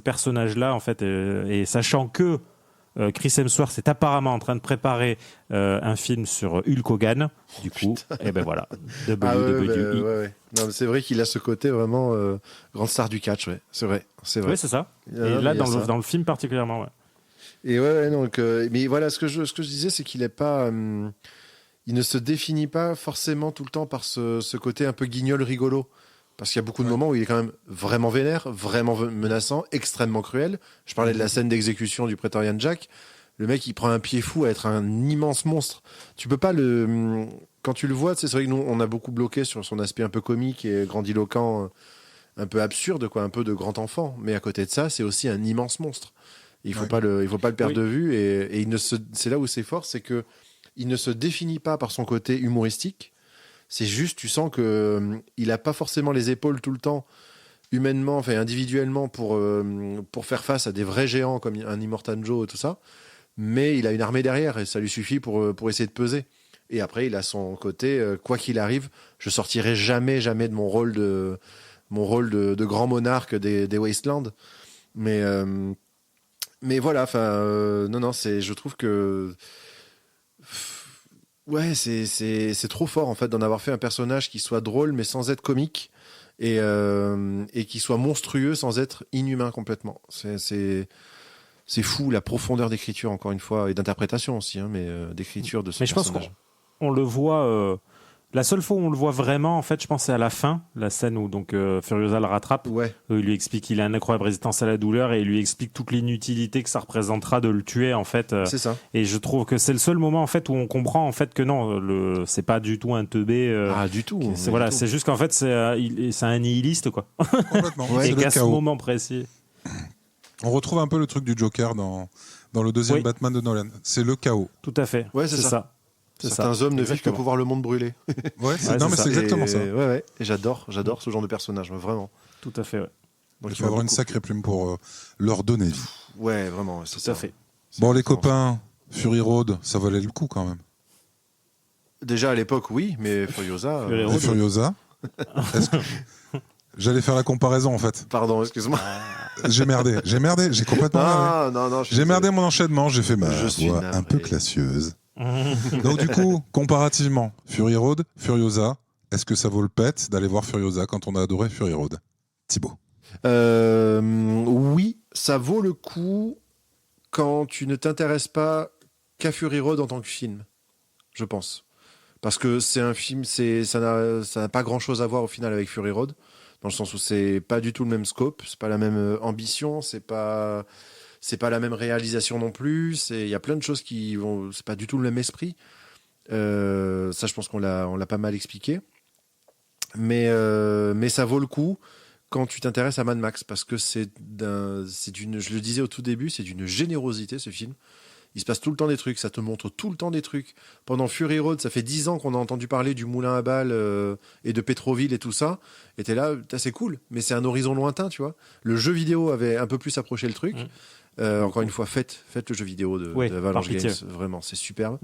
[SPEAKER 3] personnage-là, en fait, et sachant que Chris Hemsworth est apparemment en train de préparer un film sur Hulk Hogan, du coup, et ben voilà, WWE.
[SPEAKER 4] Ah ouais. Non, mais c'est vrai qu'il a ce côté vraiment grande star du catch, ouais. C'est vrai.
[SPEAKER 3] Ouais, c'est ça.
[SPEAKER 4] Il
[SPEAKER 3] Et
[SPEAKER 4] y a
[SPEAKER 3] là,
[SPEAKER 4] ça.
[SPEAKER 3] dans le film particulièrement, ouais.
[SPEAKER 4] Et donc, mais voilà, ce que je disais, c'est qu'il est pas, il ne se définit pas forcément tout le temps par ce côté un peu guignol rigolo. Parce qu'il y a beaucoup de moments où il est quand même vraiment vénère, vraiment menaçant, extrêmement cruel. Je parlais de la scène d'exécution du Praetorian Jack. Le mec, il prend un pied fou à être un immense monstre. Tu peux pas quand tu le vois, c'est vrai que nous, on a beaucoup bloqué sur son aspect un peu comique et grandiloquent, un peu absurde, quoi, un peu de grand enfant. Mais à côté de ça, c'est aussi un immense monstre. Il faut
[SPEAKER 1] Ouais.
[SPEAKER 4] pas il faut pas le perdre
[SPEAKER 3] Oui.
[SPEAKER 4] de vue. Et c'est là où c'est fort, c'est que il ne se définit pas par son côté humoristique. C'est juste, tu sens que il a pas forcément les épaules tout le temps, humainement, enfin individuellement, pour faire face à des vrais géants comme un Immortan Joe et tout ça. Mais il a une armée derrière et ça lui suffit pour essayer de peser. Et après, il a son côté, quoi qu'il arrive, je sortirai jamais de mon rôle de grand monarque des Wastelands. Mais voilà, enfin, non, je trouve que. Ouais, c'est trop fort en fait d'en avoir fait un personnage qui soit drôle mais sans être comique et qui soit monstrueux sans être inhumain complètement. C'est fou la profondeur d'écriture encore une fois et d'interprétation aussi, mais d'écriture de ce
[SPEAKER 3] Mais je pense
[SPEAKER 4] personnage.
[SPEAKER 3] on le voit. La seule fois où on le voit vraiment, en fait, je pense c'est à la fin, la scène où donc Furiosa le rattrape.
[SPEAKER 4] Ouais.
[SPEAKER 3] Où il lui explique qu'il a une incroyable résistance à la douleur et il lui explique toute l'inutilité que ça représentera de le tuer, en fait.
[SPEAKER 4] C'est ça.
[SPEAKER 3] Et je trouve que c'est le seul moment, en fait, où on comprend en fait que non, c'est pas du tout un teubé.
[SPEAKER 4] Du tout.
[SPEAKER 3] C'est juste qu'en fait c'est un nihiliste, quoi.
[SPEAKER 1] Complètement.
[SPEAKER 4] Ouais,
[SPEAKER 3] Et
[SPEAKER 1] c'est
[SPEAKER 3] qu'à
[SPEAKER 1] le
[SPEAKER 3] ce
[SPEAKER 1] chaos.
[SPEAKER 3] moment précis.
[SPEAKER 1] On retrouve un peu le truc du Joker dans le deuxième
[SPEAKER 3] Oui.
[SPEAKER 1] Batman de Nolan. C'est le chaos.
[SPEAKER 3] Tout à fait.
[SPEAKER 4] Ouais, c'est ça.
[SPEAKER 3] C'est
[SPEAKER 4] Certains hommes ne vivent que
[SPEAKER 3] Exactement.
[SPEAKER 4] pour voir le monde brûler.
[SPEAKER 1] Ouais,
[SPEAKER 3] Ouais,
[SPEAKER 1] non, mais
[SPEAKER 3] c'est
[SPEAKER 1] c'est
[SPEAKER 3] ça.
[SPEAKER 1] exactement ça.
[SPEAKER 4] Ouais. Et j'adore ce genre de personnage, vraiment.
[SPEAKER 3] Tout à fait. Ouais.
[SPEAKER 4] Donc
[SPEAKER 1] Il faut avoir une sacrée plume pour leur donner vie.
[SPEAKER 4] Ouais, vraiment. C'est
[SPEAKER 3] Tout
[SPEAKER 4] ça.
[SPEAKER 3] à fait.
[SPEAKER 1] Bon, les copains, Fury Road, ça valait le coup quand même.
[SPEAKER 4] Déjà à l'époque, oui, mais Furiosa.
[SPEAKER 3] Fury
[SPEAKER 1] Et
[SPEAKER 3] Road.
[SPEAKER 1] Furiosa. Est-ce que- J'allais faire la comparaison en fait.
[SPEAKER 4] Pardon, excuse-moi.
[SPEAKER 1] J'ai merdé, j'ai complètement merdé.
[SPEAKER 4] Non.
[SPEAKER 1] J'ai merdé mon enchaînement, j'ai fait ma
[SPEAKER 4] Je suis
[SPEAKER 1] voix
[SPEAKER 4] navré.
[SPEAKER 1] un peu classieuse. Donc du coup, comparativement, Fury Road, Furiosa, est-ce que ça vaut le pet d'aller voir Furiosa quand on a adoré Fury Road? Thibaut.
[SPEAKER 4] Oui, ça vaut le coup quand tu ne t'intéresses pas qu'à Fury Road en tant que film, je pense. Parce que c'est un film, ça n'a pas grand-chose à voir au final avec Fury Road, dans le sens où c'est pas du tout le même scope, c'est pas la même ambition, c'est pas la même réalisation non plus. Il y a plein de choses c'est pas du tout le même esprit. Ça, je pense qu'on l'a pas mal expliqué. Mais ça vaut le coup quand tu t'intéresses à Mad Max, parce que je le disais au tout début, c'est d'une générosité ce film. Il se passe tout le temps des trucs, ça te montre tout le temps des trucs. Pendant Fury Road, ça fait 10 ans qu'on a entendu parler du moulin à balles et de Pétroville et tout ça. Et t'es là, c'est cool, mais c'est un horizon lointain, tu vois. Le jeu vidéo avait un peu plus approché le truc. Encore une fois, faites le jeu vidéo de Avalanche
[SPEAKER 3] par
[SPEAKER 4] Games,
[SPEAKER 3] pitié.
[SPEAKER 4] vraiment, c'est superbe.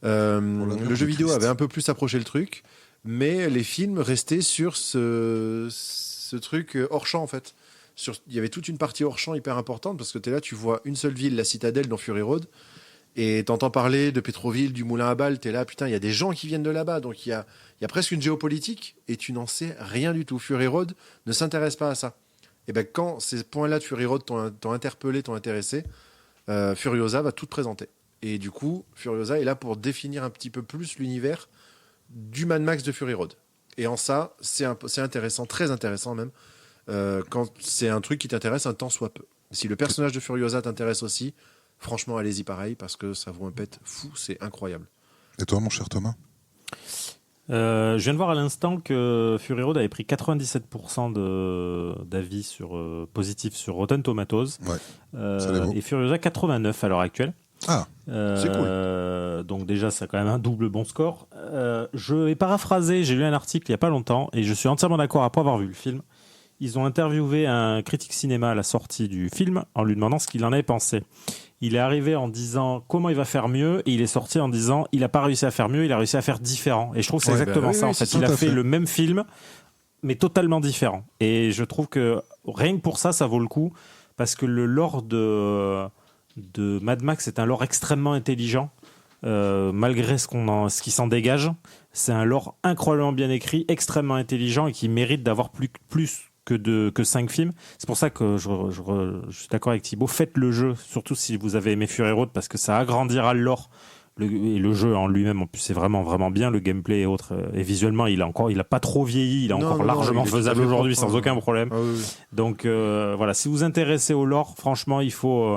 [SPEAKER 1] l'a
[SPEAKER 4] Le jeu vidéo avait un peu plus approché le truc, mais les films restaient sur ce truc hors champ en fait. Il y avait toute une partie hors champ hyper importante parce que tu es là, tu vois une seule ville, la citadelle dans Fury Road, et t'entends parler de Pétroville, du moulin à balles, tu es là, putain, il y a des gens qui viennent de là-bas, donc il y a presque une géopolitique et tu n'en sais rien du tout. Fury Road ne s'intéresse pas à ça. Et ben quand ces points-là de Fury Road t'ont interpellé, t'ont intéressé, Furiosa va tout te présenter. Et du coup, Furiosa est là pour définir un petit peu plus l'univers du Mad Max de Fury Road. Et en ça, c'est intéressant, très intéressant même, quand c'est un truc qui t'intéresse un tant soit peu. Si le personnage de Furiosa t'intéresse aussi, franchement, allez-y pareil, parce que ça vaut un pet fou, c'est incroyable.
[SPEAKER 1] Et toi, mon cher Thomas?
[SPEAKER 3] Je viens de voir à l'instant que Fury Road avait pris 97% d'avis positifs sur Rotten Tomatoes.
[SPEAKER 1] Ouais, ça les vaut.
[SPEAKER 3] Et Furiosa 89 à l'heure actuelle.
[SPEAKER 1] Ah,
[SPEAKER 4] C'est cool.
[SPEAKER 3] Donc déjà, c'est quand même un double bon score. Je vais paraphraser, j'ai lu un article il n'y a pas longtemps et je suis entièrement d'accord après avoir vu le film. Ils ont interviewé un critique cinéma à la sortie du film en lui demandant ce qu'il en avait pensé. Il est arrivé en disant comment il va faire mieux et il est sorti en disant il n'a pas réussi à faire mieux, il a réussi à faire différent. Et je trouve que c'est exactement ça en fait. Il a fait le même film mais totalement différent. Et je trouve que rien que pour ça, ça vaut le coup parce que le lore de Mad Max est un lore extrêmement intelligent. Malgré ce qui s'en dégage, c'est un lore incroyablement bien écrit, extrêmement intelligent et qui mérite d'avoir plus que 5 films. C'est pour ça que je suis d'accord avec Thibaut. Faites le jeu, surtout si vous avez aimé Fury Road, parce que ça agrandira le lore. Et le jeu en lui-même, en plus, c'est vraiment, vraiment bien. Le gameplay et autres. Et visuellement, il a pas trop vieilli. Il est encore largement faisable aujourd'hui, sans aucun problème.
[SPEAKER 4] Ah oui.
[SPEAKER 3] Donc, voilà. Si vous vous intéressez au lore, franchement, il faut...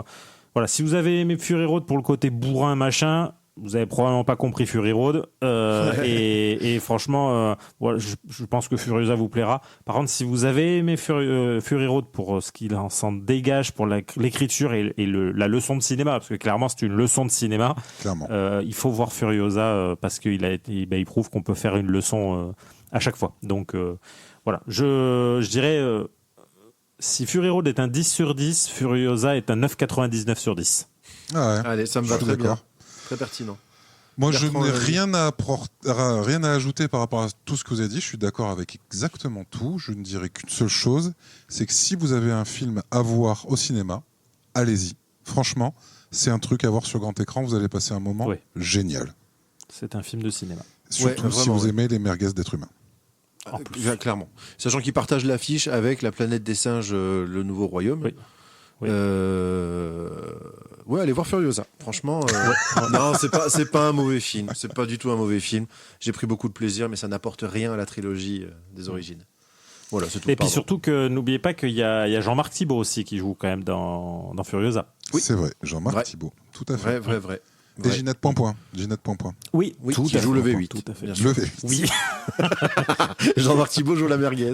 [SPEAKER 3] voilà. Si vous avez aimé Fury Road pour le côté bourrin, machin... Vous avez probablement pas compris Fury Road et franchement, voilà, je pense que Furiosa vous plaira. Par contre, si vous avez aimé Fury Road pour ce qu'il en s'en dégage, pour l'écriture et la leçon de cinéma, parce que clairement c'est une leçon de cinéma,
[SPEAKER 1] clairement.
[SPEAKER 3] Il faut voir Furiosa parce qu'il prouve qu'on peut faire une leçon à chaque fois. Donc voilà, je dirais si Fury Road est un 10 sur 10, Furiosa est un 9,99 sur 10.
[SPEAKER 1] Ah ouais.
[SPEAKER 4] Allez, ça me
[SPEAKER 1] Je
[SPEAKER 4] va
[SPEAKER 1] suis
[SPEAKER 4] très bien.
[SPEAKER 1] d'accord.
[SPEAKER 4] Très pertinent.
[SPEAKER 1] Moi, je
[SPEAKER 4] Bertrand,
[SPEAKER 1] n'ai
[SPEAKER 4] vas-y.
[SPEAKER 1] rien à ajouter par rapport à tout ce que vous avez dit. Je suis d'accord avec exactement tout. Je ne dirais qu'une seule chose, c'est que si vous avez un film à voir au cinéma, allez-y. Franchement, c'est un truc à voir sur grand écran. Vous allez passer un moment génial.
[SPEAKER 3] C'est un film de cinéma.
[SPEAKER 1] Surtout si vous aimez les merguez d'êtres humains.
[SPEAKER 3] En plus.
[SPEAKER 4] Clairement. Sachant qu'ils partagent l'affiche avec La planète des singes, le nouveau royaume.
[SPEAKER 3] Oui. Oui.
[SPEAKER 4] Ouais, allez voir Furiosa. Franchement, non, c'est pas un mauvais film. C'est pas du tout un mauvais film. J'ai pris beaucoup de plaisir, mais ça n'apporte rien à la trilogie des origines. Voilà, c'est tout.
[SPEAKER 3] Et puis surtout que n'oubliez pas qu'il y a Jean-Marc Thibault aussi qui joue quand même dans Furiosa.
[SPEAKER 4] Oui.
[SPEAKER 1] C'est vrai, Jean-Marc
[SPEAKER 4] Vrai.
[SPEAKER 1] Thibault, tout à fait.
[SPEAKER 4] Vrai.
[SPEAKER 1] Et Ginette Point.
[SPEAKER 3] Oui,
[SPEAKER 4] Oui,
[SPEAKER 3] tout
[SPEAKER 4] qui
[SPEAKER 3] à
[SPEAKER 4] joue
[SPEAKER 3] fait.
[SPEAKER 4] le V8.
[SPEAKER 3] Tout à fait.
[SPEAKER 4] Bien sûr.
[SPEAKER 1] Le V8.
[SPEAKER 3] Oui.
[SPEAKER 4] Jean-Marc Thibault joue la merguez.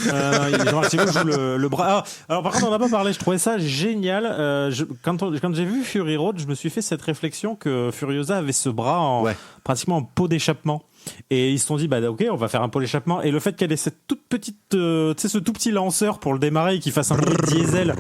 [SPEAKER 3] Jean-Marc Thibault joue le bras. Alors par contre, on n'a pas parlé. Je trouvais ça génial. Quand j'ai vu Fury Road, je me suis fait cette réflexion que Furiosa avait ce bras pratiquement en pot d'échappement. Et ils se sont dit, ok, on va faire un pot d'échappement. Et le fait qu'elle ait cette toute petite, ce tout petit lanceur pour le démarrer et qu'il fasse un bruit de diesel.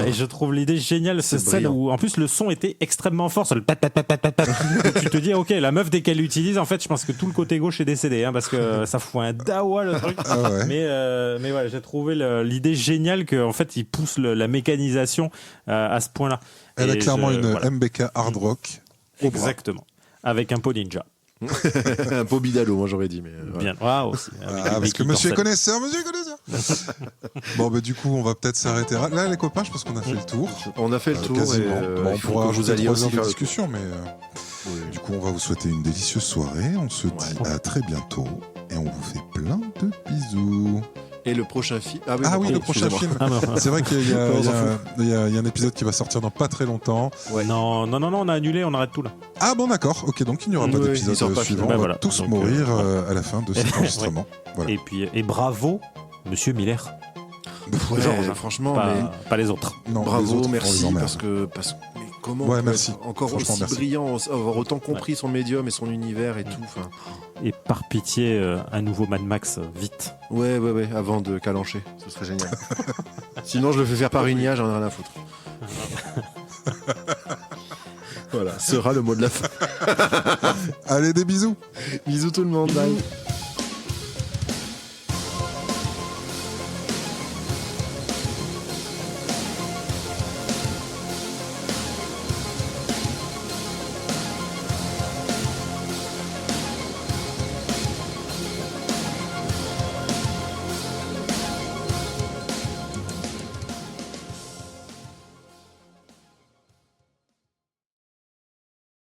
[SPEAKER 3] Et je trouve l'idée géniale, cette scène où, en plus, le son était extrêmement fort. Le pat. Et tu te dis, ok, la meuf, dès qu'elle l'utilise, en fait, je pense que tout le côté gauche est décédé, parce que ça fout un dawa, le truc.
[SPEAKER 1] Ah ouais.
[SPEAKER 3] Mais voilà, j'ai trouvé l'idée géniale qu'en fait, ils poussent la mécanisation à ce point-là.
[SPEAKER 1] Elle a clairement une
[SPEAKER 3] voilà.
[SPEAKER 1] MBK hard rock.
[SPEAKER 3] Exactement. Avec un pot ninja.
[SPEAKER 4] Un pot bidalo, moi j'aurais dit. Mais
[SPEAKER 3] Bien. Ah, aussi.
[SPEAKER 1] Parce que monsieur est connaisseur. Bon, du coup, on va peut-être s'arrêter là, les copains. Je pense qu'on a fait le tour.
[SPEAKER 4] On a fait le tour.
[SPEAKER 1] Quasiment.
[SPEAKER 4] Et,
[SPEAKER 1] on
[SPEAKER 4] il faut
[SPEAKER 1] pourra
[SPEAKER 4] que vous
[SPEAKER 1] ajouter
[SPEAKER 4] alliez
[SPEAKER 1] 3
[SPEAKER 4] aussi
[SPEAKER 1] heures de
[SPEAKER 4] faire le
[SPEAKER 1] discussion, mais du coup, on va vous souhaiter une délicieuse soirée. On se dit à très bientôt et on vous fait plein de bisous.
[SPEAKER 4] Et le prochain film.
[SPEAKER 1] Ah oui, le prochain film. C'est vrai qu'il y a un épisode qui va sortir dans pas très longtemps.
[SPEAKER 3] Ouais. Non, on a annulé, on arrête tout là.
[SPEAKER 1] Ah bon, d'accord. Ok, donc il n'y aura pas d'épisode suivant. On va tous mourir à la fin de cet enregistrement. Voilà.
[SPEAKER 3] Et bravo, Monsieur Miller.
[SPEAKER 4] Georges, franchement,
[SPEAKER 3] pas les autres.
[SPEAKER 1] Non,
[SPEAKER 4] bravo,
[SPEAKER 1] les autres,
[SPEAKER 4] merci,
[SPEAKER 1] on les
[SPEAKER 4] parce que mais comment
[SPEAKER 1] merci.
[SPEAKER 4] Encore aussi
[SPEAKER 1] merci.
[SPEAKER 4] brillant, avoir autant compris son médium et son univers et tout.
[SPEAKER 3] Et par pitié, un nouveau Mad Max, vite.
[SPEAKER 4] Ouais, avant de calancher, ce serait génial. Sinon, je le fais faire par une IA, j'en ai rien à foutre. Voilà, sera le mot de la fin.
[SPEAKER 1] Allez, des bisous.
[SPEAKER 4] Bisous tout le monde, bye.